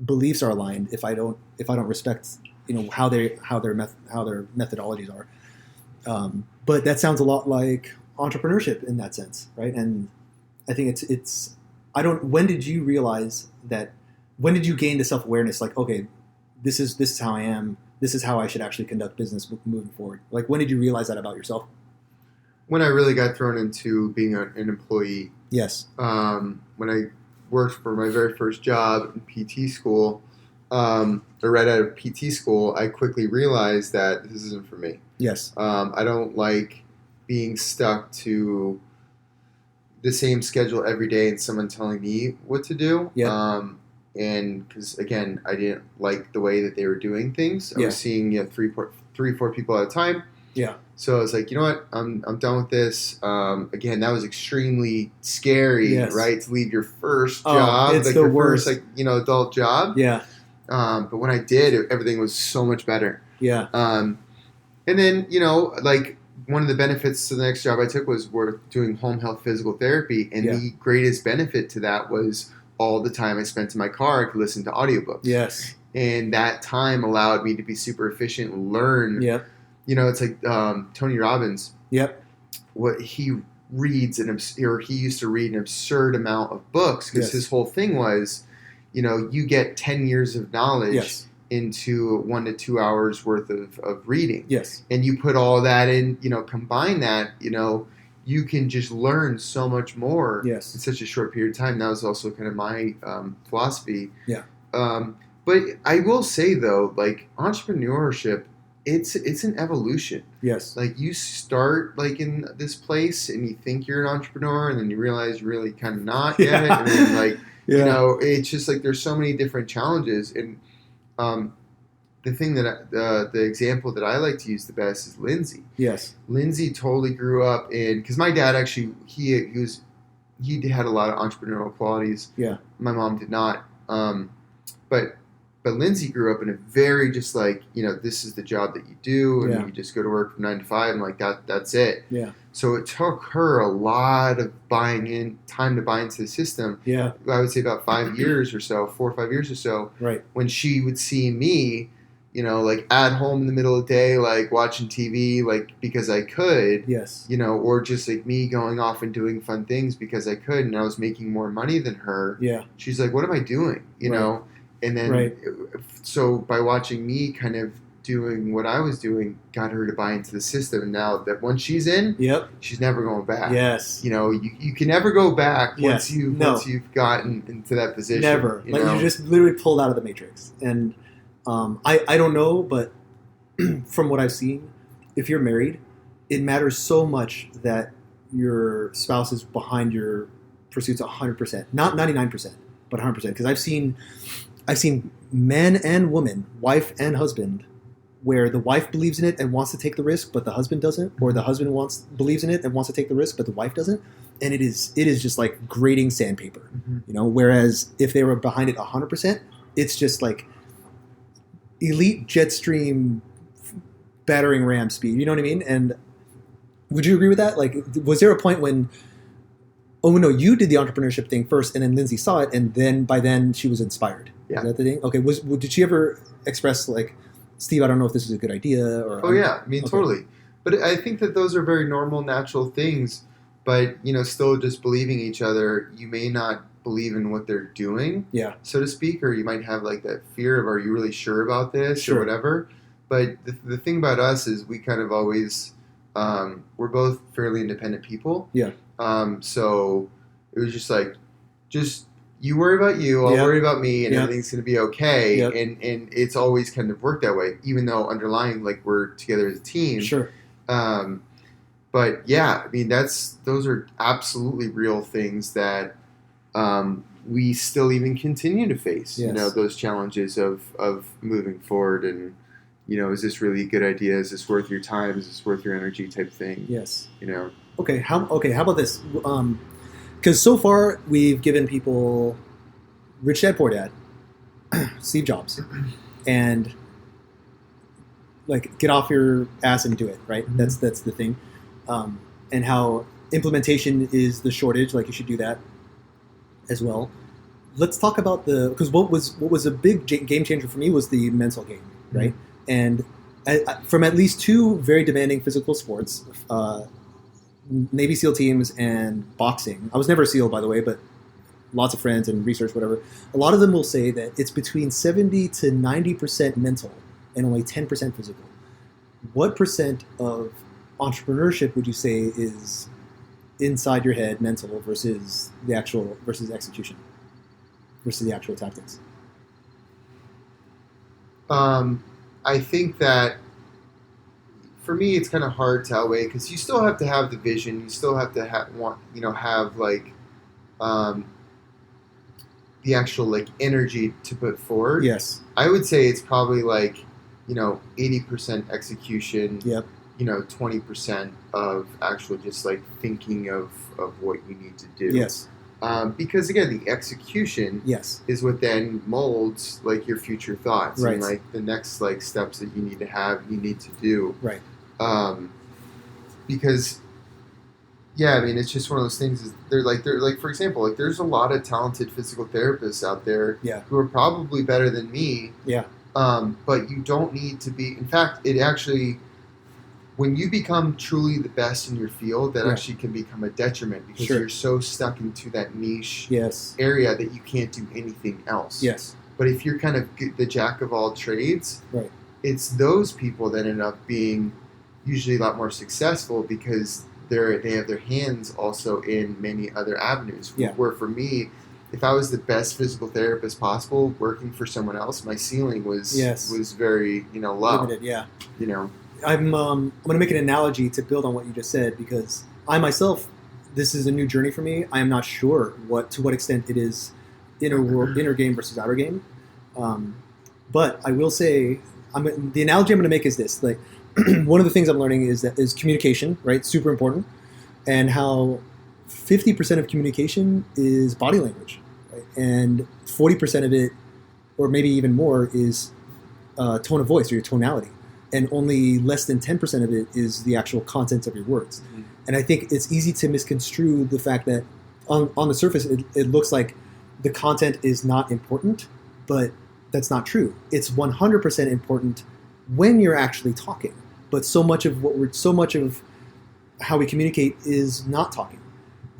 Speaker 1: beliefs are aligned. If I don't respect how their methodologies are. But that sounds a lot like entrepreneurship in that sense, right? And I think it's when did you realize that? When did you gain the self-awareness? Like, okay, this is how I am. This is how I should actually conduct business moving forward. Like, when did you realize that about yourself?
Speaker 2: When I really got thrown into being an employee.
Speaker 1: Yes.
Speaker 2: When I worked for my very first job in PT school, or right out of PT school, I quickly realized that this isn't for me.
Speaker 1: Yes.
Speaker 2: I don't like being stuck to the same schedule every day and someone telling me what to do.
Speaker 1: Yeah.
Speaker 2: And because again, I didn't like the way that they were doing things. I was seeing 3-4 people at a time.
Speaker 1: Yeah.
Speaker 2: So I was like, you know what? I'm done with this. Again, that was extremely scary, right? To leave your first job,
Speaker 1: it's
Speaker 2: like
Speaker 1: the
Speaker 2: your
Speaker 1: worst.
Speaker 2: first adult job.
Speaker 1: Yeah.
Speaker 2: But when I did, everything was so much better.
Speaker 1: Yeah.
Speaker 2: And then, like one of the benefits to the next job I took was we're doing home health physical therapy. And the greatest benefit to that was all the time I spent in my car, I could listen to audiobooks.
Speaker 1: Yes.
Speaker 2: And that time allowed me to be super efficient and learn.
Speaker 1: Yep.
Speaker 2: It's like Tony Robbins.
Speaker 1: Yep.
Speaker 2: What he reads, he used to read an absurd amount of books because his whole thing was, you get 10 years of knowledge into 1 to 2 hours worth of reading.
Speaker 1: Yes.
Speaker 2: And you put all that in, combine that, you can just learn so much more in such a short period of time. That was also kind of my philosophy.
Speaker 1: Yeah.
Speaker 2: But I will say though, like entrepreneurship, it's an evolution.
Speaker 1: Yes.
Speaker 2: Like you start like in this place and you think you're an entrepreneur and then you realize you're really kind of not yet. And then like, it's just like there's so many different challenges. And the thing that the example that I like to use the best is Lindsay. Yes. Lindsay totally grew up because my dad actually, he had a lot of entrepreneurial qualities. Yeah. My mom did not. But Lindsay grew up in a very just like, this is the job that you do and you just go to work from 9 to 5 and like that's it. Yeah. So it took her a lot of time to buy into the system. Yeah. I would say about 5 years or so, 4 or 5 years or so. Right. When she would see me, like at home in the middle of the day, like watching TV, like because I could. Yes. Or just like me going off and doing fun things because I could and I was making more money than her. Yeah. She's like, what am I doing? You know? And then, so by watching me kind of doing what I was doing, got her to buy into the system. And now that once she's in, she's never going back. Yes. You can never go back once you've gotten into that position. Never. You
Speaker 1: just literally pulled out of the matrix. And I don't know, but from what I've seen, if you're married, it matters so much that your spouse is behind your pursuits 100%. Not 99%, but 100%. Because I've seen men and women, wife and husband, where the wife believes in it and wants to take the risk, but the husband doesn't, or the husband believes in it and wants to take the risk, but the wife doesn't, and it is just like grating sandpaper, Whereas if they were behind it 100%, it's just like elite jet stream battering ram speed. You know what I mean? And would you agree with that? Like, was there a point when? Oh no, you did the entrepreneurship thing first, and then Lindsay saw it, and then by then she was inspired. Yeah. Is that the thing? Okay. Did she ever express like, Steve, I don't know if this is a good idea? Or
Speaker 2: oh yeah, I mean totally. But I think that those are very normal, natural things. But still just believing each other. You may not believe in what they're doing, so to speak, or you might have like that fear of, are you really sure about this or whatever. But the thing about us is we kind of always we're both fairly independent people. Yeah. So it was just like, you worry about you, I'll worry about me, and everything's going to be okay. Yep. And it's always kind of worked that way, even though underlying, like, we're together as a team. Sure. But yeah, I mean, those are absolutely real things that, we still even continue to face,
Speaker 1: Yes.
Speaker 2: those challenges of moving forward and, is this really a good idea? Is this worth your time? Is this worth your energy type thing?
Speaker 1: Yes.
Speaker 2: You
Speaker 1: Okay. How about this? Because so far we've given people Rich Dad Poor Dad, Steve Jobs, and like get off your ass and do it. Right.
Speaker 2: Mm-hmm.
Speaker 1: That's the thing, and how implementation is the shortage. Like you should do that as well. Let's talk about because what was a big game changer for me was the mental game, right?
Speaker 2: Mm-hmm.
Speaker 1: And from at least two very demanding physical sports, Navy SEAL teams and boxing. I was never a SEAL, by the way, but lots of friends and research, whatever. A lot of them will say that it's between 70 to 90% mental and only 10% physical. What percent of entrepreneurship would you say is inside your head, mental, versus execution, versus the actual tactics?
Speaker 2: I think that for me, it's kind of hard to outweigh because you still have to have the vision. You still have to have like the actual like energy to put forward.
Speaker 1: Yes.
Speaker 2: I would say it's probably like 80% execution.
Speaker 1: Yep.
Speaker 2: 20% of actual just like thinking of what you need to do.
Speaker 1: Yes.
Speaker 2: Because again, the execution
Speaker 1: yes.
Speaker 2: is what then molds like your future thoughts
Speaker 1: right.
Speaker 2: and like the next like steps that you need to have, you need to do.
Speaker 1: Right.
Speaker 2: Because yeah, I mean, it's just one of those things. Is they're like for example, like there's a lot of talented physical therapists out there who are probably better than me.
Speaker 1: Yeah.
Speaker 2: But you don't need to be. In fact, it actually. When you become truly the best in your field, that actually can become a detriment because you're so stuck into that niche area that you can't do anything else.
Speaker 1: Yes.
Speaker 2: But if you're kind of the jack of all trades,
Speaker 1: right.
Speaker 2: it's those people that end up being usually a lot more successful because they have their hands also in many other avenues.
Speaker 1: Yeah.
Speaker 2: Where for me, if I was the best physical therapist possible, working for someone else, my ceiling was very low.
Speaker 1: Limited, yeah. I'm going to make an analogy to build on what you just said because I myself, this is a new journey for me. I am not sure to what extent it is inner game versus outer game. But I will say, the analogy I'm going to make is this: like one of the things I'm learning is communication, right? Super important, and how 50% of communication is body language, right? And 40% of it, or maybe even more, is tone of voice or your tonality. And only less than 10% of it is the actual content of your words. Mm-hmm. And I think it's easy to misconstrue the fact that on the surface, it looks like the content is not important, but that's not true. It's 100% important when you're actually talking. But so much of how we communicate is not talking.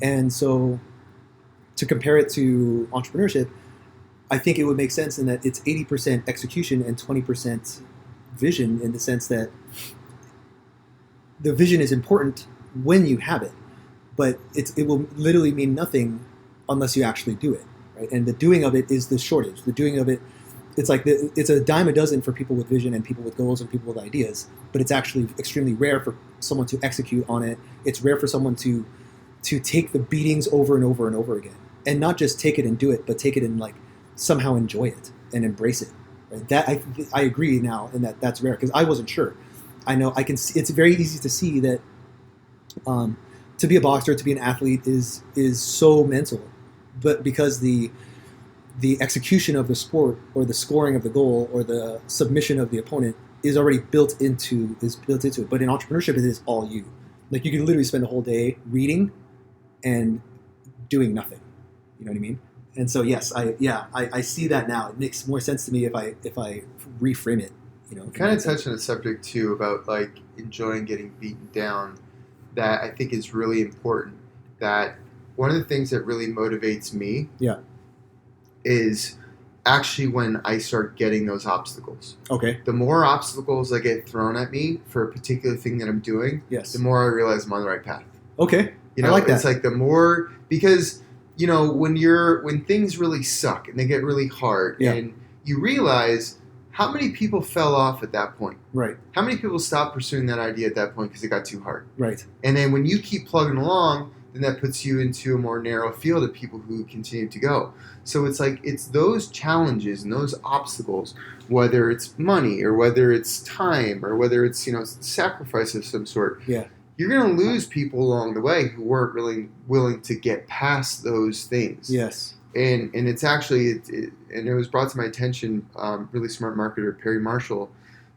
Speaker 1: And so to compare it to entrepreneurship, I think it would make sense in that it's 80% execution and 20% vision, in the sense that the vision is important when you have it, but it will literally mean nothing unless you actually do it, right? And the doing of it is the shortage. The doing of it, it's like it's a dime a dozen for people with vision and people with goals and people with ideas, but it's actually extremely rare for someone to execute on it. It's rare for someone to take the beatings over and over and over again, and not just take it and do it, but take it and like somehow enjoy it and embrace it. That I agree now, and that's rare because I wasn't sure. I know I can see, it's very easy to see that to be a boxer, to be an athlete is so mental, but because the execution of the sport or the scoring of the goal or the submission of the opponent is already built into it. But in entrepreneurship, it is all you. Like you can literally spend a whole day reading and doing nothing. You know what I mean? And so yes, I see that now. It makes more sense to me if I reframe it.
Speaker 2: Kind of touch on a subject too about like enjoying getting beaten down. That I think is really important. That one of the things that really motivates me, is actually when I start getting those obstacles. Okay. The more obstacles I get thrown at me for a particular thing that I'm doing, the more I realize I'm on the right path.
Speaker 1: Okay. I like that.
Speaker 2: It's like the more because. When things really suck and they get really hard and you realize how many people fell off at that point. Right. How many people stopped pursuing that idea at that point because it got too hard. Right. And then when you keep plugging along, then that puts you into a more narrow field of people who continue to go. So it's like, it's those challenges and those obstacles, whether it's money or whether it's time or whether it's, sacrifice of some sort.
Speaker 1: Yeah.
Speaker 2: You're going to lose people along the way who weren't really willing to get past those things.
Speaker 1: Yes.
Speaker 2: And it's actually, and it was brought to my attention, really smart marketer Perry Marshall,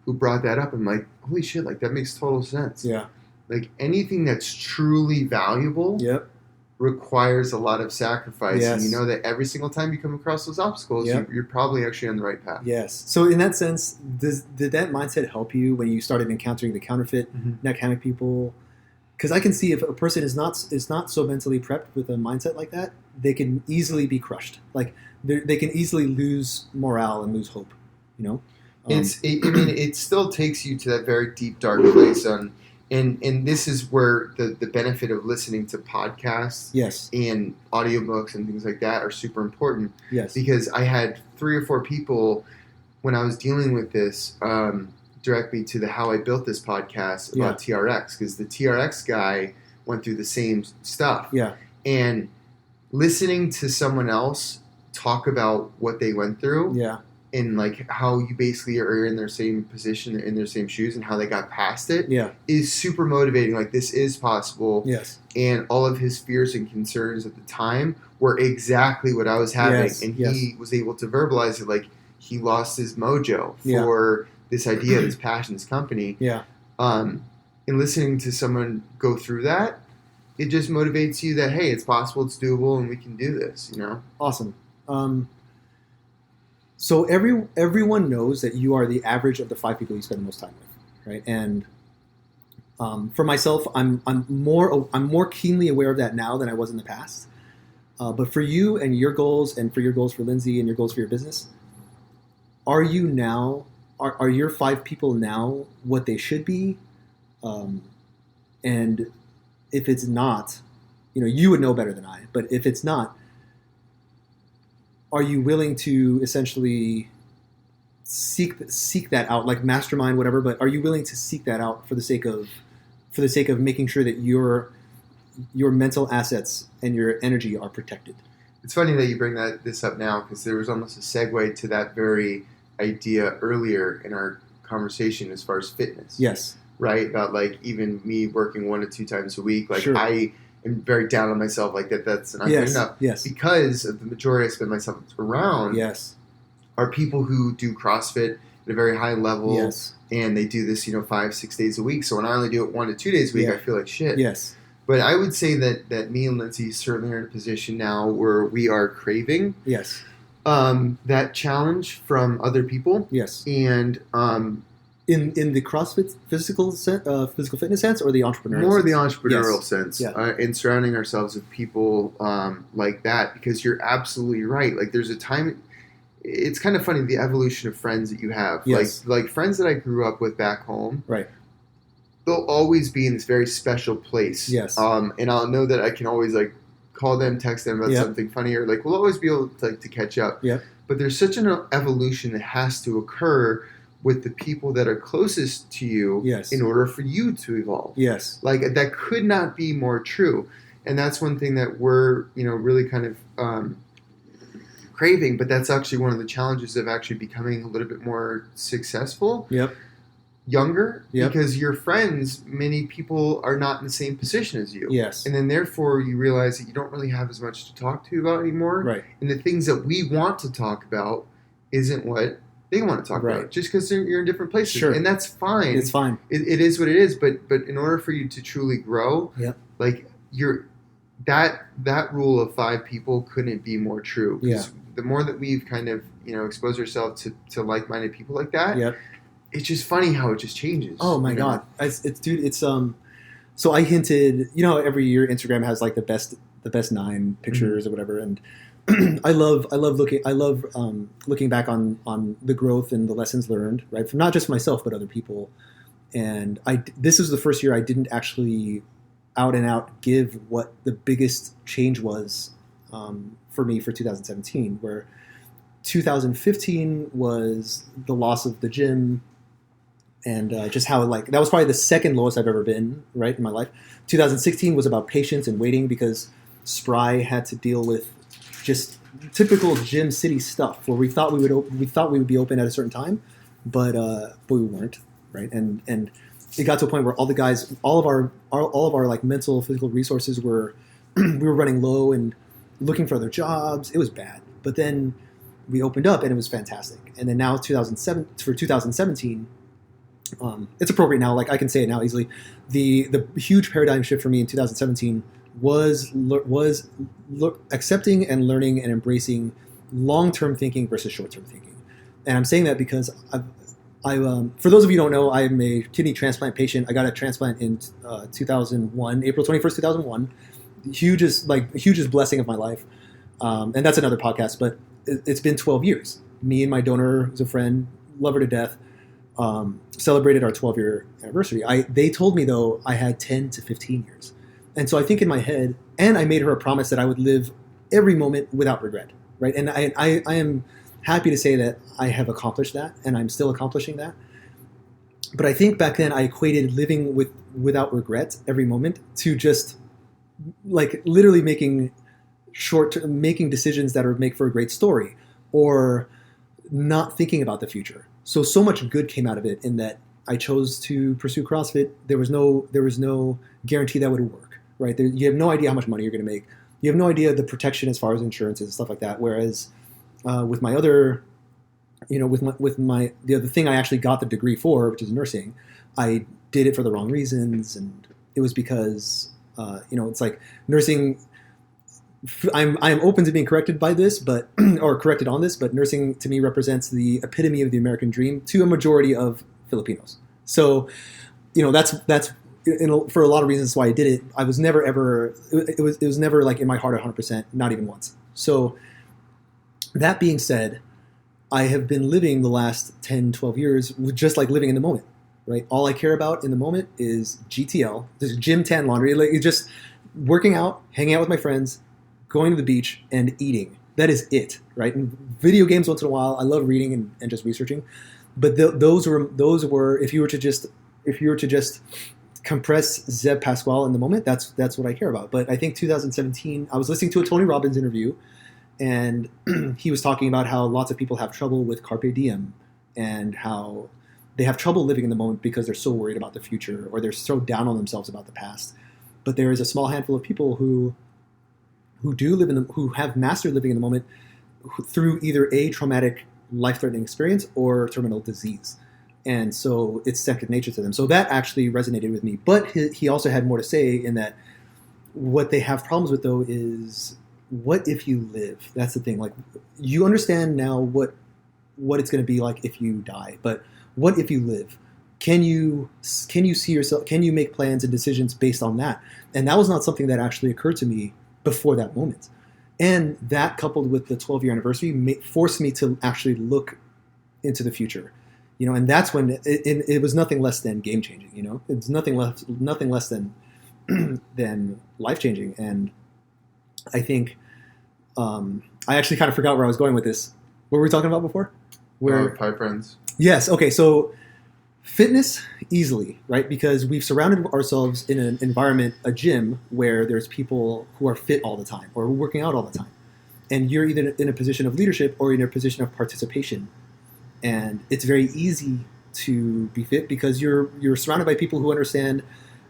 Speaker 2: who brought that up. I'm like, holy shit, like that makes total sense.
Speaker 1: Yeah.
Speaker 2: Like anything that's truly valuable
Speaker 1: Yep.
Speaker 2: requires a lot of sacrifice.
Speaker 1: Yes.
Speaker 2: And you know that every single time you come across those obstacles,
Speaker 1: Yep.
Speaker 2: you're probably actually on the right path.
Speaker 1: Yes. So in that sense, did that mindset help you when you started encountering the counterfeit neck hammock people? Because I can see if a person is not so mentally prepped with a mindset like that, they can easily be crushed. Like they can easily lose morale and lose hope.
Speaker 2: It still takes you to that very deep, dark place. And this is where the benefit of listening to podcasts
Speaker 1: Yes.
Speaker 2: and audiobooks and things like that are super important.
Speaker 1: Yes.
Speaker 2: Because I had 3 or 4 people when I was dealing with this direct me to the How I Built This podcast about TRX, because the TRX guy went through the same stuff.
Speaker 1: Yeah.
Speaker 2: And listening to someone else talk about what they went through.
Speaker 1: Yeah.
Speaker 2: And like how you basically are in their same position, in their same shoes, and how they got past it is super motivating. Like, this is possible.
Speaker 1: Yes.
Speaker 2: And all of his fears and concerns at the time were exactly what I was having.
Speaker 1: Yes.
Speaker 2: And he was able to verbalize it. Like, he lost his mojo for this idea, this passion, this company.
Speaker 1: Yeah.
Speaker 2: And listening to someone go through that, it just motivates you that, hey, it's possible, it's doable, and we can do this,
Speaker 1: Awesome. So everyone knows that you are the average of the 5 people you spend the most time with, right? And for myself, I'm more keenly aware of that now than I was in the past. But for you and your goals, and for your goals for Lindsay and your goals for your business, are you now? Are your 5 people now what they should be? And if it's not, you would know better than I. But if it's not, are you willing to essentially seek that out, like mastermind, whatever? But are you willing to seek that out for the sake of making sure that your mental assets and your energy are protected?
Speaker 2: It's funny that you bring this up now, because there was almost a segue to that very idea earlier in our conversation as far as fitness.
Speaker 1: Yes.
Speaker 2: Right? About like even me working 1 to 2 times a week. Like,
Speaker 1: sure.
Speaker 2: I am very down on myself. Like that's not good enough.
Speaker 1: Yes.
Speaker 2: Because of the majority I spend myself around.
Speaker 1: Yes.
Speaker 2: Are people who do CrossFit at a very high level.
Speaker 1: Yes.
Speaker 2: And they do this, 5-6 days a week. So when I only do it 1 to 2 days a week, I feel like shit.
Speaker 1: Yes.
Speaker 2: But I would say that me and Lindsay certainly are in a position now where we are craving that challenge from other people.
Speaker 1: Yes.
Speaker 2: And
Speaker 1: in the CrossFit physical fitness sense, or the entrepreneurial
Speaker 2: more
Speaker 1: sense?
Speaker 2: The entrepreneurial sense.
Speaker 1: Yeah.
Speaker 2: And surrounding ourselves with people like that, because you're absolutely right. Like, there's a time. It's kind of funny, the evolution of friends that you have.
Speaker 1: Yes.
Speaker 2: Like friends that I grew up with back home.
Speaker 1: Right.
Speaker 2: They'll always be in this very special place.
Speaker 1: Yes.
Speaker 2: And I'll know that I can always like call them, text them about something funny, or like we'll always be able to catch up.
Speaker 1: Yeah.
Speaker 2: But there's such an evolution that has to occur with the people that are closest to you in order for you to evolve.
Speaker 1: Yes.
Speaker 2: Like, that could not be more true. And that's one thing that we're, really kind of craving, but that's actually one of the challenges of actually becoming a little bit more successful.
Speaker 1: Yep.
Speaker 2: Younger, because your friends, many people are not in the same position as you.
Speaker 1: Yes.
Speaker 2: And then therefore you realize that you don't really have as much to talk to about anymore.
Speaker 1: Right.
Speaker 2: And the things that we want to talk about isn't what they want to talk about, just because you're in different places.
Speaker 1: Sure.
Speaker 2: And that's fine.
Speaker 1: It's fine.
Speaker 2: It is what it is. But in order for you to truly grow, like that rule of 5 people couldn't be more true. Because the more that we've kind of, exposed ourselves to like-minded people like that, it's just funny how it just changes.
Speaker 1: Oh my God. It's so I hinted, every year Instagram has like the best 9 pictures or whatever. And I love looking back on the growth and the lessons learned, right? From not just myself, but other people. And this is the first year I didn't actually out and out give what the biggest change was for me for 2017, where 2015 was the loss of the gym and just how like that was probably the second lowest I've ever been, right, in my life. 2016 was about patience and waiting because Spry had to deal with just typical gym city stuff where we thought we would be open at a certain time, but we weren't, right? And it got to a point where all the guys, all of our like mental physical resources were we were running low and looking for other jobs. It was bad, but then we opened up and it was fantastic. And then now 2017. It's appropriate now. Like I can say it now easily. The huge paradigm shift for me in 2017 was accepting and learning and embracing long-term thinking versus short-term thinking. And I'm saying that because for those of you who don't know, I am a kidney transplant patient. I got a transplant in 2001, April 21st, 2001. Hugest blessing of my life. And that's another podcast, but it's been 12 years. Me and my donor, who's a friend, love her to death, celebrated our 12-year anniversary. They told me, though, I had 10 to 15 years. And so I think in my head, and I made her a promise that I would live every moment without regret, right? And I am happy to say that I have accomplished that, and I'm still accomplishing that. But I think back then I equated living without regret every moment to just like literally making decisions that would make for a great story, or not thinking about the future. So much good came out of it in that I chose to pursue CrossFit. There was no guarantee that would work, right? You have no idea how much money you're going to make. You have no idea the protection as far as insurance and stuff like that. Whereas with my other, the other thing I actually got the degree for, which is nursing, I did it for the wrong reasons, and it was because it's like nursing. I'm open to being corrected by this, or corrected on this, but nursing to me represents the epitome of the American dream to a majority of Filipinos. So, that's for a lot of reasons why I did it. I was never ever it was never like in my heart 100%, not even once. So, that being said, I have been living the last 10, 12 years with just like living in the moment, right? All I care about in the moment is GTL, this gym tan laundry, like just working out, hanging out with my friends, going to the beach, and eating. That is it, right? And video games once in a while. I love reading and just researching, but those were if you were to just compress Zeb Pascual in the moment, that's what I care about. But I think 2017, I was listening to a Tony Robbins interview, and he was talking about how lots of people have trouble with carpe diem and how they have trouble living in the moment because they're so worried about the future or they're so down on themselves about the past. But there is a small handful of people who have mastered living in the moment through either a traumatic, life-threatening experience or terminal disease. And so it's second nature to them. So that actually resonated with me. But he also had more to say in that what they have problems with, though, is what if you live? That's the thing. Like, you understand now what it's going to be like if you die. But what if you live? Can you see yourself? Can you make plans and decisions based on that? And that was not something that actually occurred to me before that moment. And that, coupled with the 12-year anniversary, forced me to actually look into the future. And that's when it was nothing less than game-changing. It's nothing less than life-changing. And I think I actually kind of forgot where I was going with this. What were we talking about before?
Speaker 2: Five friends.
Speaker 1: Yes. Okay. So fitness, easily, right? Because we've surrounded ourselves in an environment, a gym, where there's people who are fit all the time or working out all the time. And you're either in a position of leadership or in a position of participation. And it's very easy to be fit because you're surrounded by people who understand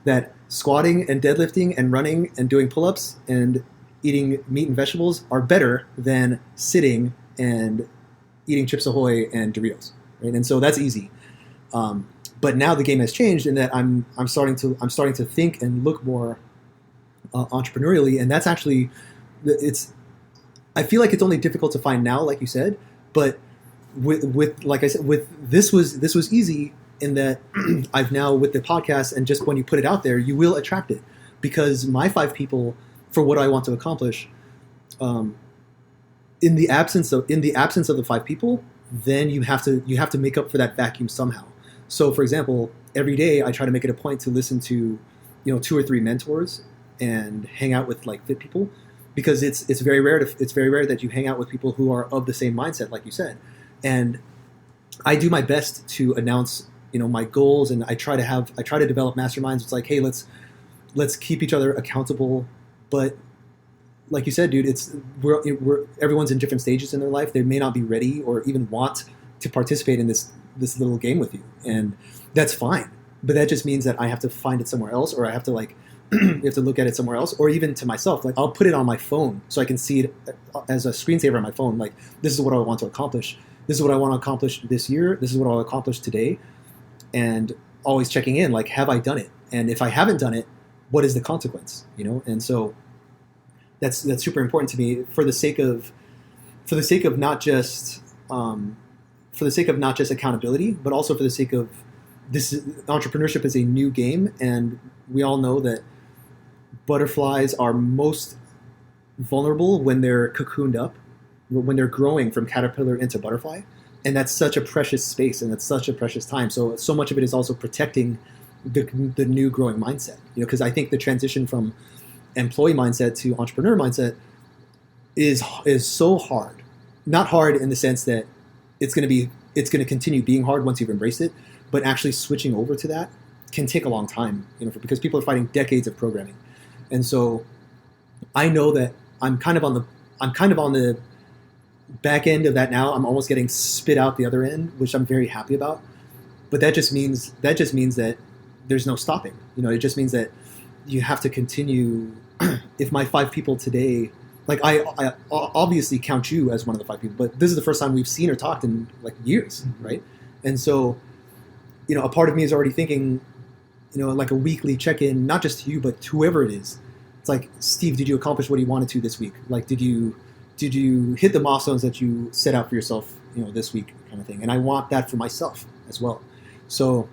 Speaker 1: that squatting and deadlifting and running and doing pull-ups and eating meat and vegetables are better than sitting and eating Chips Ahoy and Doritos, right? And so that's easy. But now the game has changed in that I'm starting to think and look more entrepreneurially, and that's actually I feel like it's only difficult to find now, like you said, but with like I said, with this was easy in that I've now, with the podcast, and just when you put it out there, you will attract it, because my 5 people for what I want to accomplish, in the absence of the 5 people, then you have to make up for that vacuum somehow. So, for example, every day I try to make it a point to listen to 2 or 3 mentors and hang out with like fit people, because it's very rare that you hang out with people who are of the same mindset, like you said. And I do my best to announce my goals, and I try to develop masterminds. It's like, hey, let's keep each other accountable. But like you said, dude, we're everyone's in different stages in their life. They may not be ready or even want to participate in this little game with you, and that's fine. But that just means that I have to find it somewhere else, or I have to you have to look at it somewhere else, or even to myself. Like, I'll put it on my phone so I can see it as a screensaver on my phone. Like, this is what I want to accomplish. This is what I want to accomplish this year. This is what I'll accomplish today. And always checking in, like, have I done it? And if I haven't done it, what is the consequence? And so that's super important to me for the sake of not just accountability, but also for the sake of entrepreneurship is a new game, and we all know that butterflies are most vulnerable when they're cocooned up, when they're growing from caterpillar into butterfly. And that's such a precious space, and that's such a precious time. So much of it is also protecting the new growing mindset. Because I think the transition from employee mindset to entrepreneur mindset is so hard. Not hard in the sense that it's going to continue being hard once you've embraced it, but actually switching over to that can take a long time, because people are fighting decades of programming. And so I know that I'm kind of on the back end of that now. I'm almost getting spit out the other end, which I'm very happy about. But that just means that there's no stopping. It just means that you have to continue. If my 5 people today, like, I obviously count you as one of the 5 people, but this is the first time we've seen or talked in like years, right? And so, a part of me is already thinking, like a weekly check-in, not just to you, but to whoever it is. It's like, Steve, did you accomplish what you wanted to this week? Like, did you hit the milestones that you set out for yourself, this week, kind of thing? And I want that for myself as well. So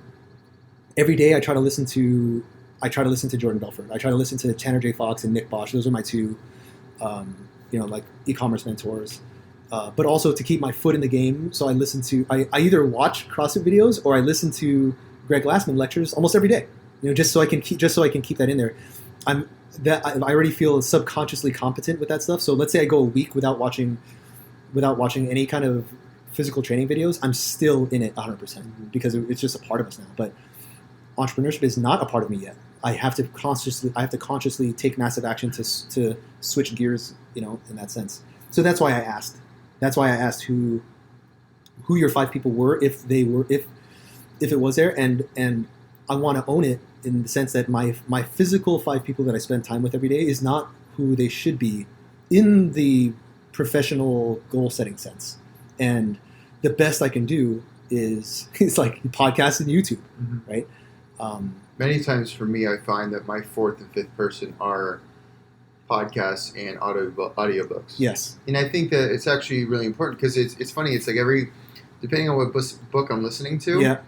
Speaker 1: every day I try to listen to Jordan Belfort. I try to listen to Tanner J. Fox and Nick Bosch. Those are my 2, like e-commerce mentors. But also to keep my foot in the game. So I either watch CrossFit videos or I listen to Greg Glassman lectures almost every day. Just so I can keep that in there. I already feel subconsciously competent with that stuff. So let's say I go a week without watching any kind of physical training videos, I'm still in it 100% because it's just a part of us now. But entrepreneurship is not a part of me yet. I have to consciously take massive action to switch gears, in that sense. So that's why I asked. That's why I asked who your 5 people were, if it was there, and I want to own it in the sense that my physical 5 people that I spend time with every day is not who they should be in the professional goal setting sense. And the best I can do is like podcasts and YouTube, right?
Speaker 2: Many times for me, I find that my 4th and 5th person are podcasts and audiobooks.
Speaker 1: Yes.
Speaker 2: And I think that it's actually really important because it's funny. It's like depending on what book I'm listening to,
Speaker 1: yeah,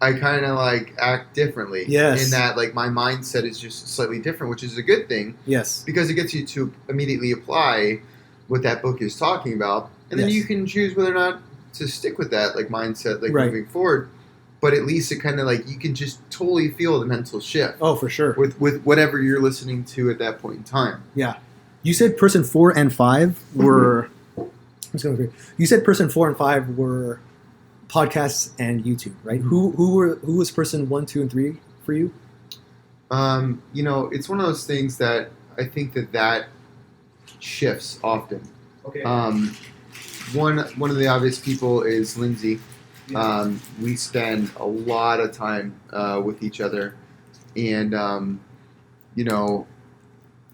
Speaker 2: I kind of like act differently.
Speaker 1: Yes.
Speaker 2: In that, like, my mindset is just slightly different, which is a good thing.
Speaker 1: Yes.
Speaker 2: Because it gets you to immediately apply what that book is talking about. And then
Speaker 1: Yes.
Speaker 2: you can choose whether or not to stick with that, like, mindset, like,
Speaker 1: Right.
Speaker 2: moving forward. But at least it kind of, like, you can just totally feel the mental shift.
Speaker 1: Oh, for sure.
Speaker 2: With whatever you're listening to at that point in time.
Speaker 1: Yeah. You said person 4 and 5 were... You said person 4 and 5 were podcasts and YouTube, right? Who was person 1, 2, and 3 for you?
Speaker 2: It's one of those things that I think that shifts often.
Speaker 1: Okay.
Speaker 2: One of the obvious people is Lindsay. We spend a lot of time with each other, and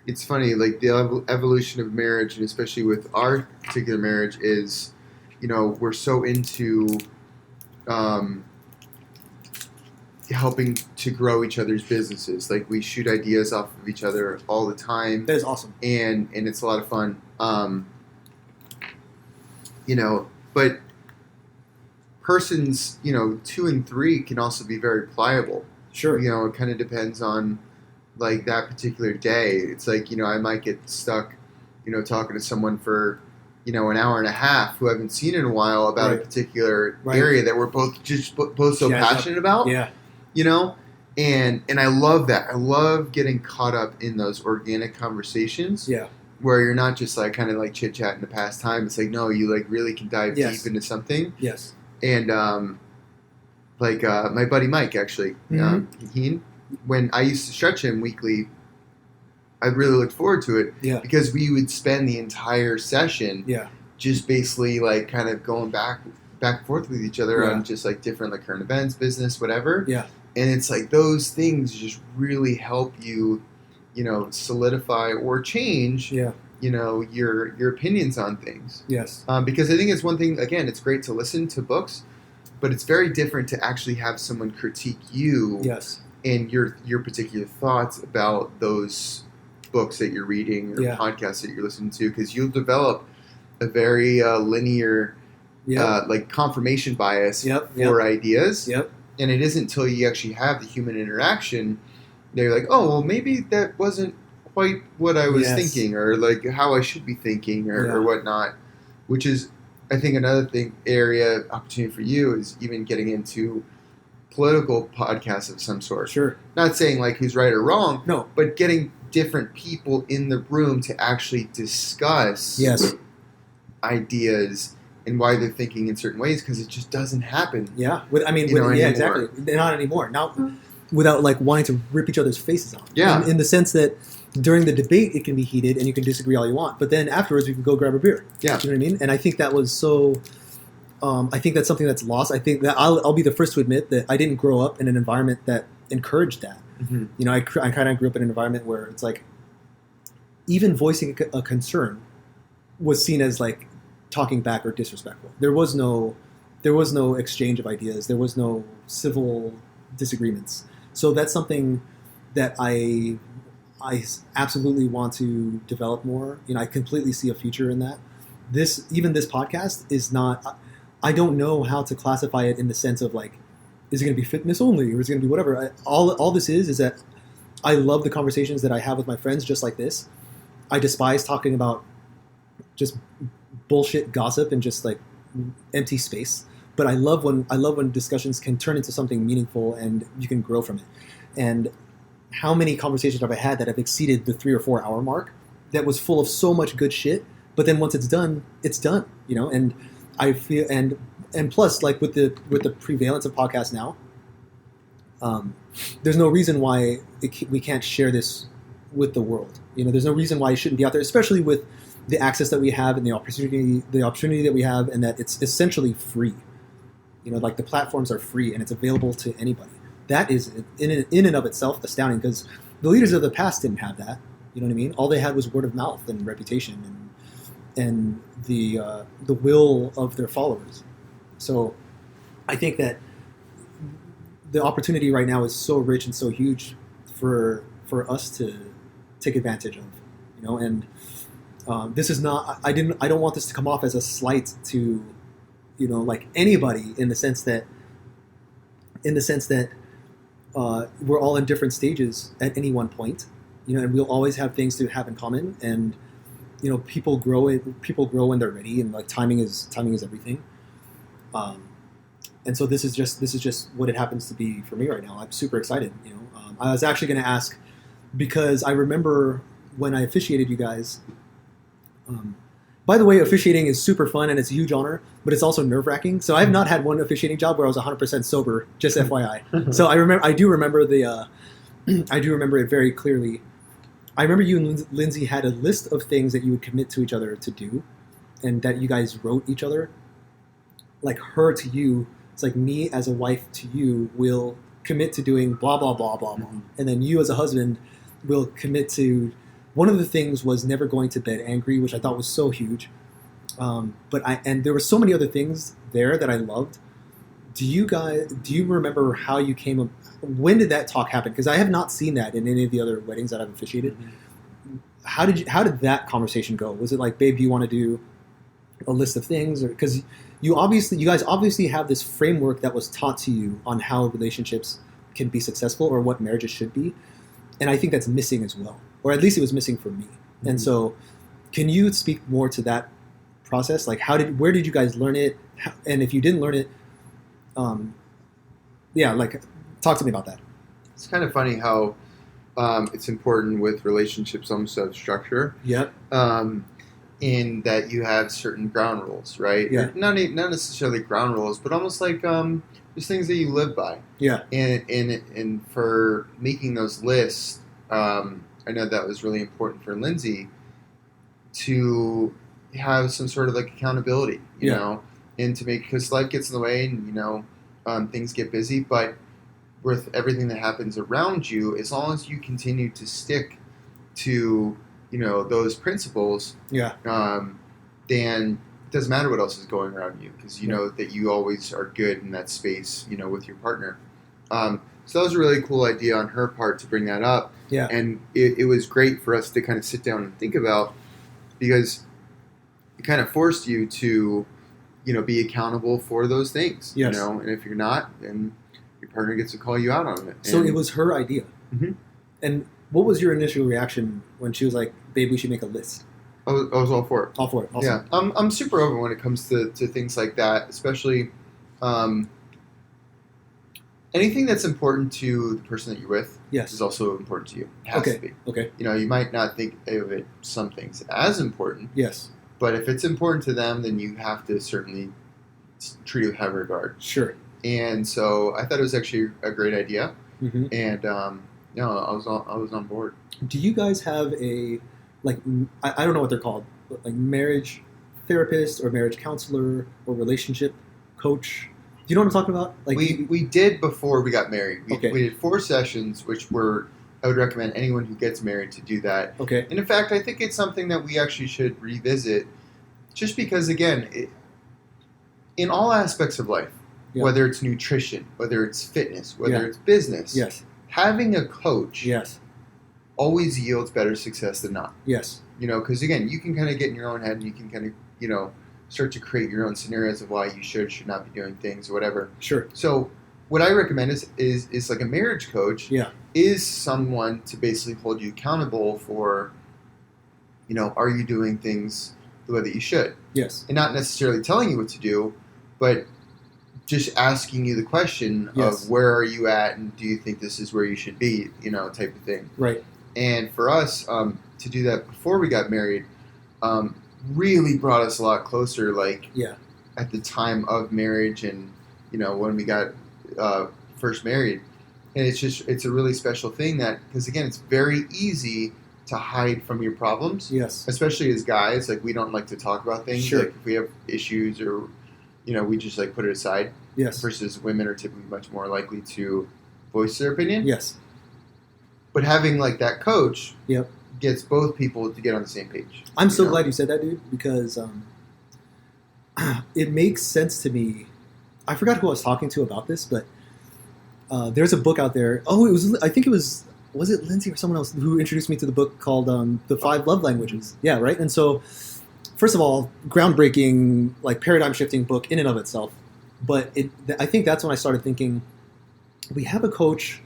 Speaker 2: it's funny, like, the evolution of marriage, and especially with our particular marriage, is, we're so into helping to grow each other's businesses. Like, we shoot ideas off of each other all the time.
Speaker 1: That is awesome.
Speaker 2: And it's a lot of fun. But persons, 2 and 3 can also be very pliable.
Speaker 1: Sure.
Speaker 2: It kind of depends on, like, that particular day. It's like, I might get stuck, talking to someone for, an hour and a half who I haven't seen in a while about
Speaker 1: Right.
Speaker 2: a particular
Speaker 1: Right.
Speaker 2: area that we're both so passionate about.
Speaker 1: Yeah.
Speaker 2: And I love that. I love getting caught up in those organic conversations.
Speaker 1: Yeah.
Speaker 2: Where you're not just like kind of like chit chatting to pass time. It's like, no, you like really can dive
Speaker 1: Yes.
Speaker 2: deep into something.
Speaker 1: Yes.
Speaker 2: And like my buddy Mike, actually. When I used to stretch him weekly, I really looked forward to it because we would spend the entire session just basically like kind of going back and forth with each other on just like different like current events, business, whatever. Yeah. And it's like those things just really help you, solidify or change, your opinions on things. Yes. Because I think it's one thing, again, it's great to listen to books, but it's very different to actually have someone critique you and your particular thoughts about those books that you're reading or podcasts that you're listening to, because you'll develop a very linear like confirmation bias for ideas. Yep. And it isn't until you actually have the human interaction that you're like, oh, well, maybe that wasn't quite what I was thinking, or like how I should be thinking, or whatnot. Which is, I think, another opportunity for you is even getting into political podcasts of some sort. Sure. Not saying like who's right or wrong. No. But getting different people in the room to actually discuss ideas and why they're thinking in certain ways, because it just doesn't happen. Yeah, exactly. Not anymore. Not
Speaker 1: without like wanting to rip each other's faces off. Yeah, in the sense that during the debate it can be heated and you can disagree all you want, but then afterwards you can go grab a beer. Yeah, you know what I mean. And I think that was so. I think that's something that's lost. I think that I'll be the first to admit that I didn't grow up in an environment that encouraged that. Mm-hmm. I kind of grew up in an environment where it's like even voicing a concern was seen as like talking back or disrespectful. There was no exchange of ideas. There was no civil disagreements. So that's something that I absolutely want to develop more. I completely see a future in that. This podcast is not. I don't know how to classify it in the sense of like, is it going to be fitness only, or is it going to be whatever? All this is that I love the conversations that I have with my friends, just like this. I despise talking about just bullshit gossip and just like empty space. But I love when discussions can turn into something meaningful and you can grow from it. And how many conversations have I had that have exceeded the 3 or 4 hour mark that was full of so much good shit, but then once it's done, and I feel and plus like with the prevalence of podcasts now, there's no reason why we can't share this with the world. There's no reason why it shouldn't be out there, especially with the access that we have and the opportunity that we have, and that it's essentially free. Like the platforms are free and it's available to anybody. That is in and of itself astounding, because the leaders of the past didn't have that. You know what I mean? All they had was word of mouth and reputation and the will of their followers. So I think that the opportunity right now is so rich and so huge for us to take advantage of. And this is not. I don't want this to come off as a slight to, like anybody, in the sense that we're all in different stages at any one point. And we'll always have things to have in common. And people grow when they're ready, and like timing is everything. And so this is just what it happens to be for me right now. I'm super excited. I was actually going to ask, because I remember when I officiated you guys. By the way, officiating is super fun and it's a huge honor, but it's also nerve-wracking. So I have not had one officiating job where I was 100% sober, just FYI. So I do remember it very clearly. I remember you and Lindsay had a list of things that you would commit to each other to do, and that you guys wrote each other. Like her to you, it's like me as a wife to you will commit to doing blah, blah, blah, blah, blah. And then you as a husband will commit to... One of the things was never going to bed angry, which I thought was so huge. And there were so many other things there that I loved. Do you remember how you came up? When did that talk happen? Because I have not seen that in any of the other weddings that I've officiated. Mm-hmm. How did that conversation go? Was it like, babe, do you want to do a list of things? Or because you guys obviously have this framework that was taught to you on how relationships can be successful or what marriages should be. And I think that's missing as well. Or at least it was missing for me. Mm-hmm. And so can you speak more to that process? Like where did you guys learn it? And if you didn't learn it, talk to me about that.
Speaker 2: It's kind of funny how it's important with relationships almost to have structure. Yep. in that you have certain ground rules, right?
Speaker 1: Yeah.
Speaker 2: Not necessarily ground rules, but almost like just things that you live by.
Speaker 1: Yeah.
Speaker 2: And for making those lists, I know that was really important for Lindsay to have some sort of like accountability, you know, and to make, because life gets in the way and, you know, things get busy, but with everything that happens around you, as long as you continue to stick to, you know, those principles, then it doesn't matter what else is going around you, because you know that you always are good in that space, you know, with your partner. So that was a really cool idea on her part to bring that up.
Speaker 1: Yeah.
Speaker 2: And it was great for us to kind of sit down and think about, because it kind of forced you to, you know, be accountable for those things.
Speaker 1: Yes.
Speaker 2: You know, and if you're not, then your partner gets to call you out on it.
Speaker 1: So it was her idea.
Speaker 2: Mm-hmm.
Speaker 1: And what was your initial reaction when she was like, "Babe, we should make a list"?
Speaker 2: I was all for it.
Speaker 1: All for it. Awesome.
Speaker 2: Yeah, I'm super open when it comes to things like that, especially anything that's important to the person that you're with.
Speaker 1: Yes.
Speaker 2: Is also important to you. It has to be.
Speaker 1: Okay.
Speaker 2: You know, you might not think of it, some things as important.
Speaker 1: Yes.
Speaker 2: But if it's important to them, then you have to certainly treat it with high regard.
Speaker 1: Sure.
Speaker 2: And so I thought it was actually a great idea.
Speaker 1: Mm-hmm.
Speaker 2: And no, I was on board.
Speaker 1: Do you guys have a, like, I don't know what they're called, but like marriage therapist or marriage counselor or relationship coach? Do you know what I'm talking about? Like
Speaker 2: we did before we got married. We did 4 sessions, which I would recommend anyone who gets married to do that.
Speaker 1: Okay.
Speaker 2: And in fact, I think it's something that we actually should revisit, just because, again, in all aspects of life, whether it's nutrition, whether it's fitness, whether it's business, having a coach always yields better success than not.
Speaker 1: Yes.
Speaker 2: You know, because again, you can kind of get in your own head and you can kind of, you know, start to create your own scenarios of why you should not be doing things or whatever.
Speaker 1: Sure. So
Speaker 2: what I recommend is like a marriage coach is someone to basically hold you accountable for, you know, are you doing things the way that you should?
Speaker 1: Yes.
Speaker 2: And not necessarily telling you what to do, but just asking you the question of where are you at and do you think this is where you should be, you know, type of thing.
Speaker 1: Right.
Speaker 2: And for us to do that before we got married really brought us a lot closer, like at the time of marriage and, you know, when we got first married. And it's a really special thing that, because again, it's very easy to hide from your problems.
Speaker 1: Yes.
Speaker 2: Especially as guys, like we don't like to talk about things.
Speaker 1: Sure.
Speaker 2: Like if we have issues or, you know, we just like put it aside.
Speaker 1: Yes.
Speaker 2: Versus women are typically much more likely to voice their opinion.
Speaker 1: Yes.
Speaker 2: But having like that coach gets both people to get on the same page.
Speaker 1: I'm so glad you said that, dude, because it makes sense to me. I forgot who I was talking to about this, but there's a book out there. Oh, I think it was it Lindsay or someone else who introduced me to the book called The 5 Love Languages. Yeah, right? And so, first of all, groundbreaking, like paradigm-shifting book in and of itself. But I think that's when I started thinking, we have a coach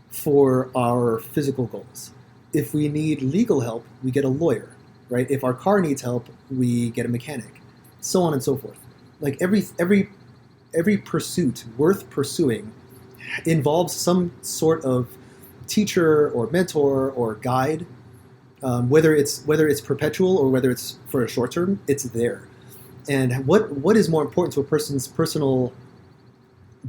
Speaker 1: for our physical goals. If we need legal help, we get a lawyer, right? If our car needs help, we get a mechanic, so on and so forth. Like every pursuit worth pursuing involves some sort of teacher or mentor or guide, whether it's perpetual or whether it's for a short term, it's there. And what is more important to a person's personal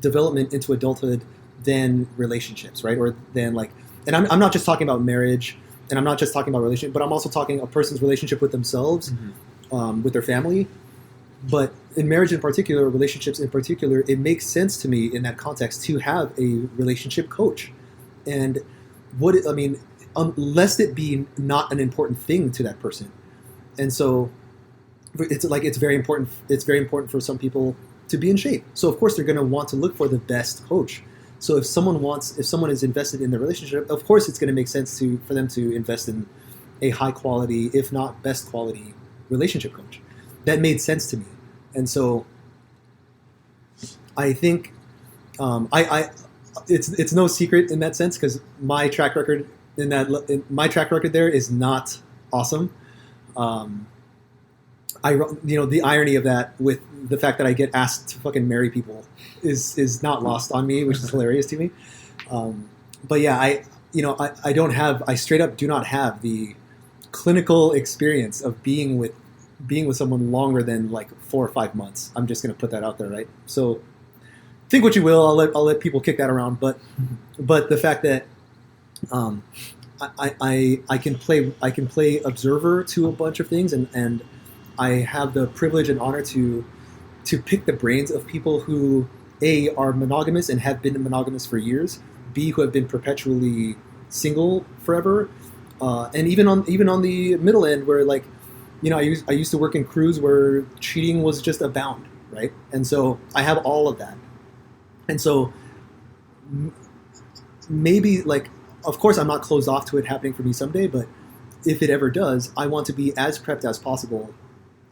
Speaker 1: development into adulthood than relationships, right? Or than like, and I'm not just talking about marriage, and I'm not just talking about relationship, but I'm also talking a person's relationship with themselves, with their family. But in marriage in particular, relationships in particular, it makes sense to me in that context to have a relationship coach. And unless it be not an important thing to that person. And so it's very important. It's very important for some people to be in shape. So of course they're going to want to look for the best coach. So if someone is invested in the relationship, of course it's going to make sense for them to invest in a high quality, if not best quality, relationship coach. That made sense to me. And so I think it's no secret in that sense, because my track record there is not awesome. The irony of that with the fact that I get asked to fucking marry people is not lost on me, which is hilarious to me. But yeah, I straight up do not have the clinical experience of being with being with someone longer than like 4 or 5 months. I'm just going to put that out there, right? So think what you will. I'll let people kick that around, but the fact that I can play observer to a bunch of things, and I have the privilege and honor to pick the brains of people who A, are monogamous and have been monogamous for years, B, who have been perpetually single forever, and even on the middle end where, like, you know, I used to work in crews where cheating was just abound, right? And so I have all of that. And so maybe, like, of course I'm not closed off to it happening for me someday, but if it ever does, I want to be as prepped as possible.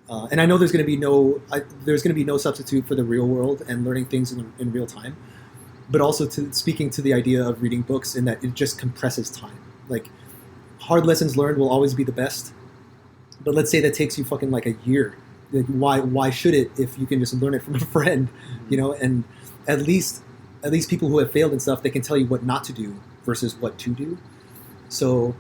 Speaker 1: And I know there's going to be no substitute for the real world and learning things in real time, but also speaking to the idea of reading books, in that it just compresses time. Like, hard lessons learned will always be the best, but let's say that takes you fucking like a year. Like, why should it if you can just learn it from a friend, you know? And at least people who have failed and stuff, they can tell you what not to do versus what to do. So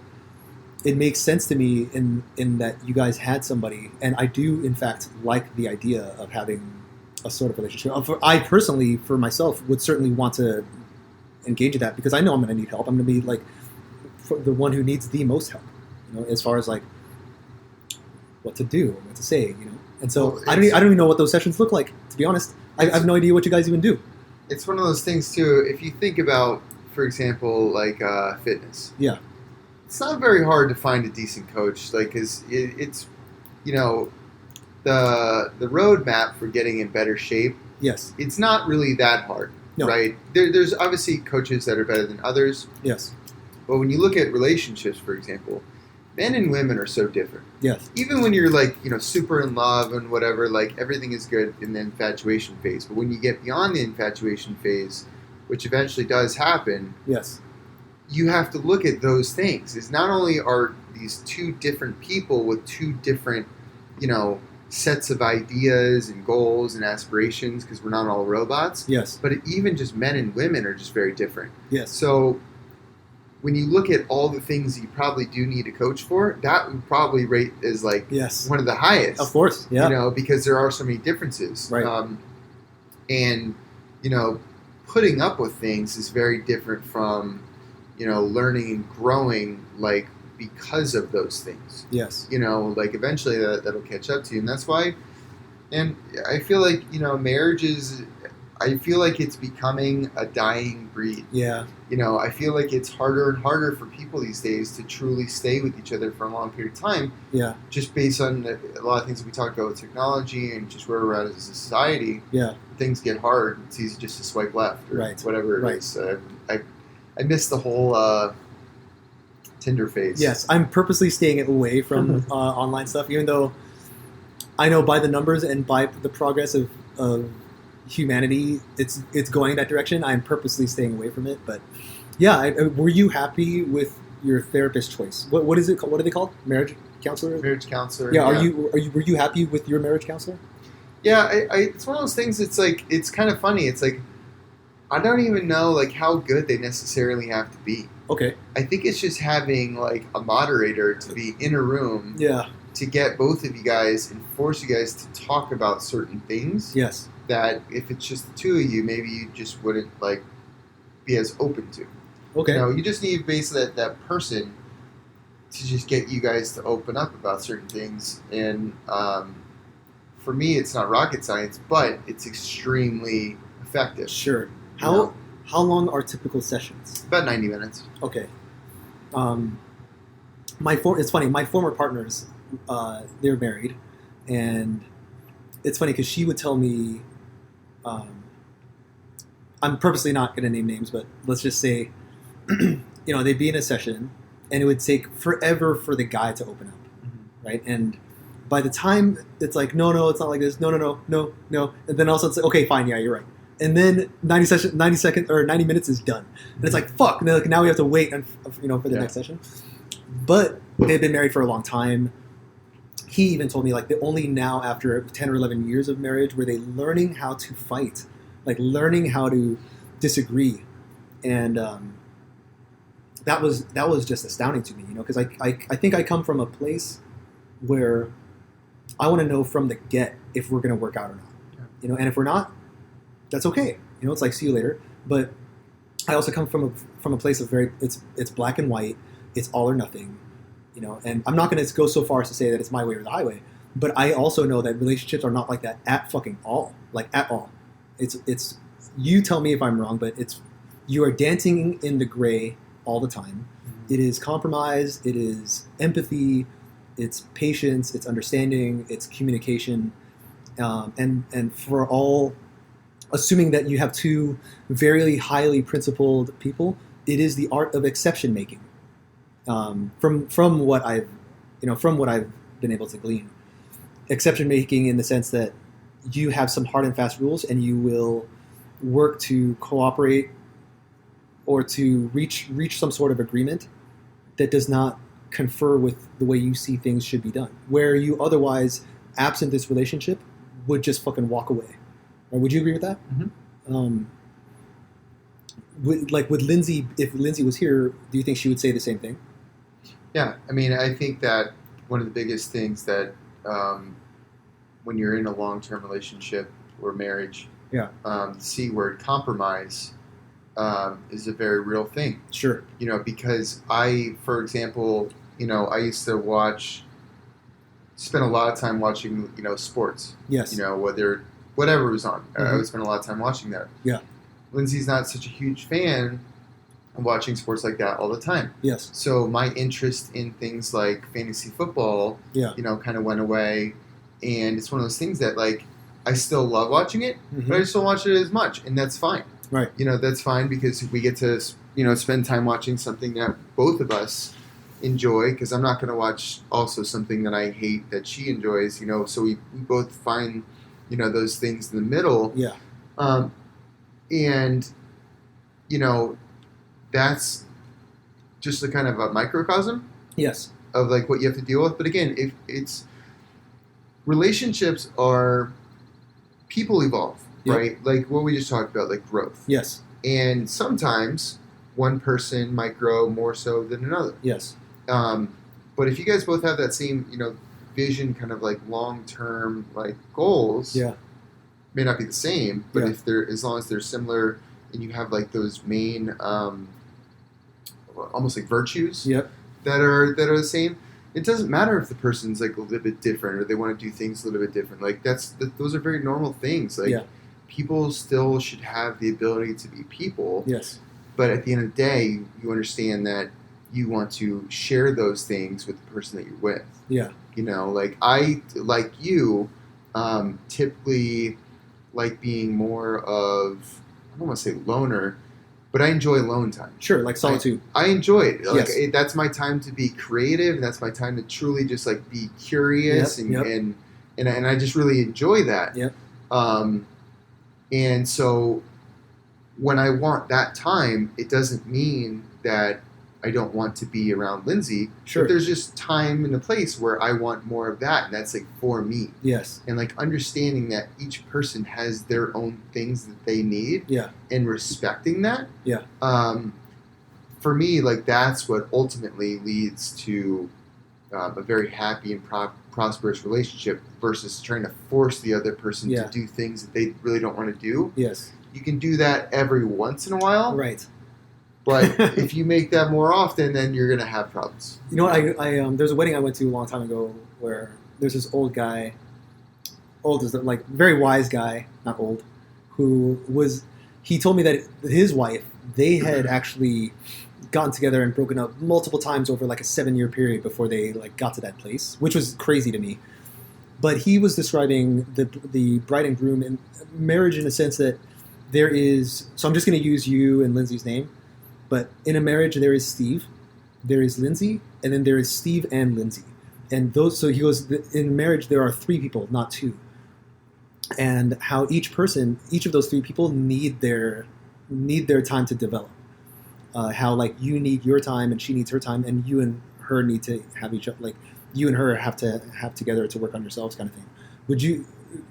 Speaker 1: it makes sense to me in that you guys had somebody, and I do in fact like the idea of having a sort of relationship. I personally, for myself, would certainly want to engage in that, because I know I'm going to need help. I'm going to be like the one who needs the most help, you know, as far as like what to do, what to say, you know. And so I don't even know what those sessions look like, to be honest. I have no idea what you guys even do.
Speaker 2: It's one of those things too. If you think about, for example, like fitness.
Speaker 1: Yeah.
Speaker 2: It's not very hard to find a decent coach, like, cause it's, you know, the roadmap for getting in better shape.
Speaker 1: Yes.
Speaker 2: It's not really that hard,
Speaker 1: no.
Speaker 2: Right? There's obviously coaches that are better than others.
Speaker 1: Yes.
Speaker 2: But when you look at relationships, for example, men and women are so different.
Speaker 1: Yes.
Speaker 2: Even when you're, like, you know, super in love and whatever, like, everything is good in the infatuation phase. But when you get beyond the infatuation phase, which eventually does happen.
Speaker 1: Yes.
Speaker 2: You have to look at those things. It's not only are these two different people with two different, you know, sets of ideas and goals and aspirations, because we're not all robots.
Speaker 1: Yes.
Speaker 2: But even just men and women are just very different.
Speaker 1: Yes.
Speaker 2: So when you look at all the things that you probably do need a coach for, that would probably rate as like one of the highest.
Speaker 1: Of course, yeah.
Speaker 2: You know, because there are so many differences.
Speaker 1: Right.
Speaker 2: And, you know, putting up with things is very different from, you know, learning and growing, like, because of those things.
Speaker 1: Yes.
Speaker 2: You know, like, eventually that'll catch up to you. And that's why, and I feel like, you know, I feel like it's becoming a dying breed.
Speaker 1: Yeah.
Speaker 2: You know, I feel like it's harder and harder for people these days to truly stay with each other for a long period of time.
Speaker 1: Yeah. Just
Speaker 2: based on a lot of things that we talked about with technology and just where we're at as a society.
Speaker 1: Yeah.
Speaker 2: Things get hard. It's easy just to swipe left or whatever it is. I miss the whole Tinder phase.
Speaker 1: Yes, I'm purposely staying away from online stuff, even though I know by the numbers and by the progress of humanity, it's going that direction. I'm purposely staying away from it. But yeah, were you happy with your therapist choice? What is it called? What are they called? Marriage counselor?
Speaker 2: Marriage counselor.
Speaker 1: Yeah. Were you happy with your marriage counselor?
Speaker 2: Yeah, it's one of those things. It's like, it's kind of funny. It's like, I don't even know, like, how good they necessarily have to be.
Speaker 1: Okay.
Speaker 2: I think it's just having, like, a moderator to be in a room.
Speaker 1: Yeah.
Speaker 2: To get both of you guys and force you guys to talk about certain things.
Speaker 1: Yes.
Speaker 2: That if it's just the two of you, maybe you just wouldn't, like, be as open to.
Speaker 1: Okay.
Speaker 2: You know, you just need basically that person to just get you guys to open up about certain things. And for me, it's not rocket science, but it's extremely effective.
Speaker 1: Sure. How long are typical sessions?
Speaker 2: About 90 minutes.
Speaker 1: Okay. It's funny. My former partners, they're married, and it's funny because she would tell me, I'm purposely not going to name names, but let's just say, you know, they'd be in a session, and it would take forever for the guy to open up, right? And by the time it's like, no, it's not like this. No, and then also it's like, okay, fine, yeah, you're right. And then 90 minutes is done. And it's like, fuck. And like, now we have to wait, for the next session. But they've been married for a long time. He even told me, like, they only now, after 10 or 11 years of marriage, were they learning how to fight, like learning how to disagree. And that was just astounding to me, you know, because I think I come from a place where I want to know from the get if we're going to work out or not.
Speaker 2: Yeah.
Speaker 1: And if we're not, that's okay. It's like, see you later. But I also come from a place of it's black and white. It's all or nothing. And I'm not going to go so far as to say that it's my way or the highway. But I also know that relationships are not like that at fucking all. Like, at all. It's you tell me if I'm wrong, but you are dancing in the gray all the time. Mm-hmm. It is compromise. It is empathy. It's patience. It's understanding. It's communication. And for all, assuming that you have two very highly principled people, it is the art of exception making. From what I've been able to glean. Exception making in the sense that you have some hard and fast rules, and you will work to cooperate or to reach some sort of agreement that does not confer with the way you see things should be done. Where you otherwise, absent this relationship, would just fucking walk away. Right? Would you agree with that?
Speaker 2: Mm-hmm.
Speaker 1: With Lindsay, if Lindsay was here, do you think she would say the same thing?
Speaker 2: Yeah, I mean, I think that one of the biggest things that when you're in a long-term relationship or marriage, the C word, compromise, is a very real thing.
Speaker 1: Sure.
Speaker 2: Because for example, I used to spend a lot of time watching, sports.
Speaker 1: Yes.
Speaker 2: Whatever was on.
Speaker 1: Mm-hmm.
Speaker 2: I would spend a lot of time watching that.
Speaker 1: Yeah.
Speaker 2: Lindsay's not such a huge fan of watching sports like that all the time.
Speaker 1: Yes.
Speaker 2: So my interest in things like fantasy football, kind of went away. And it's one of those things that, like, I still love watching it,
Speaker 1: mm-hmm.
Speaker 2: but I just don't watch it as much. And that's fine.
Speaker 1: Right.
Speaker 2: That's fine because we get to, spend time watching something that both of us enjoy, because I'm not going to watch also something that I hate that she enjoys, so we both find, those things in the middle.
Speaker 1: Yeah.
Speaker 2: And, that's just a kind of a microcosm.
Speaker 1: Yes.
Speaker 2: Of like what you have to deal with. But again, if it's relationships are people evolve, right? Like what we just talked about, like growth.
Speaker 1: Yes.
Speaker 2: And sometimes one person might grow more so than another.
Speaker 1: Yes.
Speaker 2: But if you guys both have that same, vision, kind of like long-term like goals, may not be the same, but if as long as they're similar and you have like those main, almost like virtues that are the same, it doesn't matter if the person's like a little bit different or they want to do things a little bit different. Like those are very normal things. Like people still should have the ability to be people.
Speaker 1: Yes. But
Speaker 2: at the end of the day, you understand that you want to share those things with the person that you're with.
Speaker 1: Yeah.
Speaker 2: Like I, like you, typically like being more of, I don't want to say loner, but I enjoy alone time.
Speaker 1: Sure, like solitude.
Speaker 2: I enjoy it. Like
Speaker 1: yes.
Speaker 2: That's my time to be creative, and that's my time to truly just like be curious, and I just really enjoy that.
Speaker 1: Yep.
Speaker 2: And so when I want that time, it doesn't mean that I don't want to be around Lindsay.
Speaker 1: Sure.
Speaker 2: But there's just time and a place where I want more of that, and that's like for me.
Speaker 1: Yes.
Speaker 2: And like understanding that each person has their own things that they need.
Speaker 1: Yeah.
Speaker 2: And respecting that.
Speaker 1: Yeah.
Speaker 2: For me, like that's what ultimately leads to a very happy and prosperous relationship versus trying to force the other person to do things that they really don't want to do.
Speaker 1: Yes.
Speaker 2: You can do that every once in a while.
Speaker 1: Right.
Speaker 2: But if you make that more often, then you're going to have problems.
Speaker 1: You know what? I there's a wedding I went to a long time ago where there's this old guy, like very wise guy, not old, he told me that his wife, they had actually gotten together and broken up multiple times over like a 7-year period before they like got to that place, which was crazy to me. But he was describing the bride and groom and marriage in a sense that there is, so I'm just going to use you and Lindsay's name. But in a marriage, there is Steve, there is Lindsay, and then there is Steve and Lindsay. And so he goes, in marriage, there are 3 people, not 2. And how each of those 3 people need their time to develop. How like you need your time and she needs her time, and you and her need to have each other, like you and her have to have together to work on yourselves, kind of thing.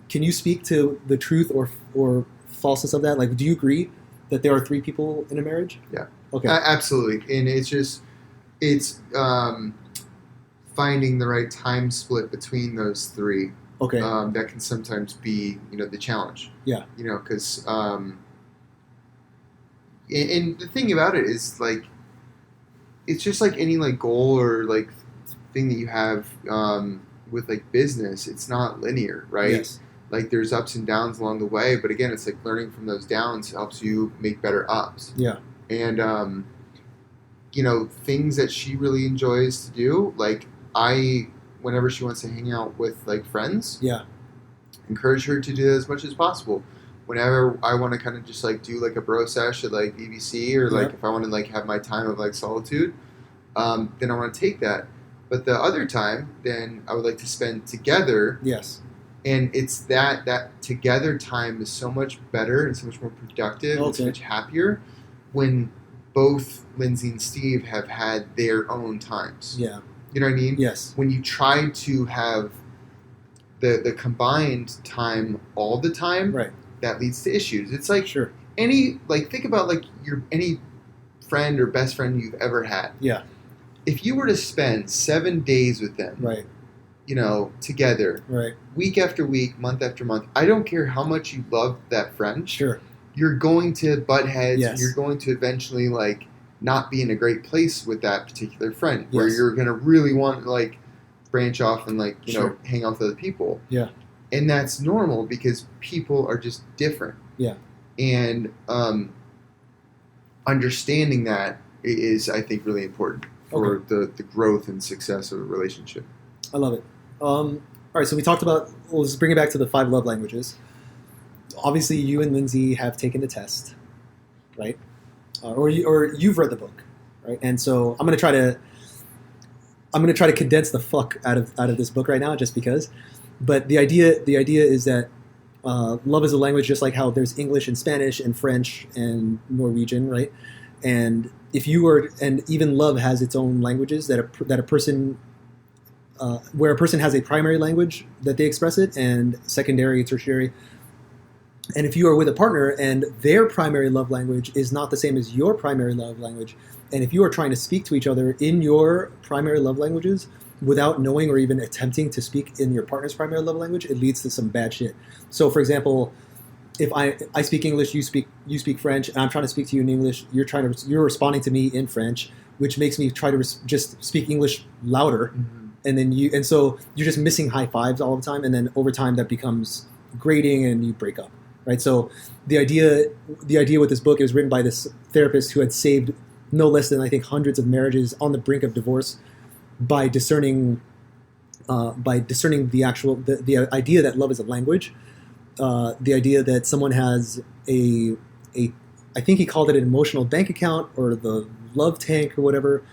Speaker 1: Can you speak to the truth or falseness of that? Like, do you agree that there are 3 people in a marriage?
Speaker 2: Yeah.
Speaker 1: Okay.
Speaker 2: Absolutely. And it's finding the right time split between those three.
Speaker 1: Okay.
Speaker 2: That can sometimes be, the challenge.
Speaker 1: Yeah.
Speaker 2: Because and the thing about it is like, it's just like any like goal or like thing that you have with like business. It's not linear, right?
Speaker 1: Yes.
Speaker 2: Like there's ups and downs along the way, but again, it's like learning from those downs helps you make better ups.
Speaker 1: Yeah.
Speaker 2: And things that she really enjoys to do, like whenever she wants to hang out with like friends,
Speaker 1: yeah,
Speaker 2: encourage her to do that as much as possible. Whenever I want to kind of just like do like a bro sesh at like BBC or like if I want to like have my time of like solitude, then I want to take that. But the other time, then I would like to spend together.
Speaker 1: Yes.
Speaker 2: And it's that together time is so much better and so much more productive and so much happier when both Lindsay and Steve have had their own times.
Speaker 1: Yeah.
Speaker 2: You know what I mean?
Speaker 1: Yes.
Speaker 2: When you try to have the combined time all the time,
Speaker 1: right,
Speaker 2: that leads to issues. It's like
Speaker 1: sure.
Speaker 2: Think about like any friend or best friend you've ever had.
Speaker 1: Yeah.
Speaker 2: If you were to spend 7 days with them,
Speaker 1: right,
Speaker 2: together,
Speaker 1: right,
Speaker 2: week after week, month after month, I don't care how much you love that friend.
Speaker 1: Sure.
Speaker 2: You're going to butt heads.
Speaker 1: Yes.
Speaker 2: And you're going to eventually like not be in a great place with that particular friend, where you're going to really want to like branch off and like hang out with other people.
Speaker 1: Yeah.
Speaker 2: And that's normal because people are just different.
Speaker 1: Yeah.
Speaker 2: And understanding that is, I think, really important for the growth and success of a relationship.
Speaker 1: I love it. All right, so we talked about, we'll just bring it back to the 5 love languages. Obviously, you and Lindsay have taken the test, right? Or you've read the book, right? And so I'm gonna try to condense the fuck out of this book right now, just because. But the idea is that love is a language, just like how there's English and Spanish and French and Norwegian, right? And even love has its own languages that a person. Where a person has a primary language that they express it, and secondary, tertiary. And if you are with a partner and their primary love language is not the same as your primary love language, and if you are trying to speak to each other in your primary love languages without knowing or even attempting to speak in your partner's primary love language, it leads to some bad shit. So, for example, if I speak English, you speak French, and I'm trying to speak to you in English, you're responding to me in French, which makes me try to just speak English louder. Mm-hmm. And so you're just missing high fives all the time, and then over time that becomes grating, and you break up, right? So the idea with this book, it was written by this therapist who had saved no less than, I think, hundreds of marriages on the brink of divorce by discerning the idea that love is a language, the idea that someone has I think he called it an emotional bank account or the love tank or whatever.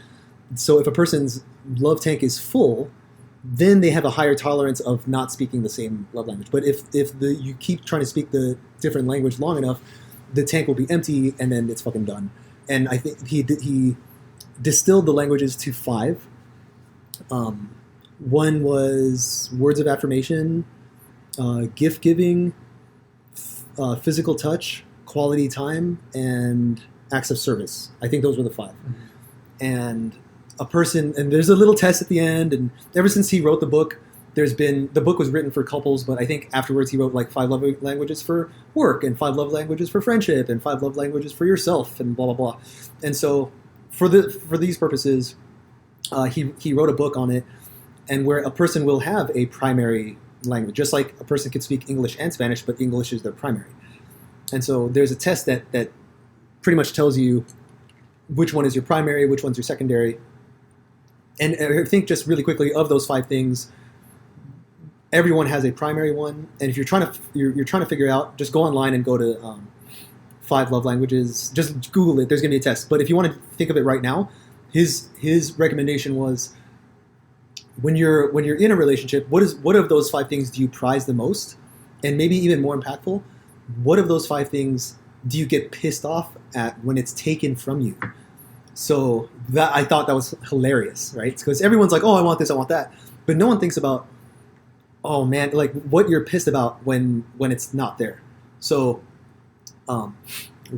Speaker 1: So if a person's love tank is full, then they have a higher tolerance of not speaking the same love language. But if you keep trying to speak the different language long enough, the tank will be empty, and then it's fucking done. And I think he distilled the languages to 5. One was words of affirmation, gift giving, physical touch, quality time, and acts of service. I think those were the 5. Mm-hmm. And there's a little test at the end, and ever since he wrote the book, the book was written for couples, but I think afterwards he wrote like 5 love languages for work, and 5 love languages for friendship, and 5 love languages for yourself, and blah blah blah. And so for these purposes, he wrote a book on it, and where a person will have a primary language, just like a person can speak English and Spanish, but English is their primary. And so there's a test that pretty much tells you which one is your primary, which one's your secondary. And I think just really quickly, of those 5 things, everyone has a primary one. And if you're trying to figure out, just go online and go to 5 love languages. Just Google it. There's going to be a test. But if you want to think of it right now, his recommendation was, when you're in a relationship, what of those 5 things do you prize the most? And maybe even more impactful, what of those 5 things do you get pissed off at when it's taken from you? So that, I thought that was hilarious, right? Because everyone's like, oh, I want this, I want that. But no one thinks about, oh man, like what you're pissed about when it's not there. So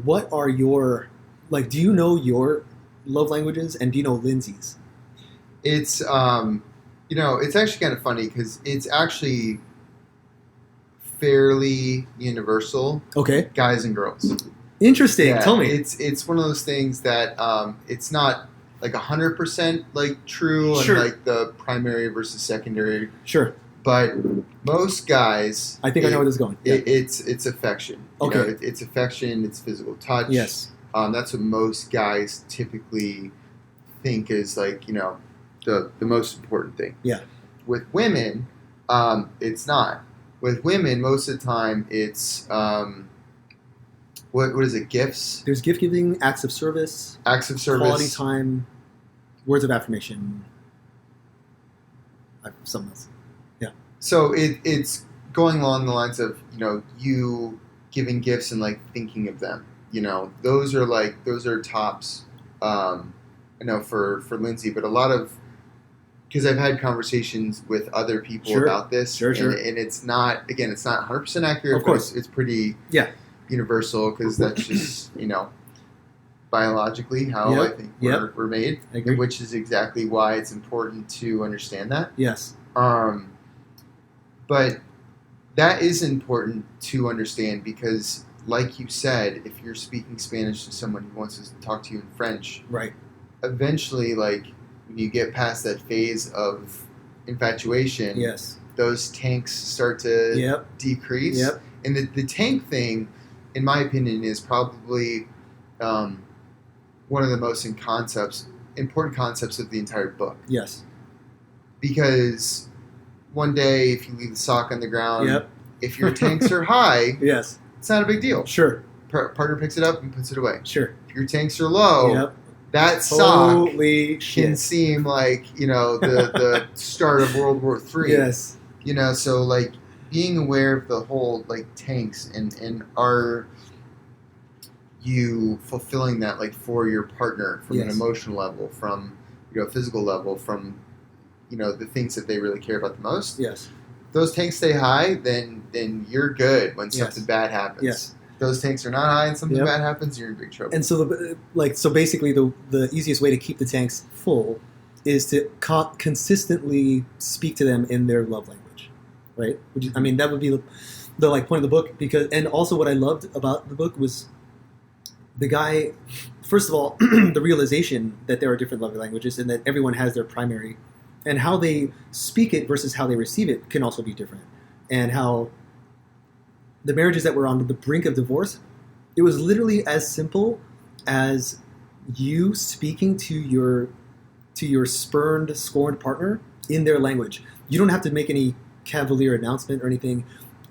Speaker 1: what are your, like, do you know your love languages, and do you know Lindsay's?
Speaker 2: It's It's actually kind of funny because it's actually fairly universal.
Speaker 1: Okay.
Speaker 2: Guys and girls.
Speaker 1: Interesting.
Speaker 2: Yeah,
Speaker 1: Tell me.
Speaker 2: It's one of those things that it's not like 100% like true
Speaker 1: Sure.
Speaker 2: and like the primary versus secondary.
Speaker 1: Sure.
Speaker 2: But most guys,
Speaker 1: I think I know where this is going. Yeah.
Speaker 2: It's affection.
Speaker 1: Okay.
Speaker 2: It's affection. It's physical touch.
Speaker 1: Yes.
Speaker 2: That's what most guys typically think is like the most important thing.
Speaker 1: Yeah.
Speaker 2: With women, it's not. With women, most of the time, it's what is it? Gifts.
Speaker 1: There's gift giving, acts of service, quality time, words of affirmation, something else. Yeah.
Speaker 2: So it's going along the lines of you giving gifts and like thinking of them. Those are tops. For Lindsay, but a lot of because I've had conversations with other people about this,
Speaker 1: Sure.
Speaker 2: And it's not 100% accurate.
Speaker 1: Of course,
Speaker 2: it's pretty universal because that's just biologically how I think we're made, which is exactly why it's important to understand that.
Speaker 1: Yes.
Speaker 2: But that is important to understand because, like you said, if you're speaking Spanish to someone who wants to talk to you in French,
Speaker 1: right?
Speaker 2: Eventually, like when you get past that phase of infatuation, those tanks start to decrease.
Speaker 1: Yep.
Speaker 2: And the tank thing, in my opinion, is probably one of the most important concepts of the entire book.
Speaker 1: Yes.
Speaker 2: Because one day, if you leave the sock on the ground, if your tanks are high, it's not a big deal.
Speaker 1: Sure.
Speaker 2: Partner picks it up and puts it away.
Speaker 1: Sure.
Speaker 2: If your tanks are low, that sock can seem like the start of World War III.
Speaker 1: Yes.
Speaker 2: So like being aware of the whole like tanks and are you fulfilling that like for your partner from an emotional level, from a physical level, from the things that they really care about the most.
Speaker 1: Yes.
Speaker 2: If those tanks stay high, then you're good when something bad happens.
Speaker 1: Yes.
Speaker 2: If those tanks are not high and something bad happens, you're in big trouble.
Speaker 1: And so basically the easiest way to keep the tanks full is to consistently speak to them in their love language, right? That would be the like point of the book and also what I loved about the book was the guy, first of all, the realization that there are different love languages and that everyone has their primary, and how they speak it versus how they receive it can also be different, and how the marriages that were on the brink of divorce, it was literally as simple as you speaking to your scorned partner in their language. You don't have to make any cavalier announcement or anything.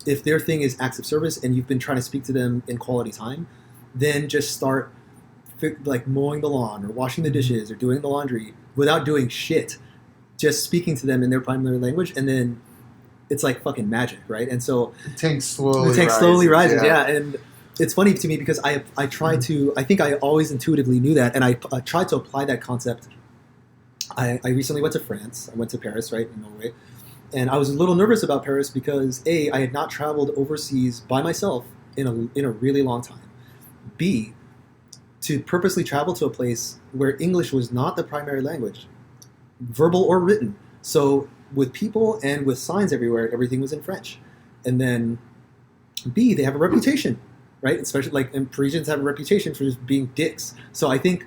Speaker 1: If their thing is acts of service and you've been trying to speak to them in quality time, then just start like mowing the lawn or washing the dishes or doing the laundry without doing shit. Just speaking to them in their primary language, and then it's like fucking magic, right? And so
Speaker 2: the tank slowly
Speaker 1: rises. And it's funny to me because I think I always intuitively knew that, and I tried to apply that concept. I recently went to France. I went to Paris, right, in Norway, and I was a little nervous about Paris because A, I had not traveled overseas by myself in a really long time. B, to purposely travel to a place where English was not the primary language, verbal or written. So with people and with signs everywhere, everything was in French. And then B, they have a reputation, right? Especially and Parisians have a reputation for just being dicks. So I think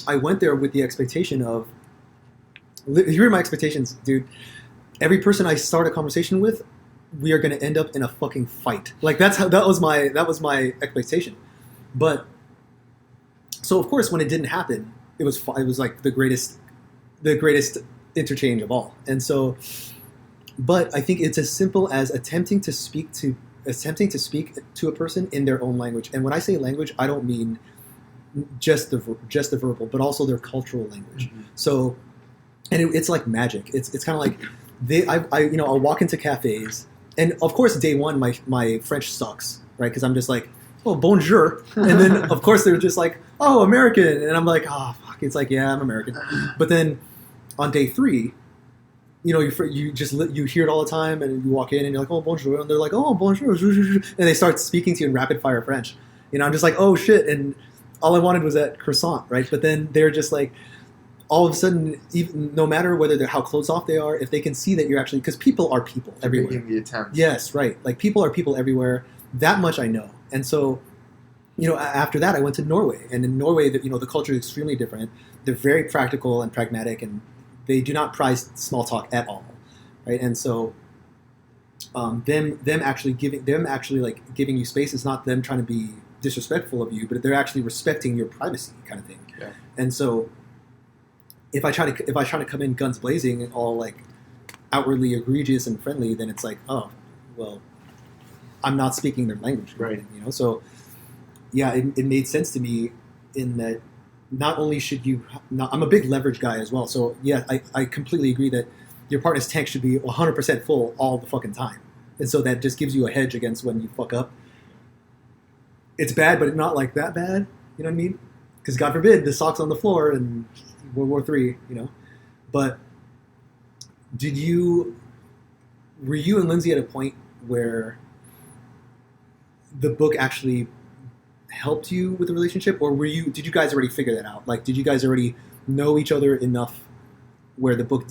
Speaker 1: I went there with the expectation of, here are my expectations, dude. Every person I start a conversation with, we are going to end up in a fucking fight. Like that was my expectation. But so of course when it didn't happen, it was like the greatest interchange of all. And so, but I think it's as simple as attempting to speak to a person in their own language. And when I say language, I don't mean just the verbal, but also their cultural language. Mm-hmm. So, and it's like magic. It's kind of like I'll walk into cafes, and of course day one my French sucks, right? Because I'm just like, oh, bonjour, and then of course they're just like, oh, American, and I'm like, oh fuck, it's like, yeah, I'm American. But then on day three, you hear it all the time, and you walk in and you're like, oh, bonjour, and they're like, oh, bonjour, and they start speaking to you in rapid fire French. I'm just like, oh shit, and all I wanted was that croissant, right? But then they're just like, all of a sudden, even no matter whether they're how closed off they are, if they can see that you're actually, because people are people everywhere.
Speaker 2: Making the attempt.
Speaker 1: Yes, right. Like people are people everywhere. That much I know. And so, after that, I went to Norway, and in Norway, the culture is extremely different. They're very practical and pragmatic, and they do not prize small talk at all, right? And so, them actually giving you space is not them trying to be disrespectful of you, but they're actually respecting your privacy, kind of thing.
Speaker 2: Yeah.
Speaker 1: And so, if I try to come in guns blazing and all like outwardly egregious and friendly, then it's like, oh, well, I'm not speaking their language,
Speaker 2: right?
Speaker 1: So yeah, it made sense to me in that not only should you, I'm a big leverage guy as well. So yeah, I completely agree that your partner's tank should be 100% full all the fucking time, and so that just gives you a hedge against when you fuck up. It's bad, but not like that bad. You know what I mean? Because God forbid the socks on the floor and World War III, But were you and Lindsay at a point where the book actually helped you with the relationship, or did you guys already figure that out? Like, did you guys already know each other enough where the book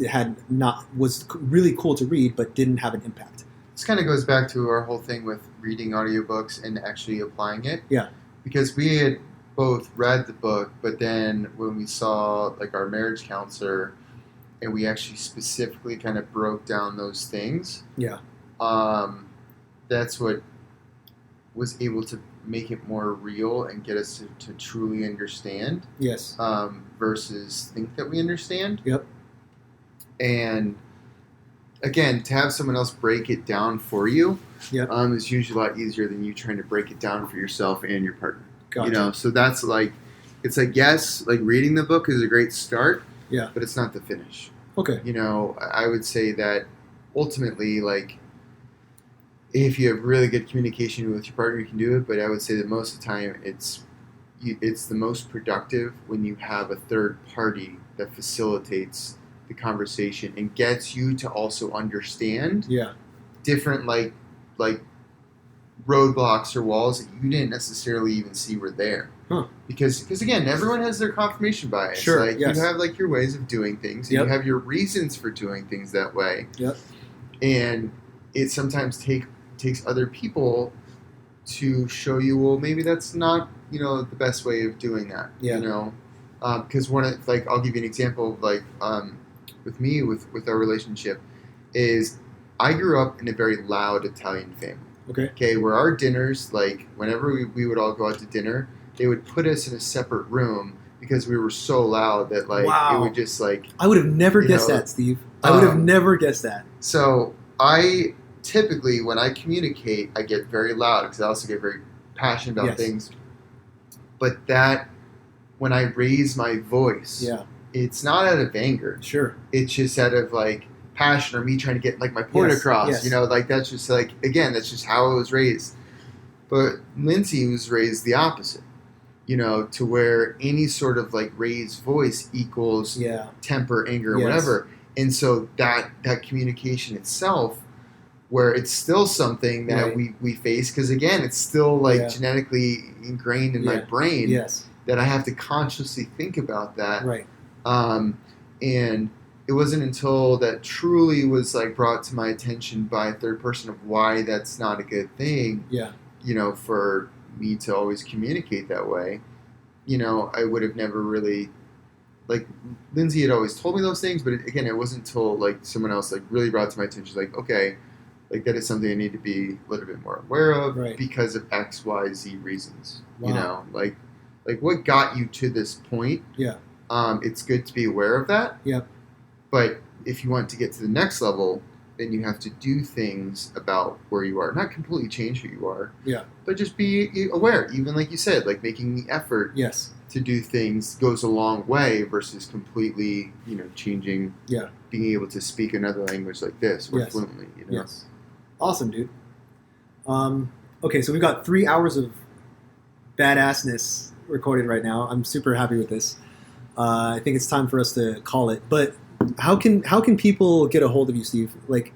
Speaker 1: was really cool to read, but didn't have an impact?
Speaker 2: This kind of goes back to our whole thing with reading audiobooks and actually applying it.
Speaker 1: Yeah.
Speaker 2: Because we had both read the book, but then when we saw like our marriage counselor and we actually specifically kind of broke down those things.
Speaker 1: Yeah.
Speaker 2: That's what was able to make it more real and get us to truly understand.
Speaker 1: Yes.
Speaker 2: Versus think that we understand.
Speaker 1: Yep.
Speaker 2: And again, to have someone else break it down for you,
Speaker 1: yep,
Speaker 2: is usually a lot easier than you trying to break it down for yourself and your partner.
Speaker 1: Gotcha.
Speaker 2: So that's like, it's like, yes, like reading the book is a great start.
Speaker 1: Yeah.
Speaker 2: But it's not the finish.
Speaker 1: Okay.
Speaker 2: I would say that ultimately, like, if you have really good communication with your partner, you can do it. But I would say that most of the time, it's the most productive when you have a third party that facilitates the conversation and gets you to also understand different like roadblocks or walls that you didn't necessarily even see were there.
Speaker 1: Huh. Because
Speaker 2: again, everyone has their confirmation bias.
Speaker 1: Sure.
Speaker 2: Like you have like your ways of doing things. And you have your reasons for doing things that way.
Speaker 1: Yep. And
Speaker 2: it sometimes takes other people to show you, well, maybe that's not the best way of doing that.
Speaker 1: Yeah.
Speaker 2: Because I'll give you an example of with me with our relationship is I grew up in a very loud Italian family. Okay, where our dinners, like whenever we would all go out to dinner, they would put us in a separate room because we were so loud that it would just
Speaker 1: I would have never guessed that, Steve. I would have never guessed that.
Speaker 2: So I typically, when I communicate, I get very loud because I also get very passionate about things. But that when I raise my voice, it's not out of anger.
Speaker 1: Sure,
Speaker 2: it's just out of like passion or me trying to get like my point across.
Speaker 1: Yes.
Speaker 2: That's just like, again, that's just how I was raised. But Lindsay was raised the opposite, to where any sort of like raised voice equals temper, anger, whatever. And so that communication itself, where it's still something that we face, because again, it's still like genetically ingrained in my brain that I have to consciously think about that.
Speaker 1: Right.
Speaker 2: And it wasn't until that truly was like brought to my attention by a third person of why that's not a good thing.
Speaker 1: Yeah.
Speaker 2: For me to always communicate that way, I would have never really, like, Lindsay had always told me those things, but again, it wasn't until like someone else like really brought to my attention, like, okay, like that is something I need to be a little bit more aware of because of X, Y, Z reasons.
Speaker 1: Wow.
Speaker 2: Like what got you to this point?
Speaker 1: Yeah.
Speaker 2: It's good to be aware of that.
Speaker 1: Yep.
Speaker 2: But if you want to get to the next level, then you have to do things about where you are. Not completely change who you are.
Speaker 1: Yeah.
Speaker 2: But just be aware. Even like you said, like making the effort to do things goes a long way versus completely, changing, being able to speak another language like this or fluently.
Speaker 1: Yes. Awesome, dude. Okay, so we've got 3 hours of badassness recorded right now. I'm super happy with this. I think it's time for us to call it. But how can people get a hold of you, Steve? Like,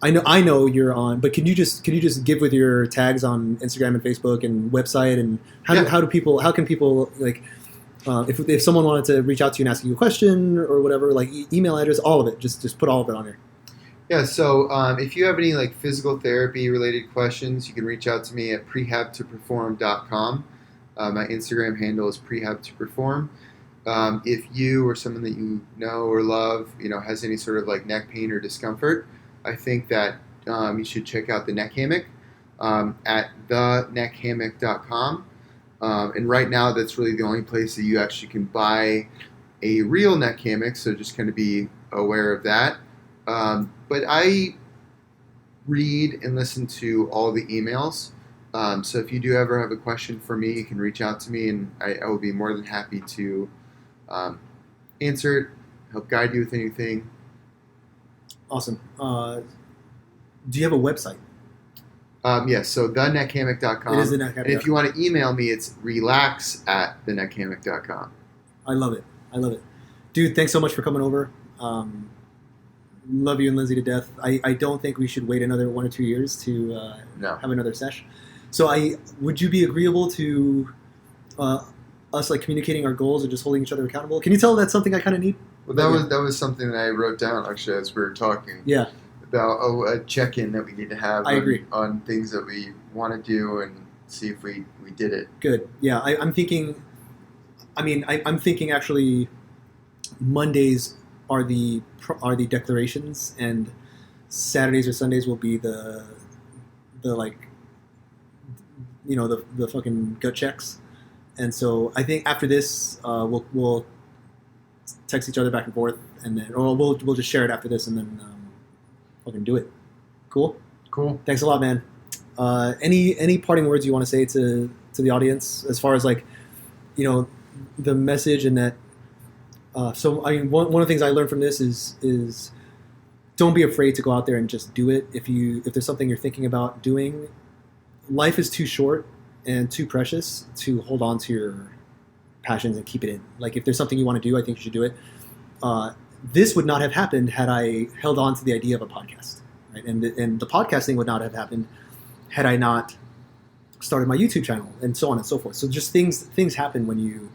Speaker 1: I know you're on, but can you just give with your tags on Instagram and Facebook and website, and how can people like If someone wanted to reach out to you and ask you a question or whatever, like email address, all of it, just put all of it on here.
Speaker 2: Yeah, so if you have any like physical therapy related questions, you can reach out to me at prehabtoperform.com. My Instagram handle is prehabtoperform. If you or someone that you know or love, has any sort of like neck pain or discomfort, I think that you should check out the Neck Hammock at theneckhammock.com. And right now, that's really the only place that you actually can buy a real neck hammock, so just kind of be aware of that. But I read and listen to all the emails. So if you do ever have a question for me, you can reach out to me, and I will be more than happy to answer it, help guide you with anything.
Speaker 1: Awesome. Do you have a website?
Speaker 2: Yes, so theneckhammock.com.
Speaker 1: It is the Neck Hammock.
Speaker 2: And if you want to email me, it's relax@theneckhammock.com.
Speaker 1: I love it. Dude, thanks so much for coming over. Love you and Lindsay to death. I don't think we should wait another 1 or 2 years to have another sesh. So would you be agreeable to us like communicating our goals and just holding each other accountable? Can you tell that's something I kind of need?
Speaker 2: Well, that was something that I wrote down actually as we were talking.
Speaker 1: Yeah.
Speaker 2: About a check-in that we need to have.
Speaker 1: I agree.
Speaker 2: On things that we want to do and see if we did it.
Speaker 1: Good. Yeah, I'm thinking. I'm thinking actually, Mondays are the declarations, and Saturdays or Sundays will be the fucking gut checks. And so I think after this, we'll text each other back and forth, and then we'll just share it after this, and then fucking do it. Cool. Thanks a lot, man. Any parting words you want to say to the audience as far as like, the message and that. So one of the things I learned from this is don't be afraid to go out there and just do it. If there's something you're thinking about doing, life is too short and too precious to hold on to your passions and keep it in. Like if there's something you want to do, I think you should do it. This would not have happened had I held on to the idea of a podcast, right? And the podcasting would not have happened had I not started my YouTube channel, and so on and so forth. So just things happen when you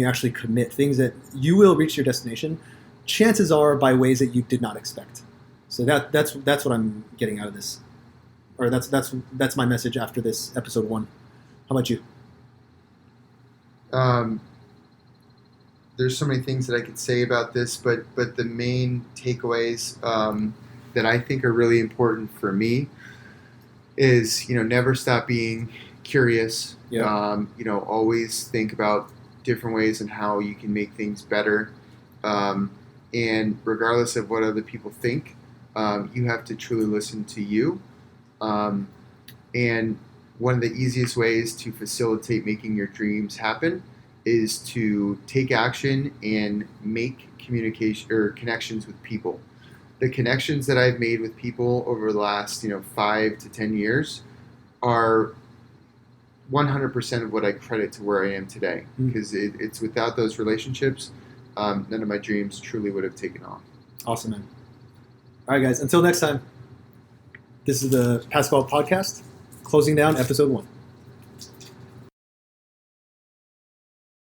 Speaker 1: actually commit, things that you will reach your destination. Chances are by ways that you did not expect. So that's what I'm getting out of this, or that's my message after this episode 1. How about you?
Speaker 2: There's so many things that I could say about this, but the main takeaways that I think are really important for me is never stop being curious.
Speaker 1: Yeah.
Speaker 2: Always think about different ways and how you can make things better. And regardless of what other people think, you have to truly listen to you. And one of the easiest ways to facilitate making your dreams happen is to take action and make communication or connections with people. The connections that I've made with people over the last 5 to 10 years are 100% of what I credit to where I am today, because it's without those relationships, none of my dreams truly would have taken off.
Speaker 1: Awesome, man. All right, guys. Until next time, this is the Pascual Podcast, closing down episode 1.